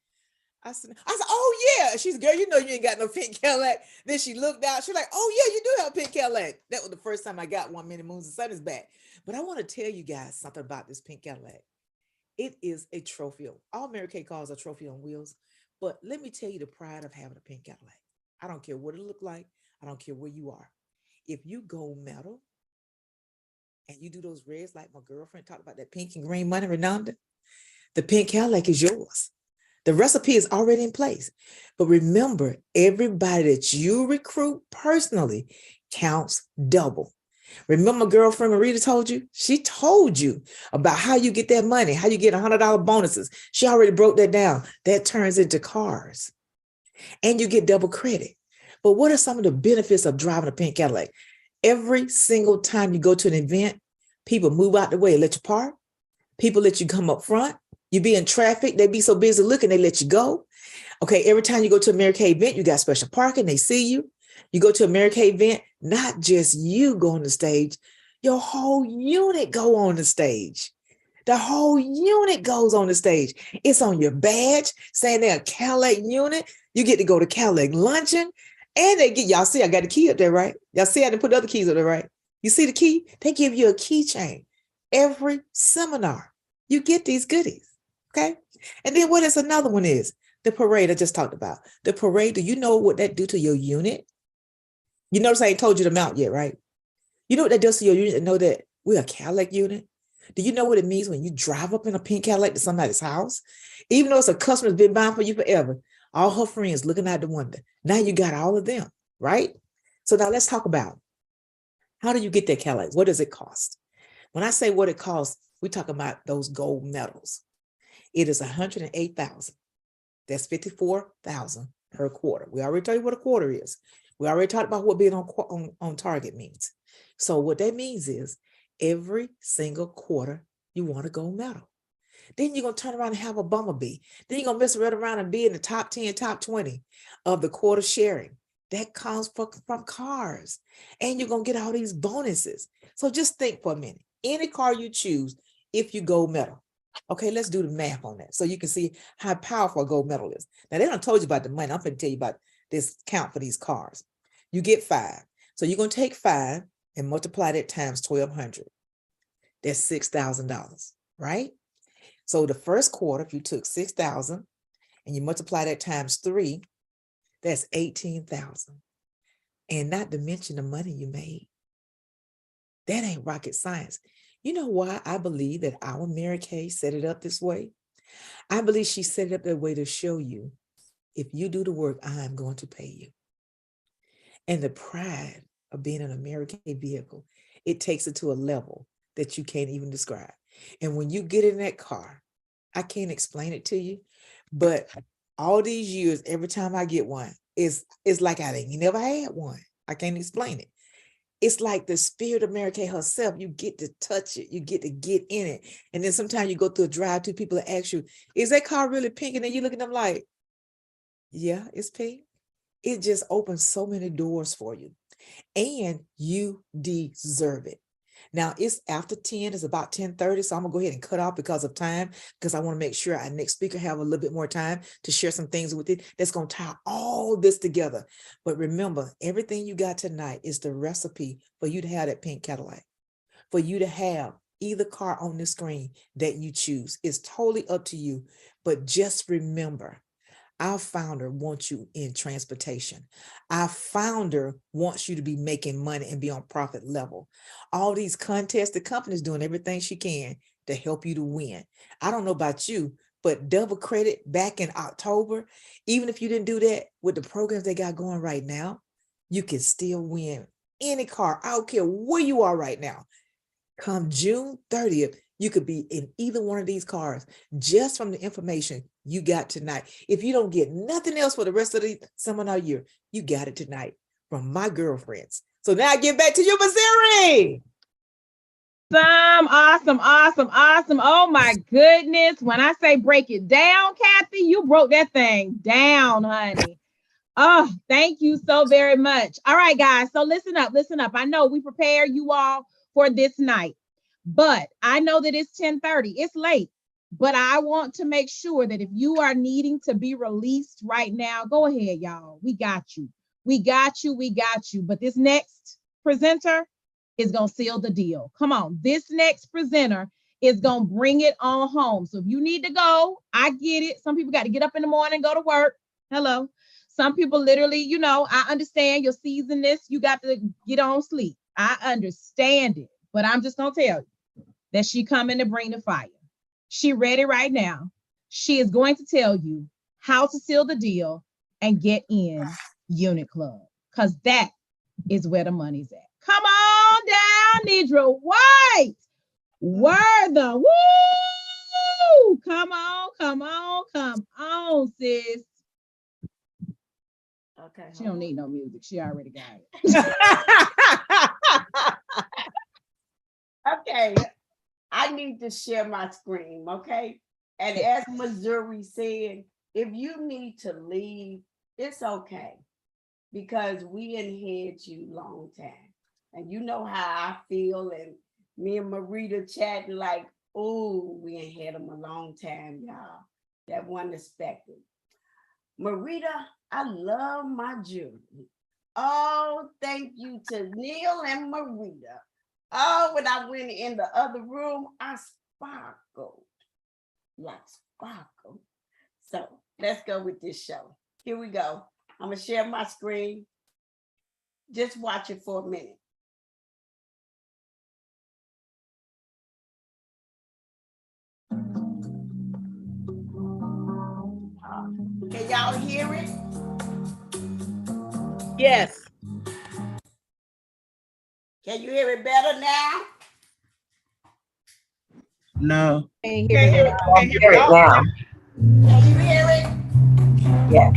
I said, oh yeah. She's, girl, you know you ain't got no pink Cadillac. Then she looked out. She's like, oh yeah, you do have a pink Cadillac. That was the first time I got one. Many moons and sun is back. But I want to tell you guys something about this pink Cadillac. It is a trophy. All Mary Kay cars are trophy on wheels. But let me tell you the pride of having a pink Cadillac. I don't care what it look like. I don't care where you are. If you gold medal and you do those reds like my girlfriend talked about, that pink and green money, Renanda, the pink Cadillac is yours. The recipe is already in place. But remember, everybody that you recruit personally counts double. Remember my girlfriend Marita told you? She told you about how you get that money, how you get $100 bonuses. She already broke that down. That turns into cars. And you get double credit. But what are some of the benefits of driving a pink Cadillac? Every single time you go to an event, people move out the way, let you park. People let you come up front. You be in traffic, they be so busy looking, they let you go. Okay, every time you go to a Mary Kay event, you got special parking, they see you. You go to a Mary Kay event, not just you go on the stage, your whole unit go on the stage. The whole unit goes on the stage. It's on your badge saying they're a Cadillac unit. You get to go to Cadillac luncheon. And they get, y'all see, I got the key up there, right? Y'all see, I didn't put the other keys up there, right? You see the key? They give you a keychain every seminar. You get these goodies, okay? And then what is another one is? The parade I just talked about. The parade, do you know what that do to your unit? You notice I ain't told you the amount yet, right? You know what that does to your unit and know that we're a Cadillac unit? Do you know what it means when you drive up in a pink Cadillac to somebody's house? Even though it's a customer that's been buying for you forever, all her friends looking out the window. Now you got all of them, right? So now let's talk about how do you get that Cadillac? What does it cost? When I say what it costs, we talk about those gold medals. It is $108,000. That's $54,000 per quarter. We already told you what a quarter is. We already talked about what being on target means. So what that means is every single quarter you want a gold medal. Then you're going to turn around and have a bumblebee. Then you're going to mess right around and be in the top 10, top 20 of the quarter sharing. That comes from cars. And you're going to get all these bonuses. So just think for a minute. Any car you choose, if you gold medal. Okay, let's do the math on that so you can see how powerful a gold medal is. Now, they don't told you about the money. I'm going to tell you about this count for these cars. You get 5. So you're going to take 5 and multiply that times 1,200. That's $6,000, right? So the first quarter, if you took 6,000 and you multiply that times 3, that's 18,000. And not to mention the money you made. That ain't rocket science. You know why I believe that our Mary Kay set it up this way? I believe she set it up that way to show you, if you do the work, I'm going to pay you. And the pride of being in a Mary Kay vehicle, it takes it to a level that you can't even describe. And when you get in that car, I can't explain it to you, but all these years, every time I get one, it's like I ain't never had one. I can't explain it. It's like the spirit of Mary Kay herself. You get to touch it. You get to get in it. And then sometimes you go through a drive-through, people ask you, is that car really pink? And then you look at them like, yeah, it's pink. It just opens so many doors for you. And you deserve it. Now it's after 10, it's about 10:30. So I'm gonna go ahead and cut off because of time, because I want to make sure our next speaker have a little bit more time to share some things with it that's gonna tie all this together. But remember, everything you got tonight is the recipe for you to have that pink Cadillac, for you to have either car on the screen that you choose. It's totally up to you. But just remember, our founder wants you in transportation. Our founder wants you to be making money and be on profit level. All these contests, the company's doing everything she can to help you to win. I don't know about you, but double credit back in October, even if you didn't do that with the programs they got going right now, you can still win any car. I don't care where you are right now. Come June 30th, you could be in either one of these cars just from the information you got tonight. If you don't get nothing else for the rest of the seminar year, you got it tonight from my girlfriends. So now I get back to you, Missouri.
Awesome. Oh my goodness. When I say break it down, Kathy, you broke that thing down, honey. Oh, thank you so very much. All right, guys. So listen up. I know we prepare you all for this night, but I know that it's 10:30. It's late, but I want to make sure that if you are needing to be released right now, go ahead, y'all. We got you. But this next presenter is going to seal the deal. Come on. This next presenter is going to bring it on home. So if you need to go, I get it. Some people got to get up in the morning, go to work. Hello. Some people literally, I understand your seasonness. You got to get on sleep. I understand it, but I'm just going to tell you that she coming to bring the fire. She ready right now. She is going to tell you how to seal the deal and get in Unit Club, because that is where the money's at. Come on down, Nidra White. Wortha. Woo! Come on, sis.
Okay.
She don't need no music. She already got it.
Okay, I need to share my screen, okay?
And as Missouri said, if you need to leave, it's okay. Because we inherit you long time. And you know how I feel. And me and Marita chatting like, oh, we ain't had them a long time, y'all. That wasn't expected. Marita, I love my jewelry. Oh, thank you to Neil and Marita. Oh, when I went in the other room, I sparkled like sparkle. So let's go with this show. Here we go. I'm gonna share my screen. Just watch it for a minute. Can y'all hear it?
Yes.
Can you hear it better now?
No.
Can't
Can't
hear
hear
it.
it. Can't hear it now.
Can you hear it?
Yeah.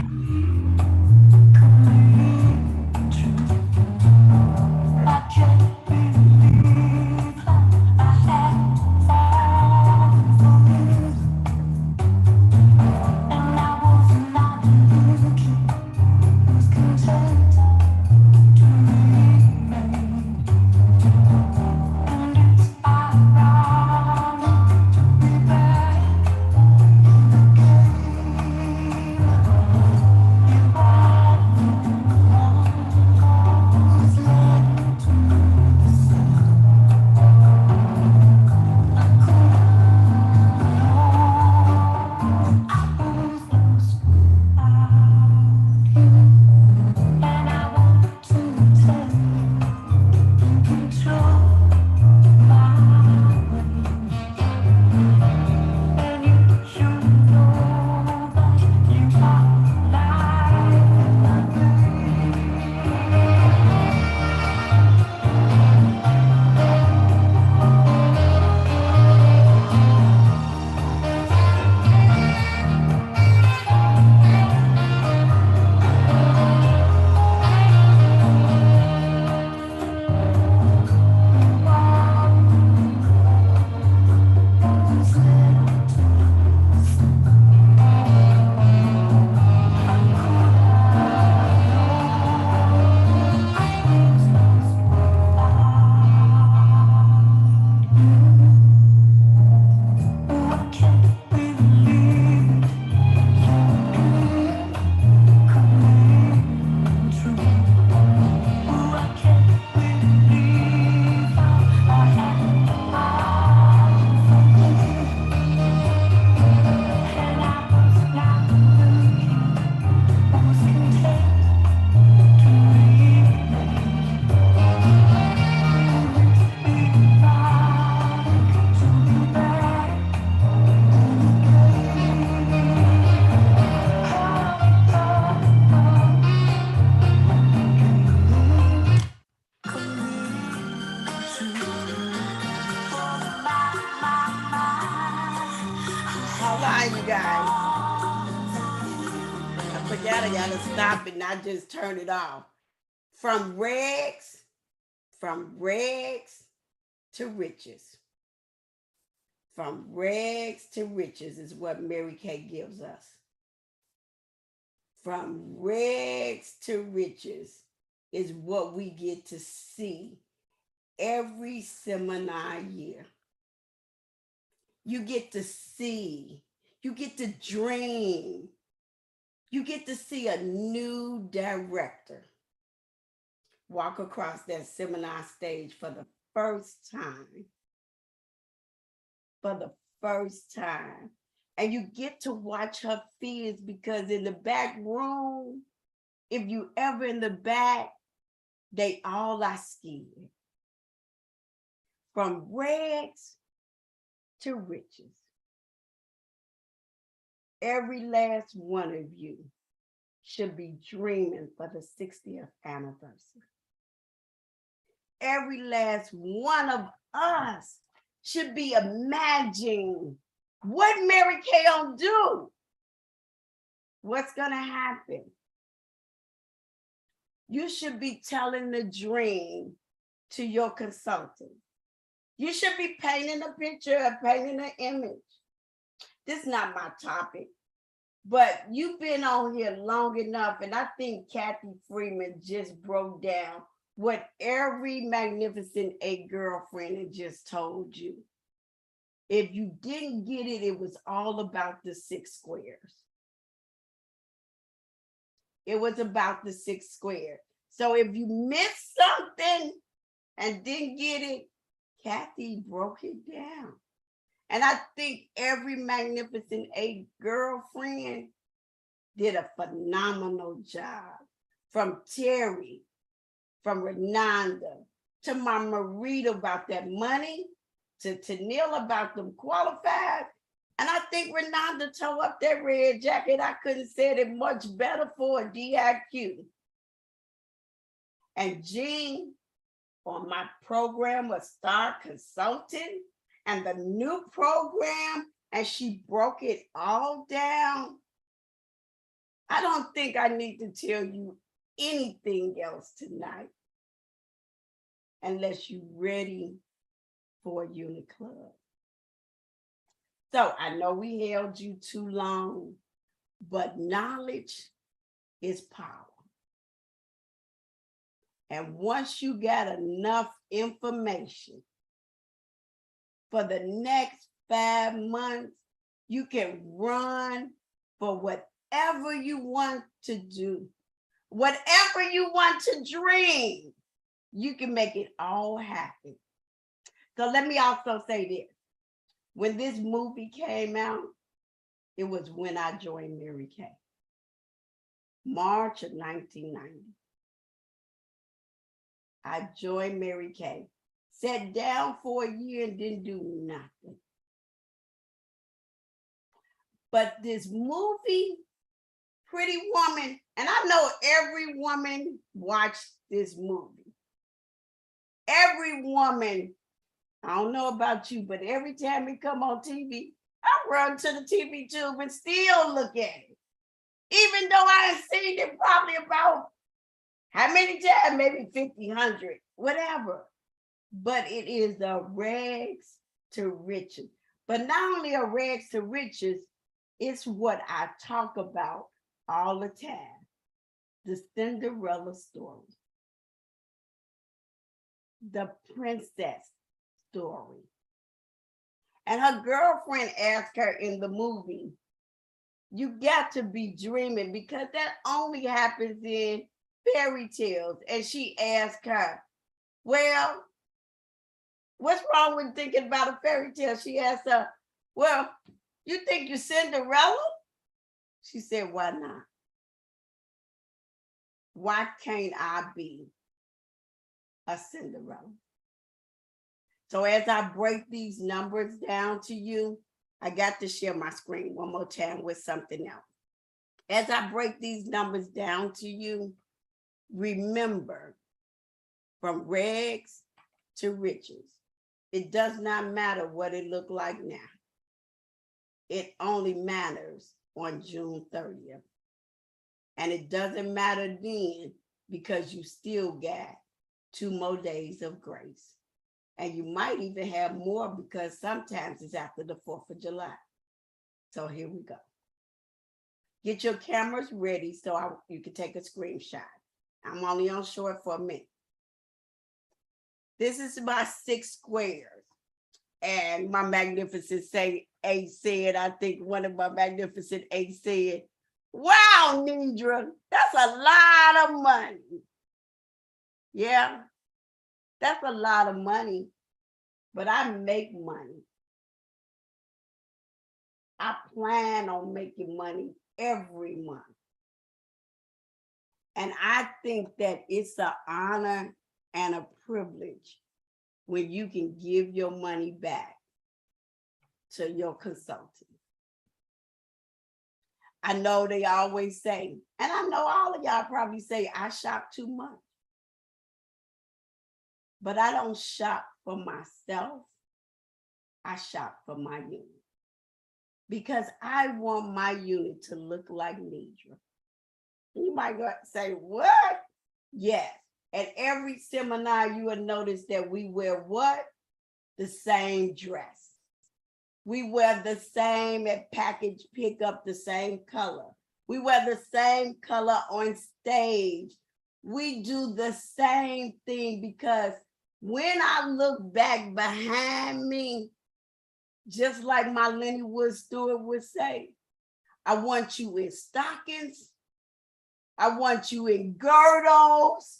Hold on, you guys. I forgot I gotta stop it, not just turn it off. From rags to riches. From rags to riches is what Mary Kay gives us. From rags to riches is what we get to see every seminar year. You get to see, you get to dream, you get to see a new director walk across that seminar stage for the first time. For the first time. And you get to watch her fears, because in the back room, if you ever in the back, they all are scared. From rags to riches. Every last one of you should be dreaming for the 60th anniversary. Every last one of us should be imagining what Mary Kay gonna do. What's gonna happen? You should be telling the dream to your consultant. You should be painting a picture or painting an image this is not my topic, but you've been on here long enough, and I think Kathy Freeman just broke down what every Magnificent 8 girlfriend had just told you. If you didn't get it, it was all about the 6 squares. It was about the 6 squares. So if you missed something and didn't get it, Kathy broke it down. And I think every Magnificent 8 girlfriend did a phenomenal job. From Terry, from Renanda, to my Marita about that money, to Neil about them qualified. And I think Renanda tore up that red jacket. I couldn't have said it much better for a DIQ. And Jean, on my program, a star consultant, and the new program, and she broke it all down. I don't think I need to tell you anything else tonight, unless you're ready for a unit club. So I know we held you too long, but knowledge is power. And once you got enough information for the next 5 months, you can run for whatever you want to do, whatever you want to dream, you can make it all happen. So let me also say this. When this movie came out, it was when I joined Mary Kay. March of 1990. I joined Mary Kay. Sat down for a year and didn't do nothing. But this movie, Pretty Woman, and I know every woman watched this movie. Every woman, I don't know about you, but every time it come on TV, I run to the TV tube and still look at it. Even though I have seen it probably about how many times, maybe 50, 100, whatever. But it is a rags to riches. But not only a rags to riches, it's what I talk about all the time. The Cinderella story. The princess story. And her girlfriend asked her in the movie, you got to be dreaming because that only happens in fairy tales. And she asked her, well, what's wrong with thinking about a fairy tale? She asked her, well, you think you're Cinderella? She said, why not? Why can't I be a Cinderella? So as I break these numbers down to you, I got to share my screen one more time with something else. As I break these numbers down to you, remember, from rags to riches, it does not matter what it looked like now. It only matters on June 30th. And it doesn't matter then because you still got 2 more days of grace. And you might even have more because sometimes it's after the 4th of July. So here we go. Get your cameras ready so you can take a screenshot. I'm only on short for a minute. This is my 6 squares. And my Magnificent 8 said, I think one of my Magnificent 8 said, wow, Nidra, that's a lot of money. Yeah, that's a lot of money, but I make money. I plan on making money every month. And I think that it's an honor and a privilege when you can give your money back to your consultant. I know they always say, and I know all of y'all probably say, I shop too much. But I don't shop for myself. I shop for my unit. Because I want my unit to look like Nidra. You might say, what? Yes. At every seminar, you will notice that we wear what? The same dress. We wear the same at package pickup, the same color. We wear the same color on stage. We do the same thing because when I look back behind me, just like my Lenny Wood Stewart would say, I want you in stockings, I want you in girdles,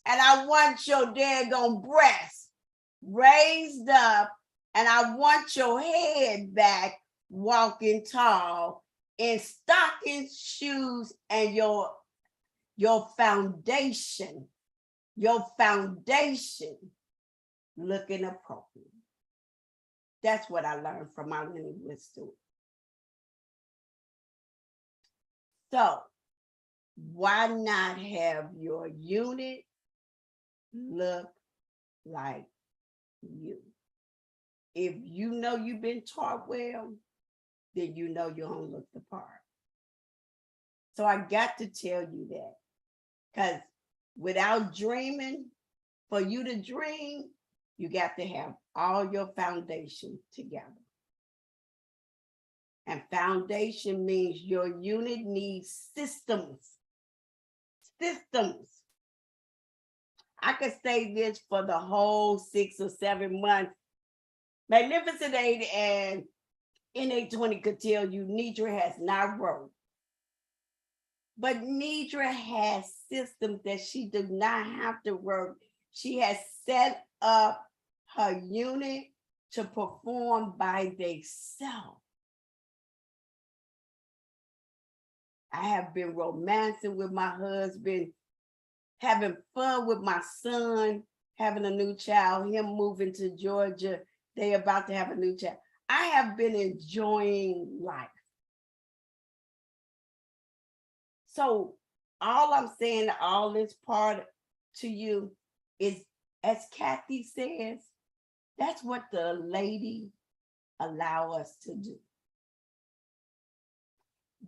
and I want your daggone breasts raised up, and I want your head back walking tall in stockings, shoes, and your foundation looking appropriate. That's what I learned from my Lenny Wood Stewart. So why not have your unit look like you? If you know you've been taught well, then you know you don't look the part. So I got to tell you that, because without dreaming, for you to dream, you got to have all your foundation together. And foundation means your unit needs systems. Systems. I could say this for the whole 6 or 7 months. Magnificent 8 and NA20 could tell you Nidra has not wrote. But Nidra has systems that she does not have to work. She has set up her unit to perform by themselves. I have been romancing with my husband, having fun with my son, having a new child, him moving to Georgia. They about to have a new child. I have been enjoying life. So all I'm saying, all this part to you is, as Kathy says, that's what the lady allow us to do.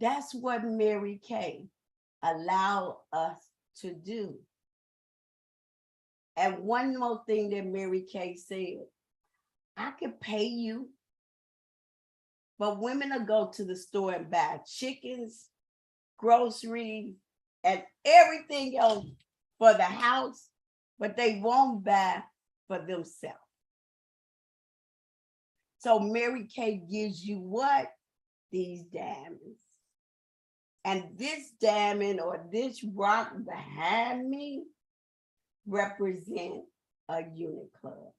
That's what Mary Kay allowed us to do. And one more thing that Mary Kay said, I could pay you, but women will go to the store and buy chickens, groceries, and everything else for the house, but they won't buy for themselves. So Mary Kay gives you what? These diamonds. And this diamond or this rock behind me represent a unit club.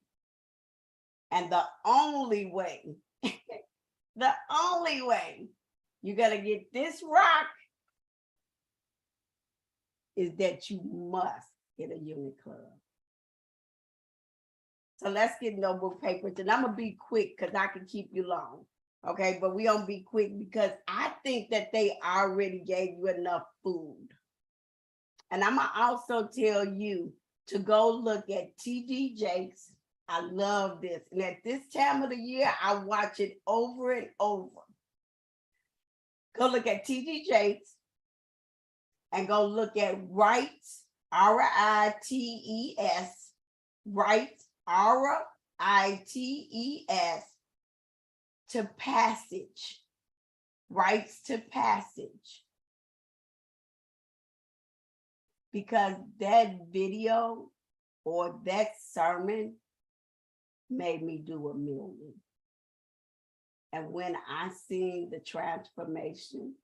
And the only way you're gonna get this rock is that you must get a unit club. So let's get notebook papers, and I'm gonna be quick because I can keep you long. Okay, but we don't be quick because I think that they already gave you enough food. And I'm gonna also tell you to go look at TD Jakes. I love this. And at this time of the year, I watch it over and over. Go look at TD Jakes and go look at Rights, R-I-T-E-S, Rights, R-I-T-E-S, to Passage, Rights to Passage. Because that video or that sermon made me do 1,000,000. And when I seen the transformation,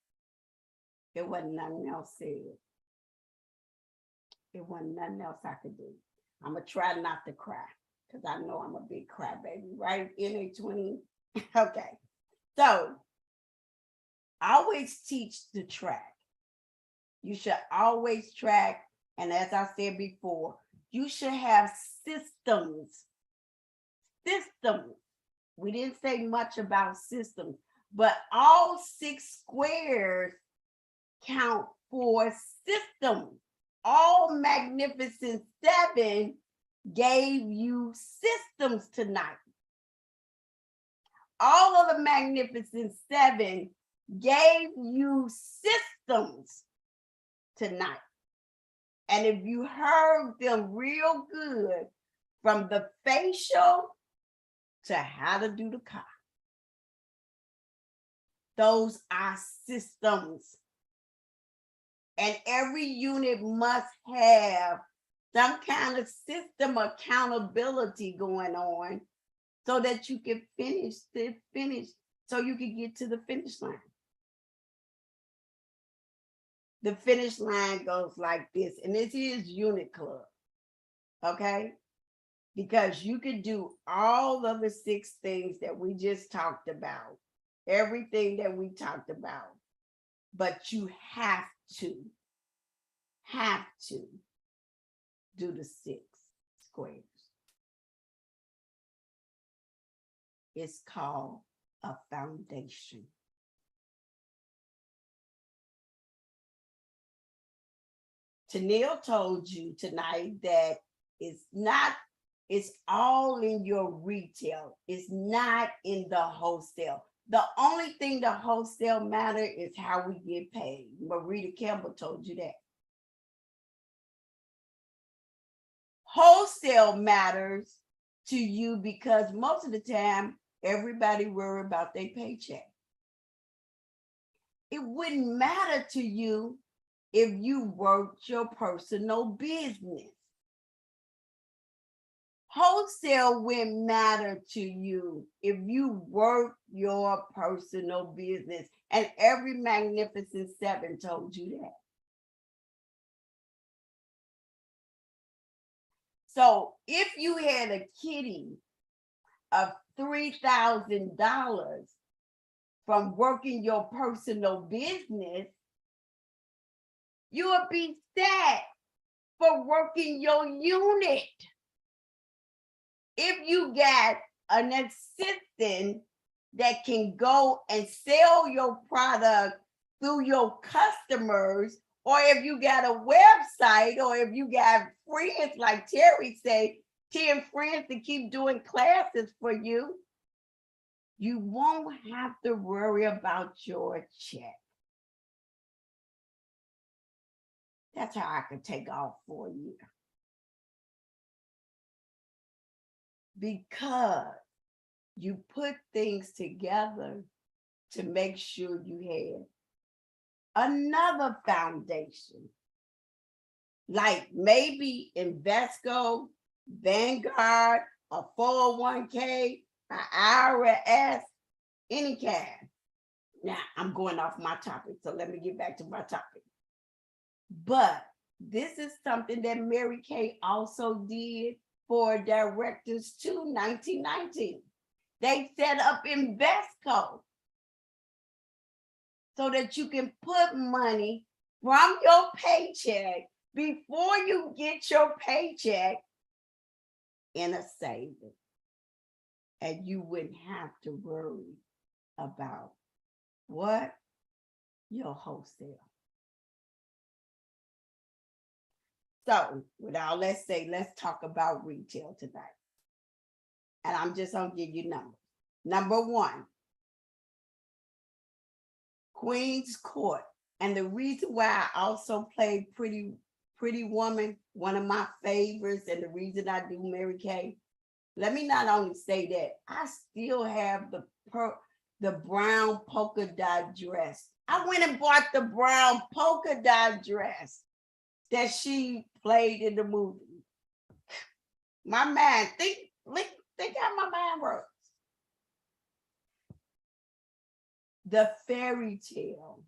there wasn't nothing else said. There wasn't nothing else I could do. I'm gonna try not to cry because I know I'm a big crybaby, right? NA20. Okay. So I always teach the track. You should always track. And as I said before, you should have systems. Systems. We didn't say much about systems, but all 6 squares count for systems. All Magnificent 7 gave you systems tonight. All of the Magnificent 7 gave you systems tonight. And if you heard them real good, from the facial to how to do the car, Those are systems. And every unit must have some kind of system accountability going on so that you can finish, so you can get to the finish line. The finish line goes like this, and this is unit club, okay? Because you can do all of the 6 things that we just talked about, everything that we talked about, but you have to do the 6 squares. It's called a foundation. Tennille told you tonight that it's all in your retail. It's not in the wholesale. The only thing the wholesale matter is how we get paid. Marita Campbell told you that. Wholesale matters to you because most of the time, everybody worry about their paycheck. It wouldn't matter to you if you worked your personal business. Wholesale wouldn't matter to you if you work your personal business. And every Magnificent 7 told you that. So if you had a kitty of $3,000 from working your personal business, you would be set for working your unit. If you got an assistant that can go and sell your product through your customers, or if you got a website, or if you got friends, like Terry said, 10 friends to keep doing classes for you, you won't have to worry about your check. That's how I could take off for a year. Because you put things together to make sure you have another foundation. Like maybe Invesco, Vanguard, a 401k, an IRS, any kind. Now I'm going off my topic, so let me get back to my topic. But this is something that Mary Kay also did for directors too, 1919. They set up Invesco so that you can put money from your paycheck before you get your paycheck in a savings. And you wouldn't have to worry about what? Your wholesale. So with all that said, let's talk about retail tonight. And I'm just gonna give you numbers. Number 1, Queen's Court. And the reason why I also played Pretty Woman, one of my favorites, and the reason I do Mary Kay, let me not only say that, I still have the brown polka dot dress. I went and bought the brown polka dot dress that she played in the movie. My mind, think how my mind works. The fairy tale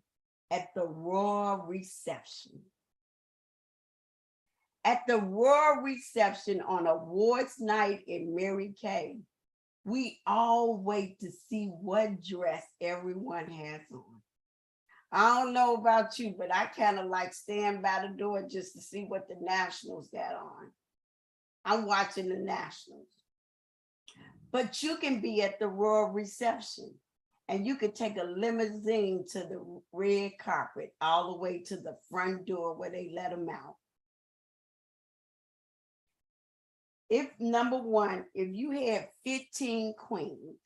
at the royal reception. At the royal reception on awards night in Mary Kay, we all wait to see what dress everyone has on. I don't know about you, but I kind of like stand by the door just to see what the Nationals got on. I'm watching the Nationals. But you can be at the royal reception and you could take a limousine to the red carpet all the way to the front door where they let them out. If number 1, if you had 15 queens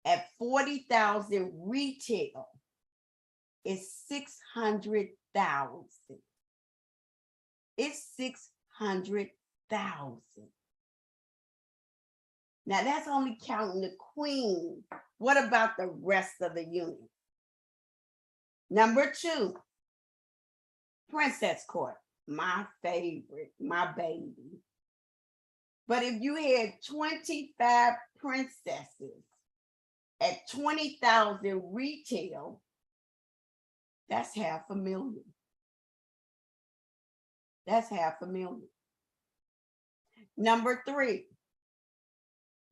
at 40,000 retail, it's 600,000. It's 600,000. Now that's only counting the queen. What about the rest of the unit? Number 2, princess court, my favorite, my baby. But if you had 25 princesses at 20,000 retail, that's $500,000. That's $500,000. Number 3,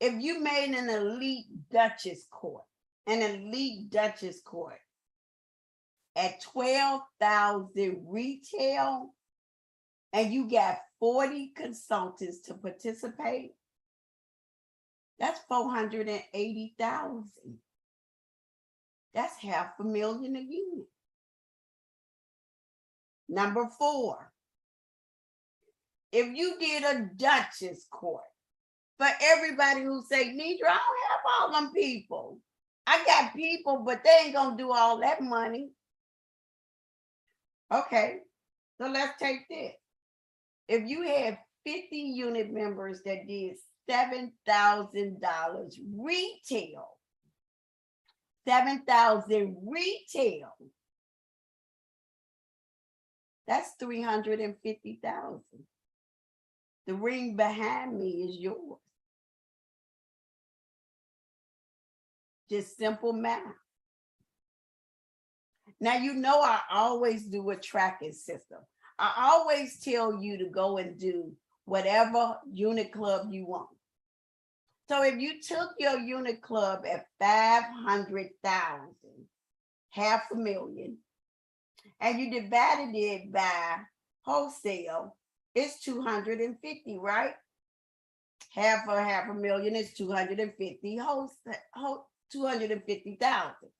if you made an elite Duchess court at 12,000 retail, and you got 40 consultants to participate, that's 480,000. That's $500,000 a unit. Number 4, if you did a Duchess court for everybody who say, Nidra, I don't have all them people. I got people, but they ain't gonna do all that money. Okay, so let's take this. If you had 50 unit members that did $7,000 retail, 7,000 retail, that's 350,000. The ring behind me is yours. Just simple math. Now, you know, I always do a tracking system. I always tell you to go and do whatever unit club you want. So if you took your unit club at 500,000, $500,000, and you divided it by wholesale, it's 250, right? Half of $500,000 is 250 wholesale, 250,000.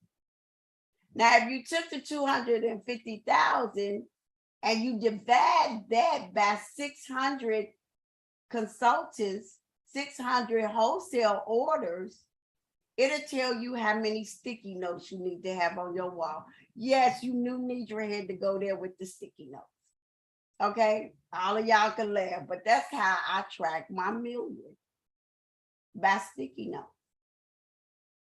Now, if you took the 250,000 and you divide that by 600 consultants, 600 wholesale orders, it'll tell you how many sticky notes you need to have on your wall. Yes, you knew Nidra had to go there with the sticky notes. Okay, all of y'all can laugh, but that's how I track my million, by sticky notes.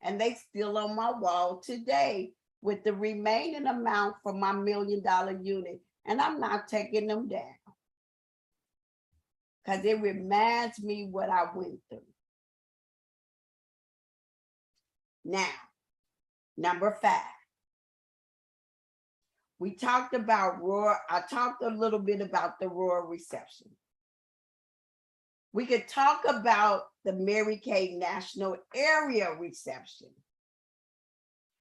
And they still on my wall today with the remaining amount for my $1 million unit. And I'm not taking them down because it reminds me what I went through. Now, number 5. We talked about I talked a little bit about the royal reception. We could talk about the Mary Kay National Area reception.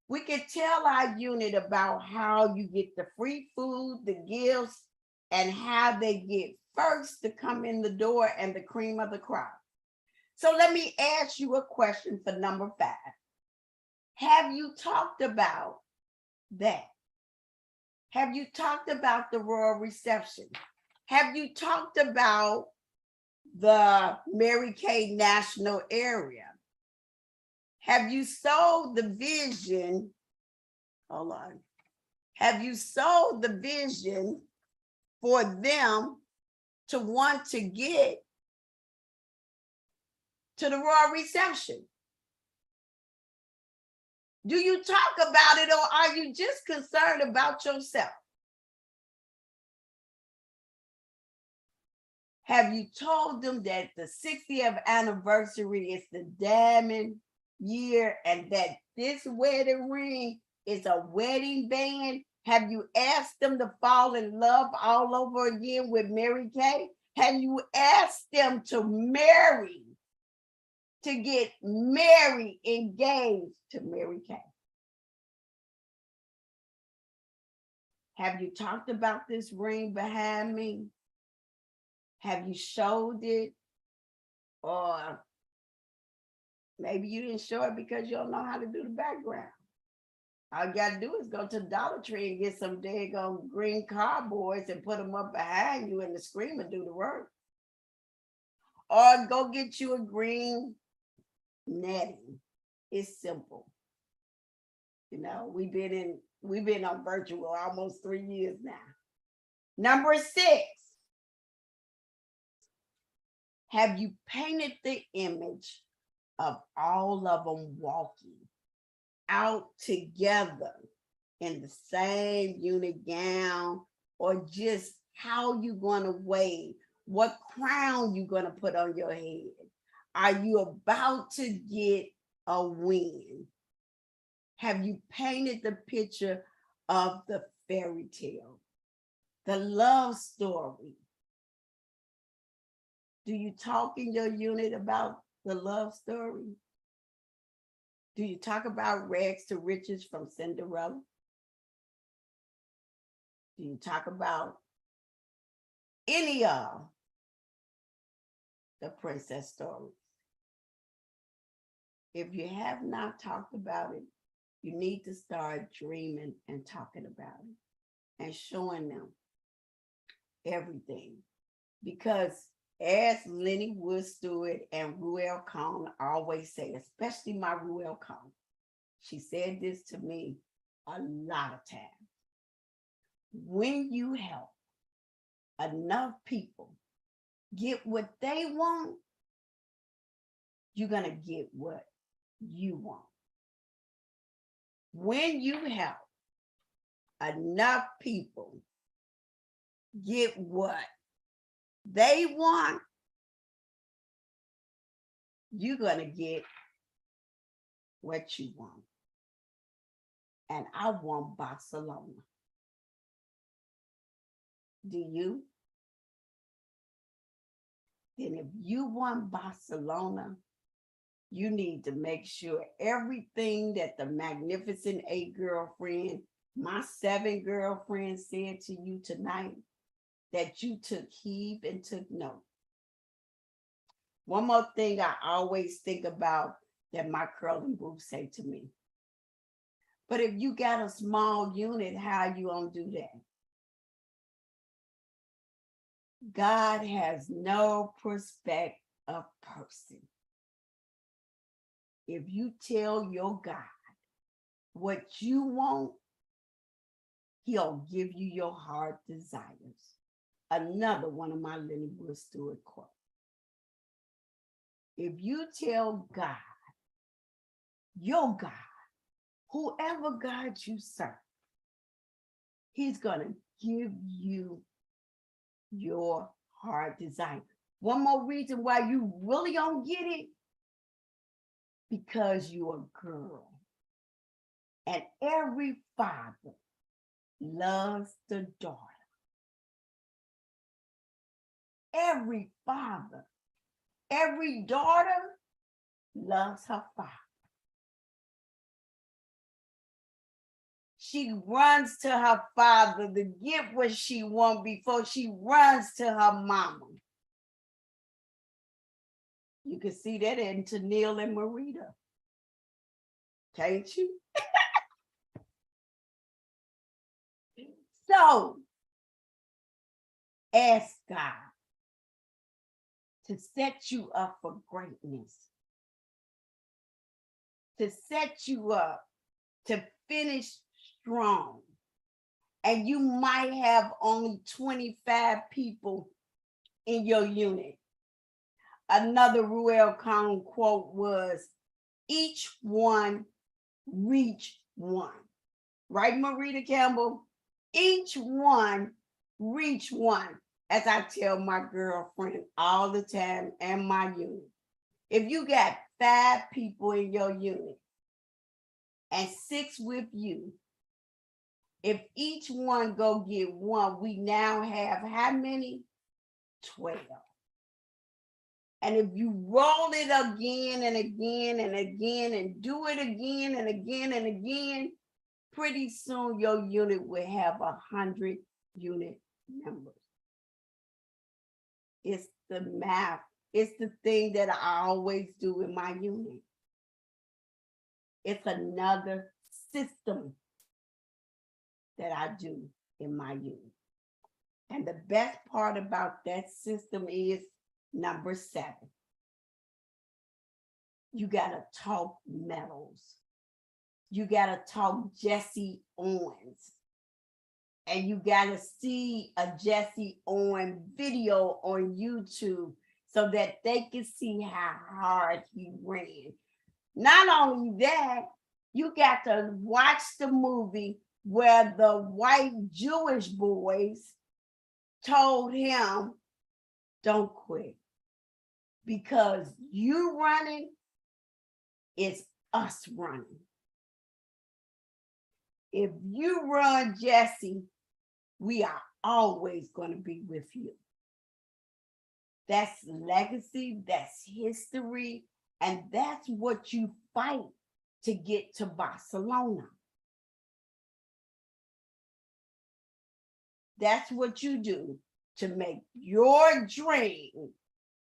We could tell our unit about how you get the free food, the gifts, and how they get first to come in the door and the cream of the crop. So let me ask you a question for number 5. Have you talked about that? Have you talked about the royal reception? Have you talked about the Mary Kay National Area? Have you sold the vision? Hold on. Have you sold the vision for them to want to get to the royal reception? Do you talk about it, or are you just concerned about yourself? Have you told them that the 60th anniversary is the diamond year and that this wedding ring is a wedding band? Have you asked them to fall in love all over again with Mary Kay? Have you asked them to marry, to get married, engaged to Mary Kay? Have you talked about this ring behind me? Have you showed it? Or maybe you didn't show it because you don't know how to do the background. All you gotta do is go to the Dollar Tree and get some daggone green cardboards and put them up behind you, and the screen will do the work. Or go get you a green netting. It's simple. You know, we've been on virtual almost 3 years now. Number 6. Have you painted the image of all of them walking out together in the same unit gown, or just how you gonna wave, what crown you gonna put on your head. Are you about to get a win? Have you painted the picture of the fairy tale, the love story? Do you talk in your unit about the love story? Do you talk about rags to riches from Cinderella? Do you talk about any of the princess stories? If you have not talked about it, you need to start dreaming and talking about it and showing them everything. Because as Lenny Wood Stewart and Ruel Cohn always say, especially my Ruel Cohn, she said this to me a lot of times. When you help enough people get what they want, you're gonna get what you want. When you help enough people get what they want, you're gonna get what you want. And I want Barcelona. Do you? Then if you want Barcelona, you need to make sure everything that the Magnificent 8 girlfriend, my 7 girlfriends said to you tonight, that you took heed and took note. One more thing I always think about that my curling boo say to me. But if you got a small unit, how you gonna do that? God has no respect of person. If you tell your God what you want, he'll give you your heart desires. Another one of my Lenny Wood Stewart quotes. If you tell God, your God, whoever God you serve, he's gonna give you your heart desire. One more reason why you really don't get it, because you're a girl. And every father loves the daughter. Every father, every daughter loves her father. She runs to her father to get what she wants before she runs to her mama. You can see that in Tennille and Marita. Can't you? So, ask God to set you up for greatness, to set you up to finish strong. And you might have only 25 people in your unit. Another Ruel Cohn quote was, each one reach one. Right, Marita Campbell? Each one reach one. As I tell my girlfriend all the time and my unit. If you got 5 people in your unit and 6 with you, if each one go get one, we now have how many? 12. And if you roll it again and again and again and do it again and again and again, pretty soon your unit will have 100 unit members. It's the math. It's the thing that I always do in my unit. It's another system that I do in my unit. And the best part about that system is number 7. You gotta talk medals. You gotta talk Jesse Owens. And you gotta see a Jesse Owens video on YouTube so that they can see how hard he ran. Not only that, you got to watch the movie where the white Jewish boys told him, don't quit, because you running is us running. If you run, Jesse, we are always going to be with you. That's legacy, that's history, and that's what you fight to get to Barcelona. That's what you do to make your dream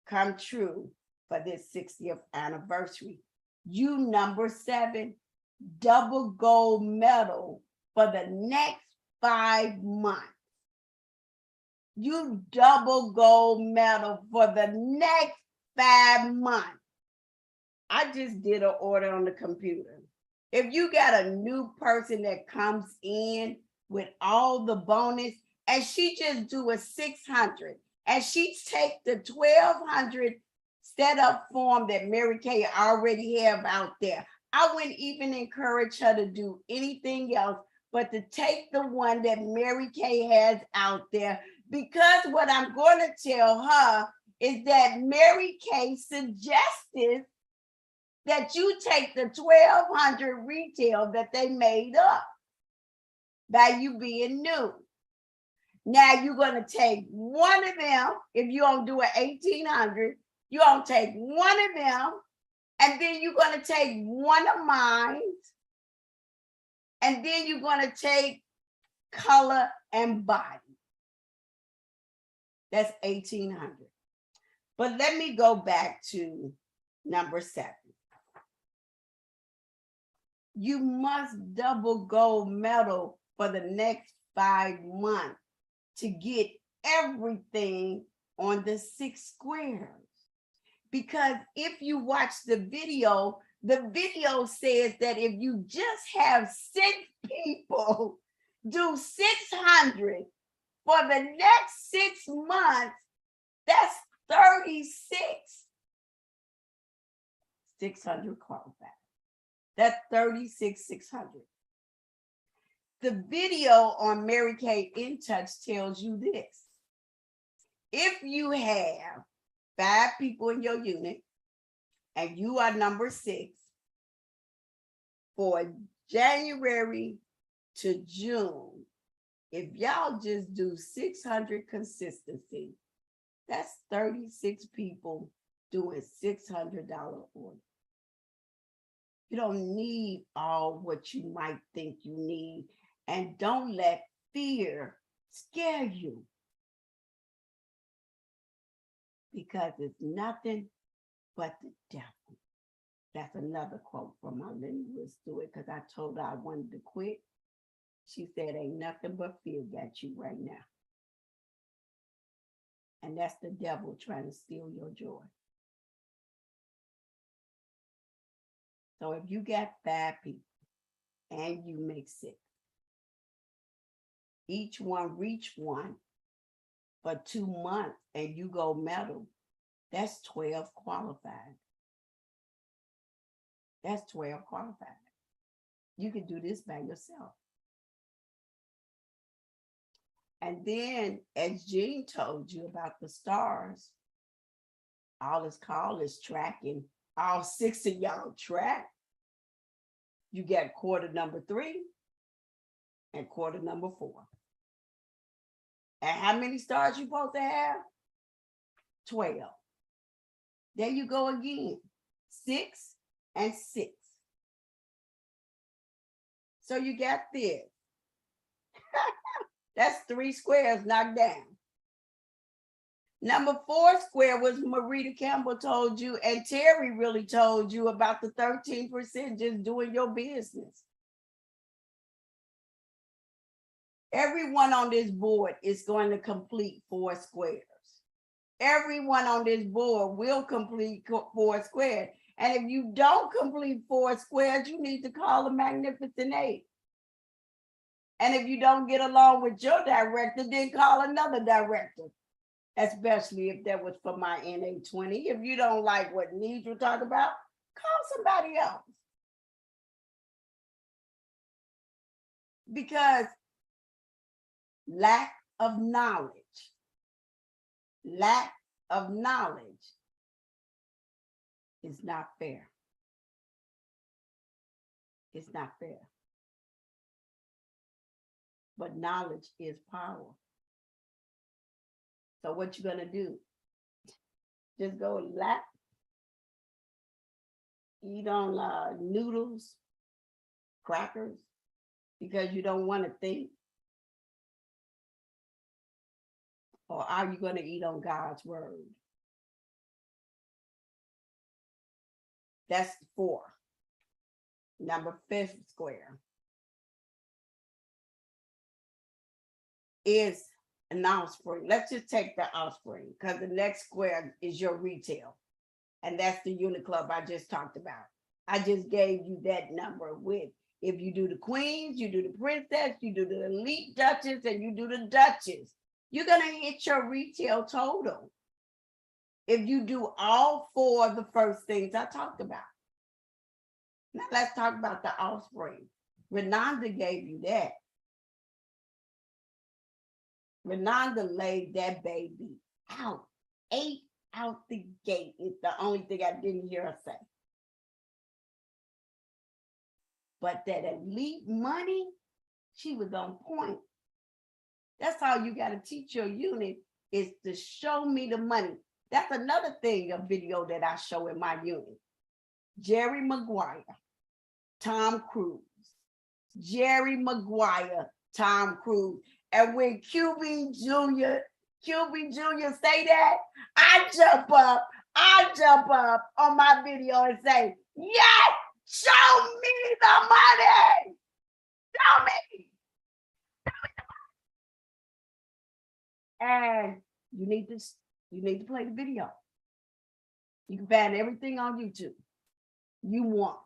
come true for this 60th anniversary. You, number 7, double gold medal for the next 5 months. You double gold medal for the next 5 months. I just did an order on the computer. If you got a new person that comes in with all the bonus, and she just do a 600, and she take the 1,200 setup form that Mary Kay already have out there, I wouldn't even encourage her to do anything else but to take the one that Mary Kay has out there, because what I'm going to tell her is that Mary Kay suggested that you take the 1,200 retail that they made up by you being new. Now you're going to take one of them. If you don't do an 1,800, you're going to take one of them, and then you're going to take one of mine, and then you're going to take color and body. That's 1,800. But let me go back to number 7. You must double gold medal for the next 5 months to get everything on the 6 squares. Because if you watch the video says that if you just have 6 people do 600 for the next 6 months, that's 36. 600 qualified. That's 36,600. The video on Mary Kay In Touch tells you this. If you have 5 people in your unit and you are number 6, for January to June, if y'all just do 600 consistency, that's 36 people doing $600 order. You don't need all what you might think you need, and don't let fear scare you, because it's nothing but the devil. That's another quote from my Linwood Stewart, because I told her I wanted to quit. She said, ain't nothing but fear got you right now. And that's the devil trying to steal your joy. So if you got 5 people and you make 6, each one reach one for 2 months and you go medal, that's 12 qualified. That's 12 qualified. You can do this by yourself. And then, as Jean told you about the stars, all it's called is tracking. All 6 of y'all track. You get quarter number 3 and quarter number 4. And how many stars you supposed to have? 12. There you go again. 6 and 6. So you got this. That's 3 squares knocked down. Number 4 square was Marita Campbell told you, and Terry really told you about the 13% just doing your business. Everyone on this board is going to complete 4 squares. Everyone on this board will complete 4 squares. And if you don't complete 4 squares, you need to call the Magnificent 8. And if you don't get along with your director, then call another director. especially if that was for my NA 20. If you don't like what needs you're talking about, call somebody else. Because lack of knowledge is not fair. It's not fair. But knowledge is power. So what you gonna do? Just go eat on noodles, crackers, because you don't want to think? Or are you going to eat on God's word? That's 4. Number 5 square is an offspring. Let's just take the offspring because the next square is your retail. And that's the unit club I just talked about. I just gave you that number with, if you do the queens, you do the princess, you do the elite duchess, and you do the duchess, you're going to hit your retail total. If you do all 4 of the first things I talked about. Now let's talk about the offspring. Renanda gave you that. Renanda laid that baby out, 8 out the gate. It's the only thing I didn't hear her say. But that elite money, she was on point. That's how you got to teach your unit, is to show me the money. That's another thing, a video that I show in my unit. Jerry Maguire, Tom Cruise. Jerry Maguire, Tom Cruise. And when QB Jr. say that, I jump up on my video and say, yes, show me the money. Show me. And you need to play the video. You can find everything on YouTube you want.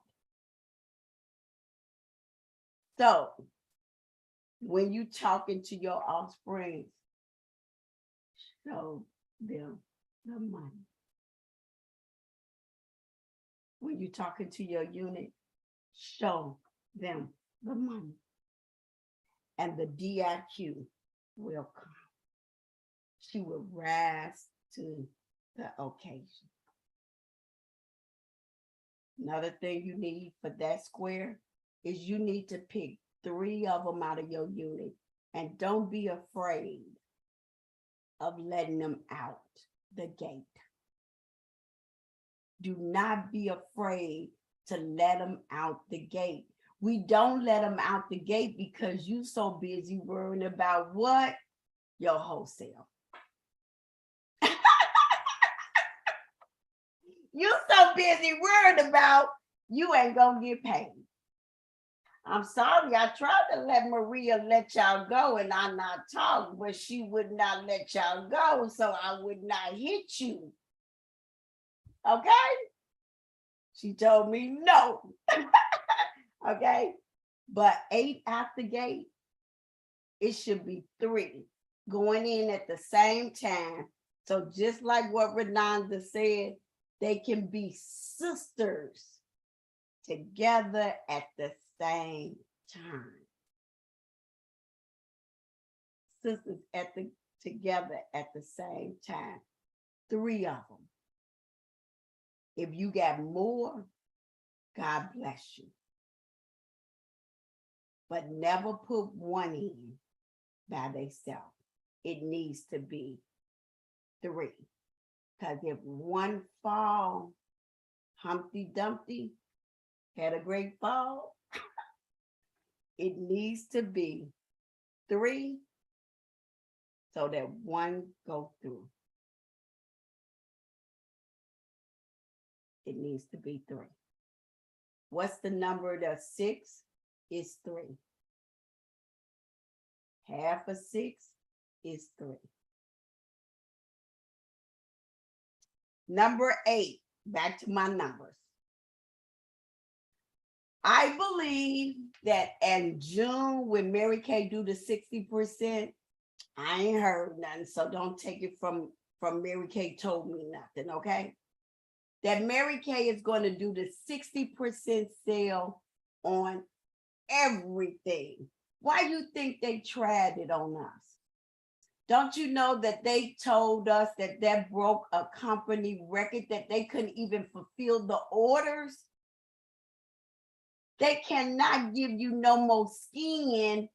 So when you talking to your offspring, show them the money. When you talking to your unit, show them the money. And the DIQ will come. She will rise to the occasion. Another thing you need for that square is you need to pick 3 of them out of your unit, and don't be afraid of letting them out the gate. Do not be afraid to let them out the gate. We don't let them out the gate because you so busy worrying about what? Your wholesale. You so busy worried about you ain't gonna get paid. I'm sorry, I tried to let Maria let y'all go and I not talk, but she would not let y'all go, so I would not hit you. Okay? She told me no. Okay? But 8 out the gate, it should be 3 going in at the same time. So just like what Renanda said, they can be sisters together at the same time. Sisters together at the same time. 3 of them. If you got more, God bless you. But never put 1 in by themselves. It needs to be 3. Because if 1 fall, Humpty Dumpty had a great fall, it needs to be 3 so that 1 go through. It needs to be 3. What's the number of 6? Is 3. Half of 6 is 3. Number 8, back to my numbers. I believe that in June, when Mary Kay do the 60%, I ain't heard nothing, so don't take it from from Mary Kay told me nothing, okay? That Mary Kay is going to do the 60% sale on everything. Why do you think they tried it on us? Don't you know that they told us that that broke a company record, that they couldn't even fulfill the orders? They cannot give you no more skin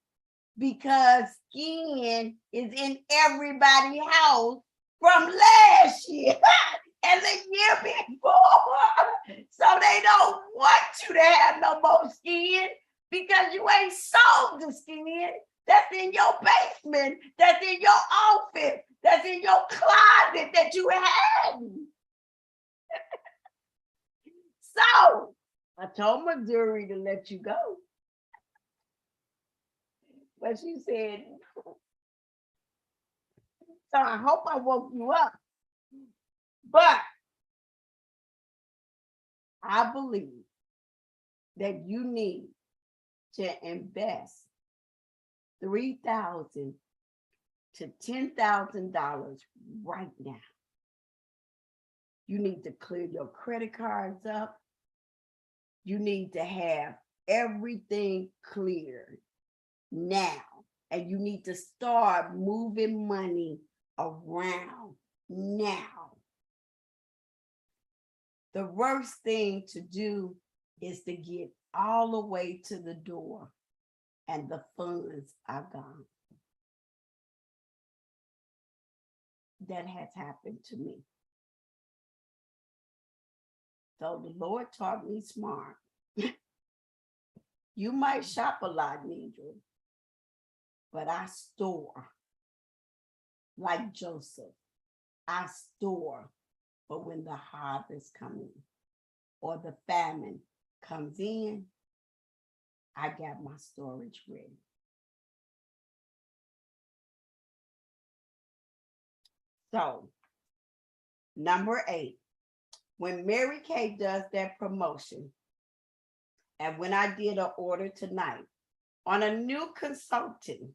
because skin is in everybody's house from last year and the year before. So they don't want you to have no more skin because you ain't sold the skin that's in your basement, that's in your office, that's in your closet that you had. So I told Missouri to let you go. But she said, so I hope I woke you up. But I believe that you need to invest $3,000 to $10,000 right now. You need to clear your credit cards up. You need to have everything cleared now. And you need to start moving money around now. The worst thing to do is to get all the way to the door and the funds are gone. That has happened to me. So the Lord taught me smart. You might shop a lot, Nidra, but I store like Joseph. I store for when the harvest comes in or the famine comes in. I got my storage ready. So, number 8, when Mary Kay does that promotion, and when I did an order tonight on a new consultant,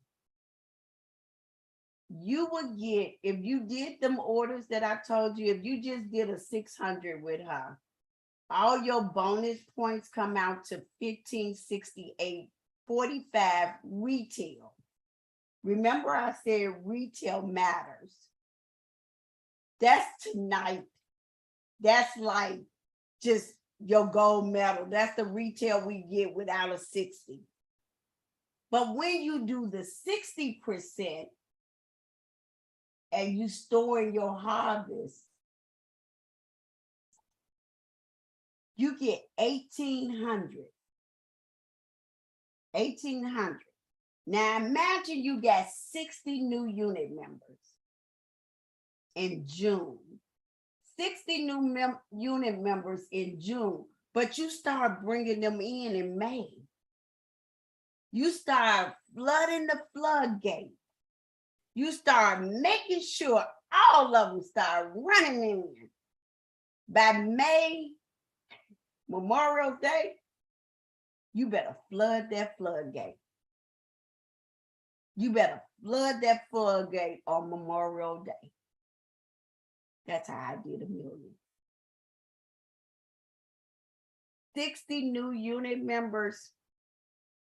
you would get, if you did them orders that I told you, if you just did a 600 with her, all your bonus points come out to 1568, 45 retail. Remember I said retail matters. That's tonight. That's like just your gold medal. That's the retail we get without a 60. But when you do the 60% and you store in your harvest, you get 1,800. 1,800. Now imagine you got 60 new unit members in June. 60 new unit members in June, but you start bringing them in May. You start flooding the floodgate. You start making sure all of them start running in. By May, Memorial Day, you better flood that floodgate. You better flood that floodgate on Memorial Day. That's how I did $1 million. 60 new unit members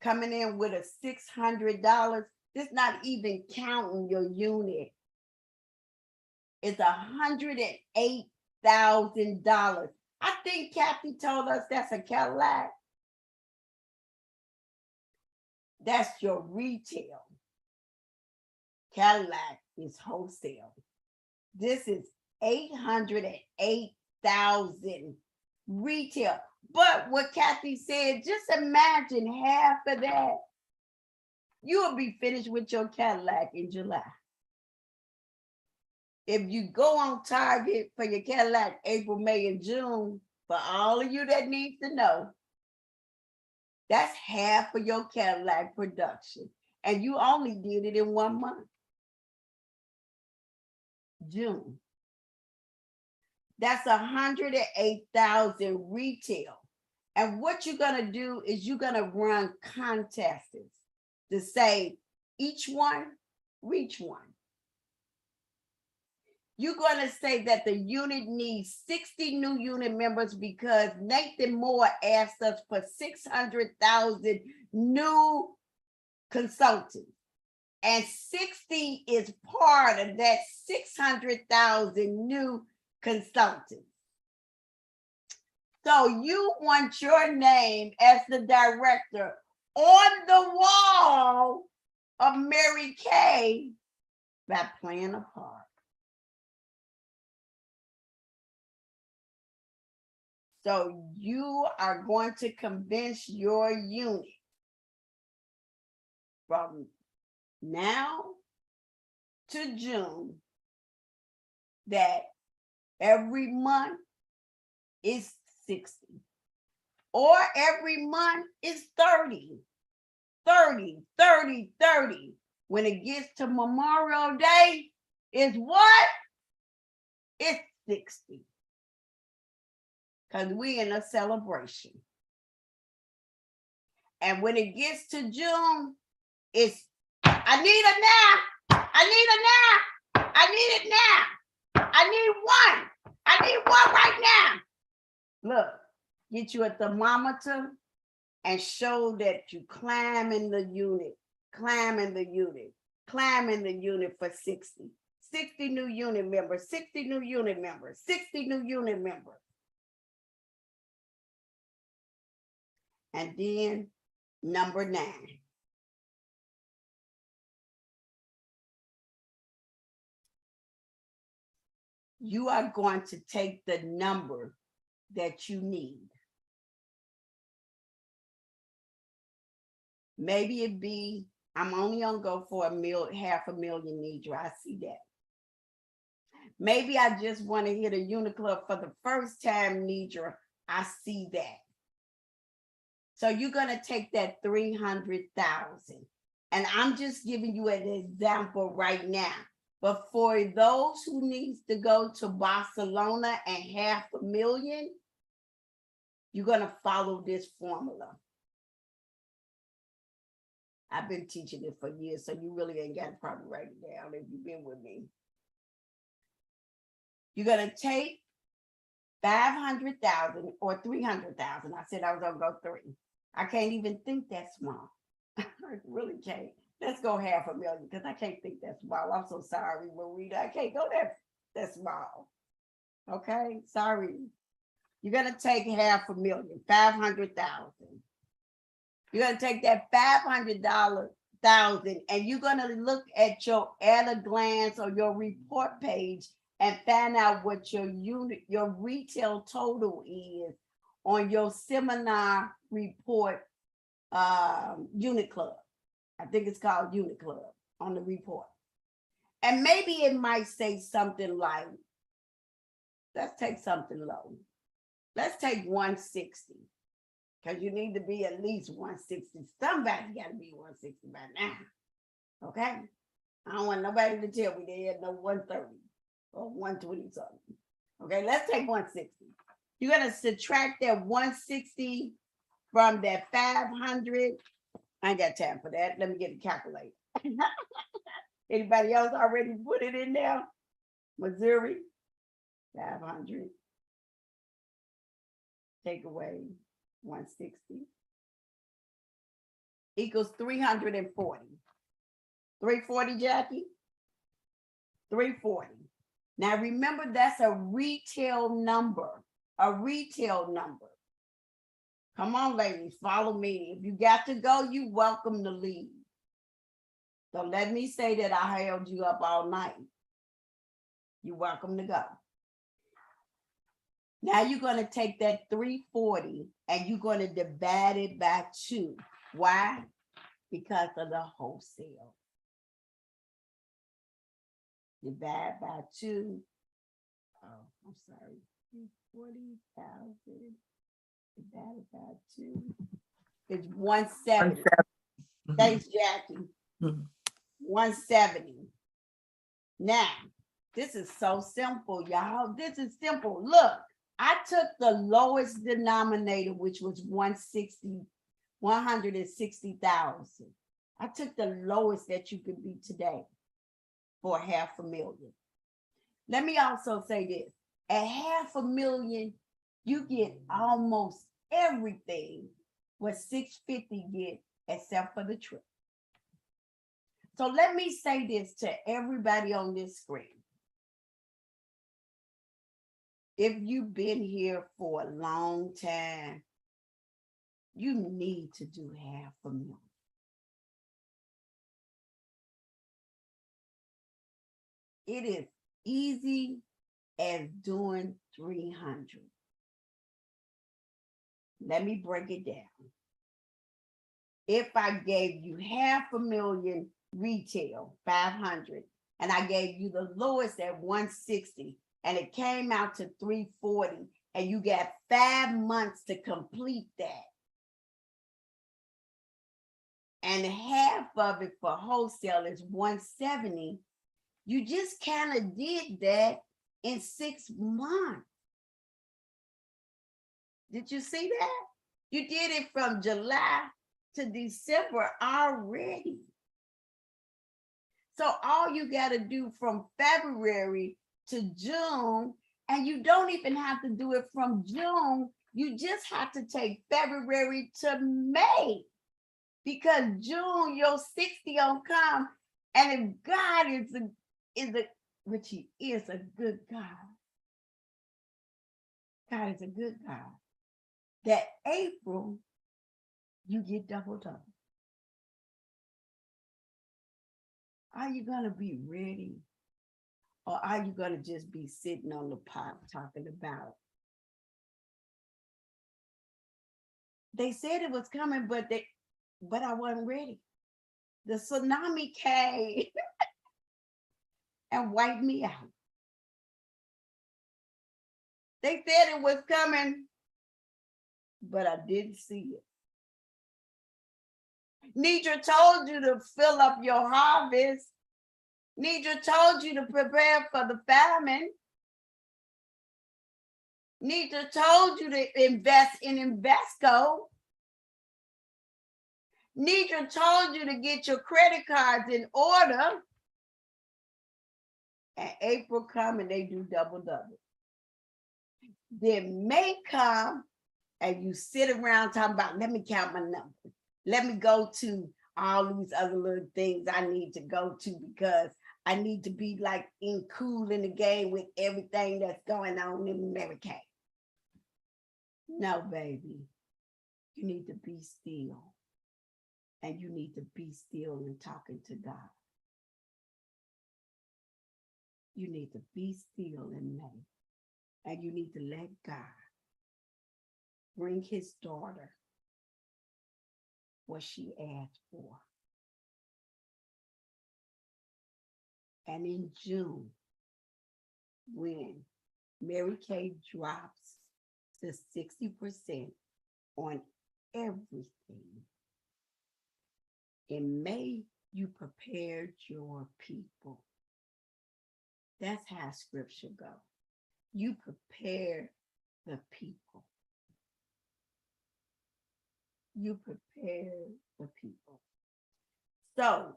coming in with a $600. This not even counting your unit. It's $108,000. I think Kathy told us that's a Cadillac. That's your retail. Cadillac is wholesale. This is 808,000 retail. But what Kathy said, just imagine half of that. You will be finished with your Cadillac in July. If you go on Target for your Cadillac April, May, and June, for all of you that need to know, that's half of your Cadillac production. And you only did it in 1 month. June. That's 108,000 retail. And what you're going to do is you're going to run contests to say each one, reach one. you're going to say that the unit needs 60 new unit members because Nathan Moore asked us for 600,000 new consultants. And 60 is part of that 600,000 new consultants. So you want your name as the director on the wall of Mary Kay by playing a part. So you are going to convince your unit from now to June that every month is 60 or every month is 30. When it gets to Memorial Day, is what? It's 60. Because we in a celebration. And when it gets to June, it's, I need it now. I need it now. I need it now. I need one. I need one right now. Look, get you a thermometer and show that you climbing the unit for 60. 60 new unit members, 60 new unit members, 60 new unit members. And then number 9. You are going to take the number that you need. Maybe it be, I'm only gonna go for $500,000 Nidra. I see that. Maybe I just want to hit a unit club for the first time, Nidra. I see that. So you're gonna take that 300,000. And I'm just giving you an example right now. But for those who needs to go to Barcelona and $500,000, you're gonna follow this formula. I've been teaching it for years, so you really ain't got to probably write it down if you've been with me. You're gonna take 500,000 or 300,000. I said I was gonna go 3. I can't even think that small. I really can't. Let's go $500,000 because I can't think that small. I'm so sorry, Marita. I can't go that small. Okay, sorry. You're gonna take $500,000, 500,000. You're gonna take that $500,000 and you're gonna look at your at a glance or your report page and find out what your retail total is on your seminar report unit club. I think it's called unit club on the report. And maybe it might say something like, let's take something low. Let's take 160. Because you need to be at least 160. Somebody got to be 160 by now. Okay? I don't want nobody to tell me they had no 130 or 120 something. Okay, let's take 160. You're going to subtract that 160 from that 500. I ain't got time for that. Let me get a calculator. Anybody else already put it in there? Missouri, 500. Take away 160 equals 340. 340, Jackie? 340. Now remember, that's a retail number. A retail number. Come on, ladies, follow me. If you got to go, you welcome to leave. Don't let me say that I held you up all night. You're welcome to go. Now you're going to take that 340 and you're going to divide it by 2. Why? Because of the wholesale. Divide by 2. Oh, I'm sorry. 40,000 divided by 2 is 170. Thanks, Jackie. 170. Now, this is so simple, y'all. This is simple. Look. I took the lowest denominator, which was 160,000. I took the lowest that you could be today for $500,000. Let me also say this. At $500,000, you get almost everything what 650 get except for the trip. So let me say this to everybody on this screen. If you've been here for a long time, you need to do $500,000. It is easy as doing 300. Let me break it down. If I gave you $500,000 retail, 500, and I gave you the lowest at 160, and it came out to 340, and you got 5 months to complete that. And half of it for wholesale is 170. You just kind of did that in 6 months. Did you see that? You did it from July to December already. So all you got to do from February to June, and you don't even have to do it from June, you just have to take February to May, because June your 60 will come, and if God is a which he is a good God. God is a good God. That April, you get double. Are you going to be ready? Or are you going to just be sitting on the pot talking about? They said it was coming, but I wasn't ready. The tsunami came and wiped me out. They said it was coming, but I didn't see it. Nidra told you to fill up your harvest. Nidra told you to prepare for the famine. Nidra told you to invest in Invesco. Nidra told you to get your credit cards in order. And April come and they do double. Then May come and you sit around talking about, let me count my numbers. Let me go to all these other little things I need to go to because I need to be like cool in the game with everything that's going on in America. No, baby, you need to be still. And you need to be still and talking to God. You need to be still in May. And you need to let God bring his daughter what she asked for. And in June, when Mary Kay drops to 60% on everything, in May, you prepared your people. That's how scripture goes. You prepare the people. You prepare the people. So,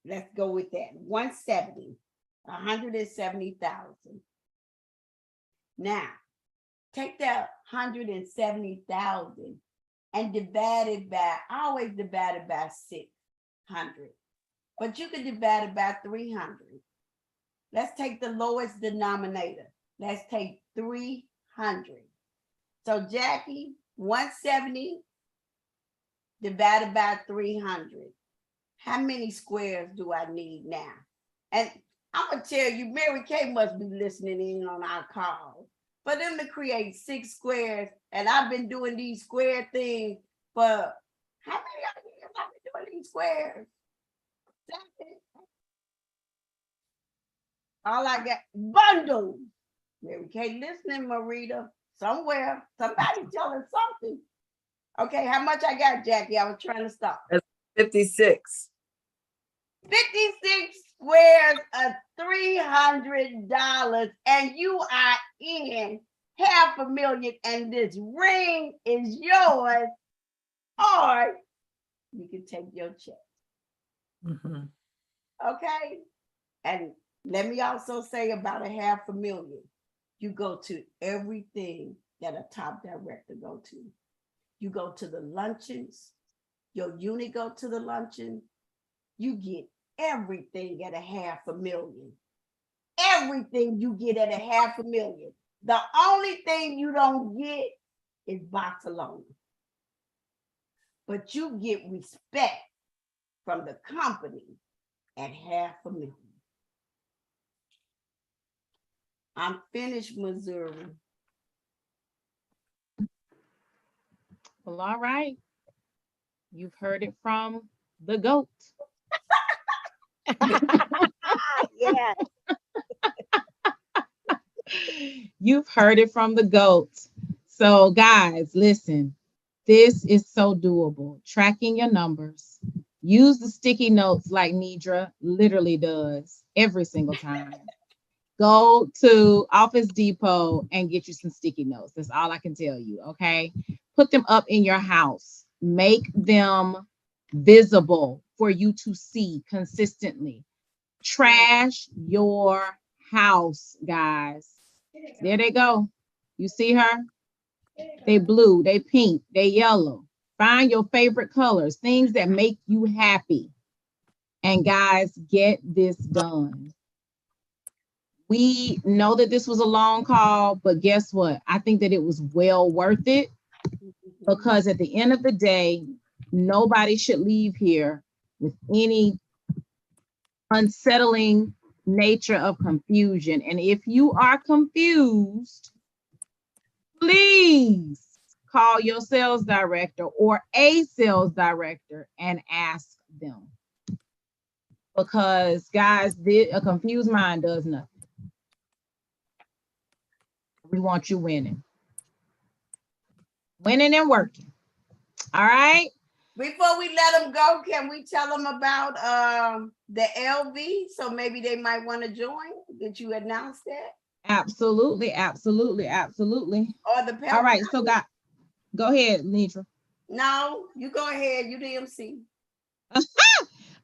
let's go with that. 170,000. Now, take that 170,000 and divide it by, I always divide it by 600. But you could divide it by 300. Let's take the lowest denominator. Let's take 300. So Jackie, 170 divided by 300. How many squares do I need now? And I'm going to tell you, Mary Kay must be listening in on our call. For them to create 6 squares, and I've been doing these square things for how many years I've been doing these squares? 7. All I got, bundles. Mary Kay listening, Marita, somewhere. Somebody tell her something. Okay, how much I got, Jackie? I was trying to stop.
56.
56 squares of $300, and you are in $500,000, and this ring is yours, or you can take your check.
Mm-hmm.
Okay? And Let me also say about $500,000. You go to everything that a top director go to. You go to the luncheons, your unit go to the luncheon, you get everything at $500,000. Everything you get at $500,000. The only thing you don't get is Barcelona. But you get respect from the company at $500,000. I'm finished, Missouri.
Well, all right. You've heard it from the GOAT.
Yeah.
You've heard it from the GOAT. So, guys, listen, this is so doable. Tracking your numbers. Use the sticky notes like Nidra literally does every single time. Go to Office Depot and get you some sticky notes. That's all I can tell you. Okay. Put them up in your house. Make them visible for you to see consistently. Trash your house, guys. There they go. You see her? They blue, they pink, they yellow. Find your favorite colors, things that make you happy. And guys, get this done. We know that this was a long call, but guess what? I think that it was well worth it, because at the end of the day, nobody should leave here with any unsettling nature of confusion. And if you are confused, please call your sales director or a sales director and ask them. Because guys, a confused mind does nothing. We want you winning. Winning and working. All right.
Before we let them go, can we tell them about the LV? So maybe they might want to join. Did you announce that?
Absolutely, absolutely, absolutely.
Or the
All right, so go ahead, Nidra.
No, you go ahead. You the MC.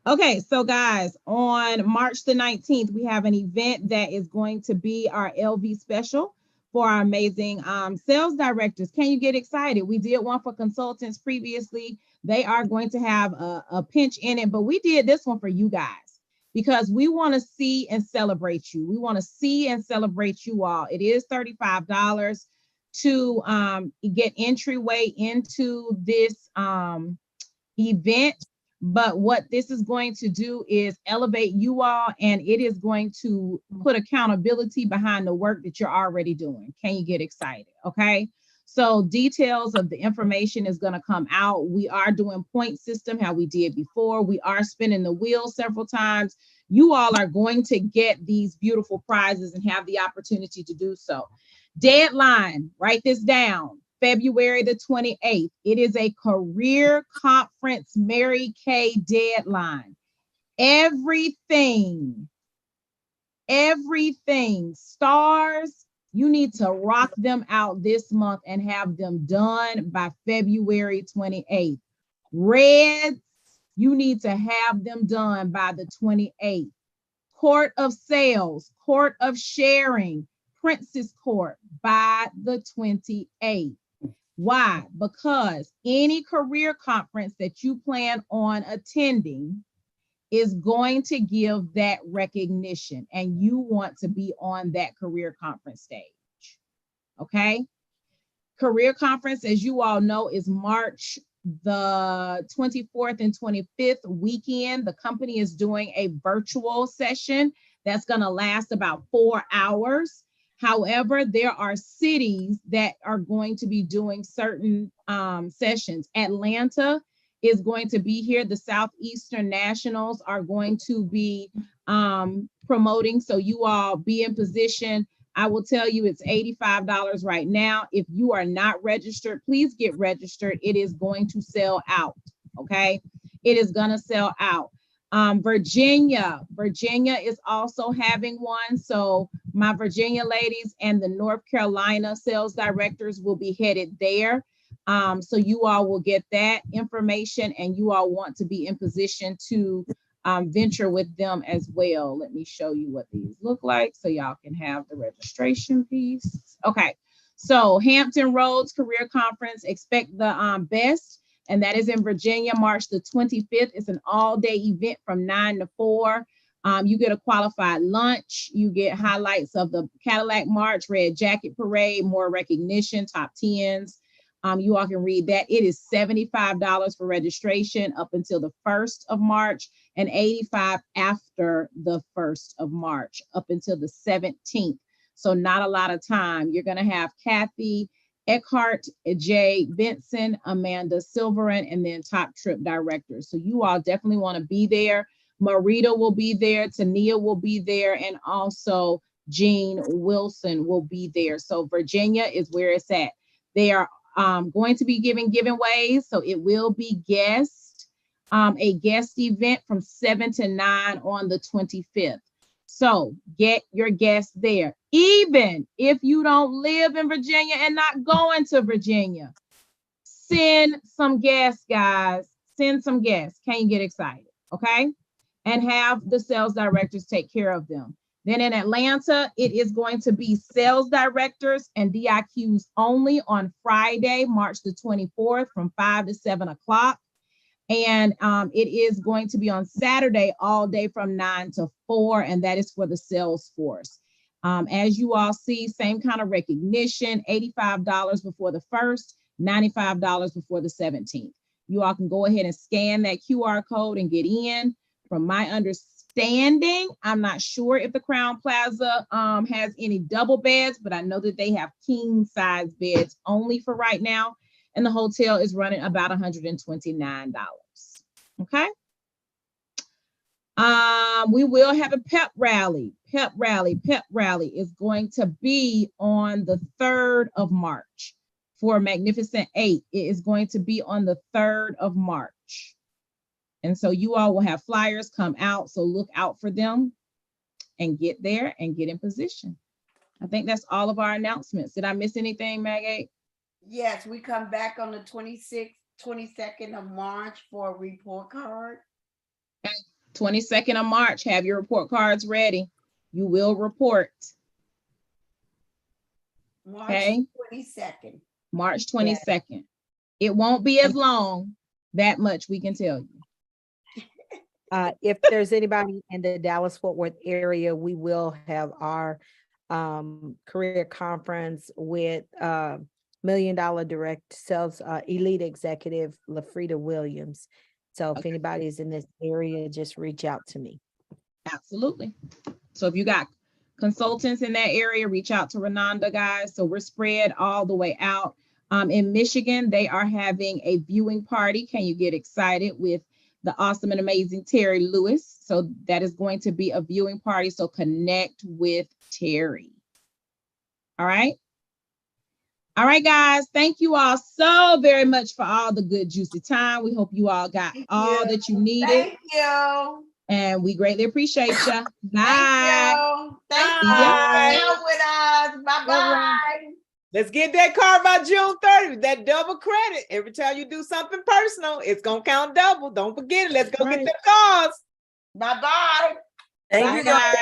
Okay, so guys, on March the 19th, we have an event that is going to be our LV special for our amazing sales directors. Can you get excited? We did one for consultants previously. They are going to have a pinch in it, but we did this one for you guys because we want to see and celebrate you. We want to see and celebrate you all. It is $35 to get entryway into this event. But what this is going to do is elevate you all, and it is going to put accountability behind the work that you're already doing. Can you get excited? Okay. So details of the information is going to come out. We are doing point system, how we did before. We are spinning the wheel several times. You all are going to get these beautiful prizes and have the opportunity to do so. Deadline, write this down. February the 28th. It is a career conference Mary Kay deadline. Everything, stars, you need to rock them out this month and have them done by February 28th. Reds, you need to have them done by the 28th. Court of Sales, Court of Sharing, Princess Court by the 28th. Why? Because any career conference that you plan on attending is going to give that recognition, and you want to be on that career conference stage. Okay? Career conference, as you all know, is March the 24th and 25th weekend. The company is doing a virtual session that's going to last about 4 hours. However, there are cities that are going to be doing certain sessions. Atlanta is going to be here. The Southeastern Nationals are going to be promoting. So you all be in position. I will tell you it's $85 right now. If you are not registered, please get registered. It is going to sell out. Okay. It is going to sell out. Virginia is also having one. So my Virginia ladies and the North Carolina sales directors will be headed there. So you all will get that information, and you all want to be in position to venture with them as well. Let me show you what these look like so y'all can have the registration piece. Okay, so Hampton Roads Career Conference, expect the best, and that is in Virginia, March the 25th. It's an all-day event from 9 to 4. You get a qualified lunch. You get highlights of the Cadillac March, Red Jacket Parade, more recognition, top 10s. You all can read that. It is $75 for registration up until the 1st of March and $85 after the 1st of March up until the 17th. So not a lot of time. You're going to have Kathy Eckhart, Jay Benson, Amanda Silverin, and then top trip directors. So you all definitely want to be there. Marita will be there, Tania will be there, and also Jean Wilson will be there. So Virginia is where it's at. They are going to be giving giveaways, so it will be a guest event from 7 to 9 on the 25th. So get your guests there. Even if you don't live in Virginia and not going to Virginia, send some guests, guys. Send some guests. Can you get excited? Okay. And have the sales directors take care of them. Then in Atlanta, it is going to be sales directors and DIQs only on Friday, March the 24th from 5 to 7 o'clock. And it is going to be on Saturday all day from 9 to 4, and that is for the sales force. As you all see, same kind of recognition, $85 before the 1st, $95 before the 17th. You all can go ahead and scan that QR code and get in. From my understanding, I'm not sure if the Crown Plaza has any double beds, but I know that they have king size beds only for right now. And the hotel is running about $129. Okay. We will have a pep rally. Pep rally is going to be on the 3rd of March for Magnificent 8. It is going to be on the 3rd of March. And so you all will have flyers come out. So look out for them and get there and get in position. I think that's all of our announcements. Did I miss anything, Maggie?
Yes, we come back on the 26th, 22nd of March for a report card.
Okay. 22nd of March, have your report cards ready. You will report.
March
Okay.
22nd.
March 22nd. Yeah. It won't be as long. That much we can tell you.
If there's anybody in the Dallas-Fort Worth area, we will have our career conference with $1 Million Direct Sales Elite Executive LaFrida Williams. So if anybody is in this area, just reach out to me.
Absolutely. So if you got consultants in that area, reach out to Renanda, guys. So we're spread all the way out. In Michigan, they are having a viewing party. Can you get excited with the awesome and amazing Terry Lewis? So that is going to be a viewing party. So connect with Terry. All right. All right, guys. Thank you all so very much for all the good, juicy time. We hope you all got all that you needed.
Thank you.
And we greatly appreciate you. Bye.
Thank you. Thank you for hanging out with us. Bye-bye.
Let's get that card by June 30th. That double credit. Every time you do something personal, it's going to count double. Don't forget it. Let's go get the cards.
Bye-bye.
Thank you guys.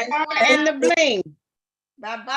And the bling.
Bye-bye.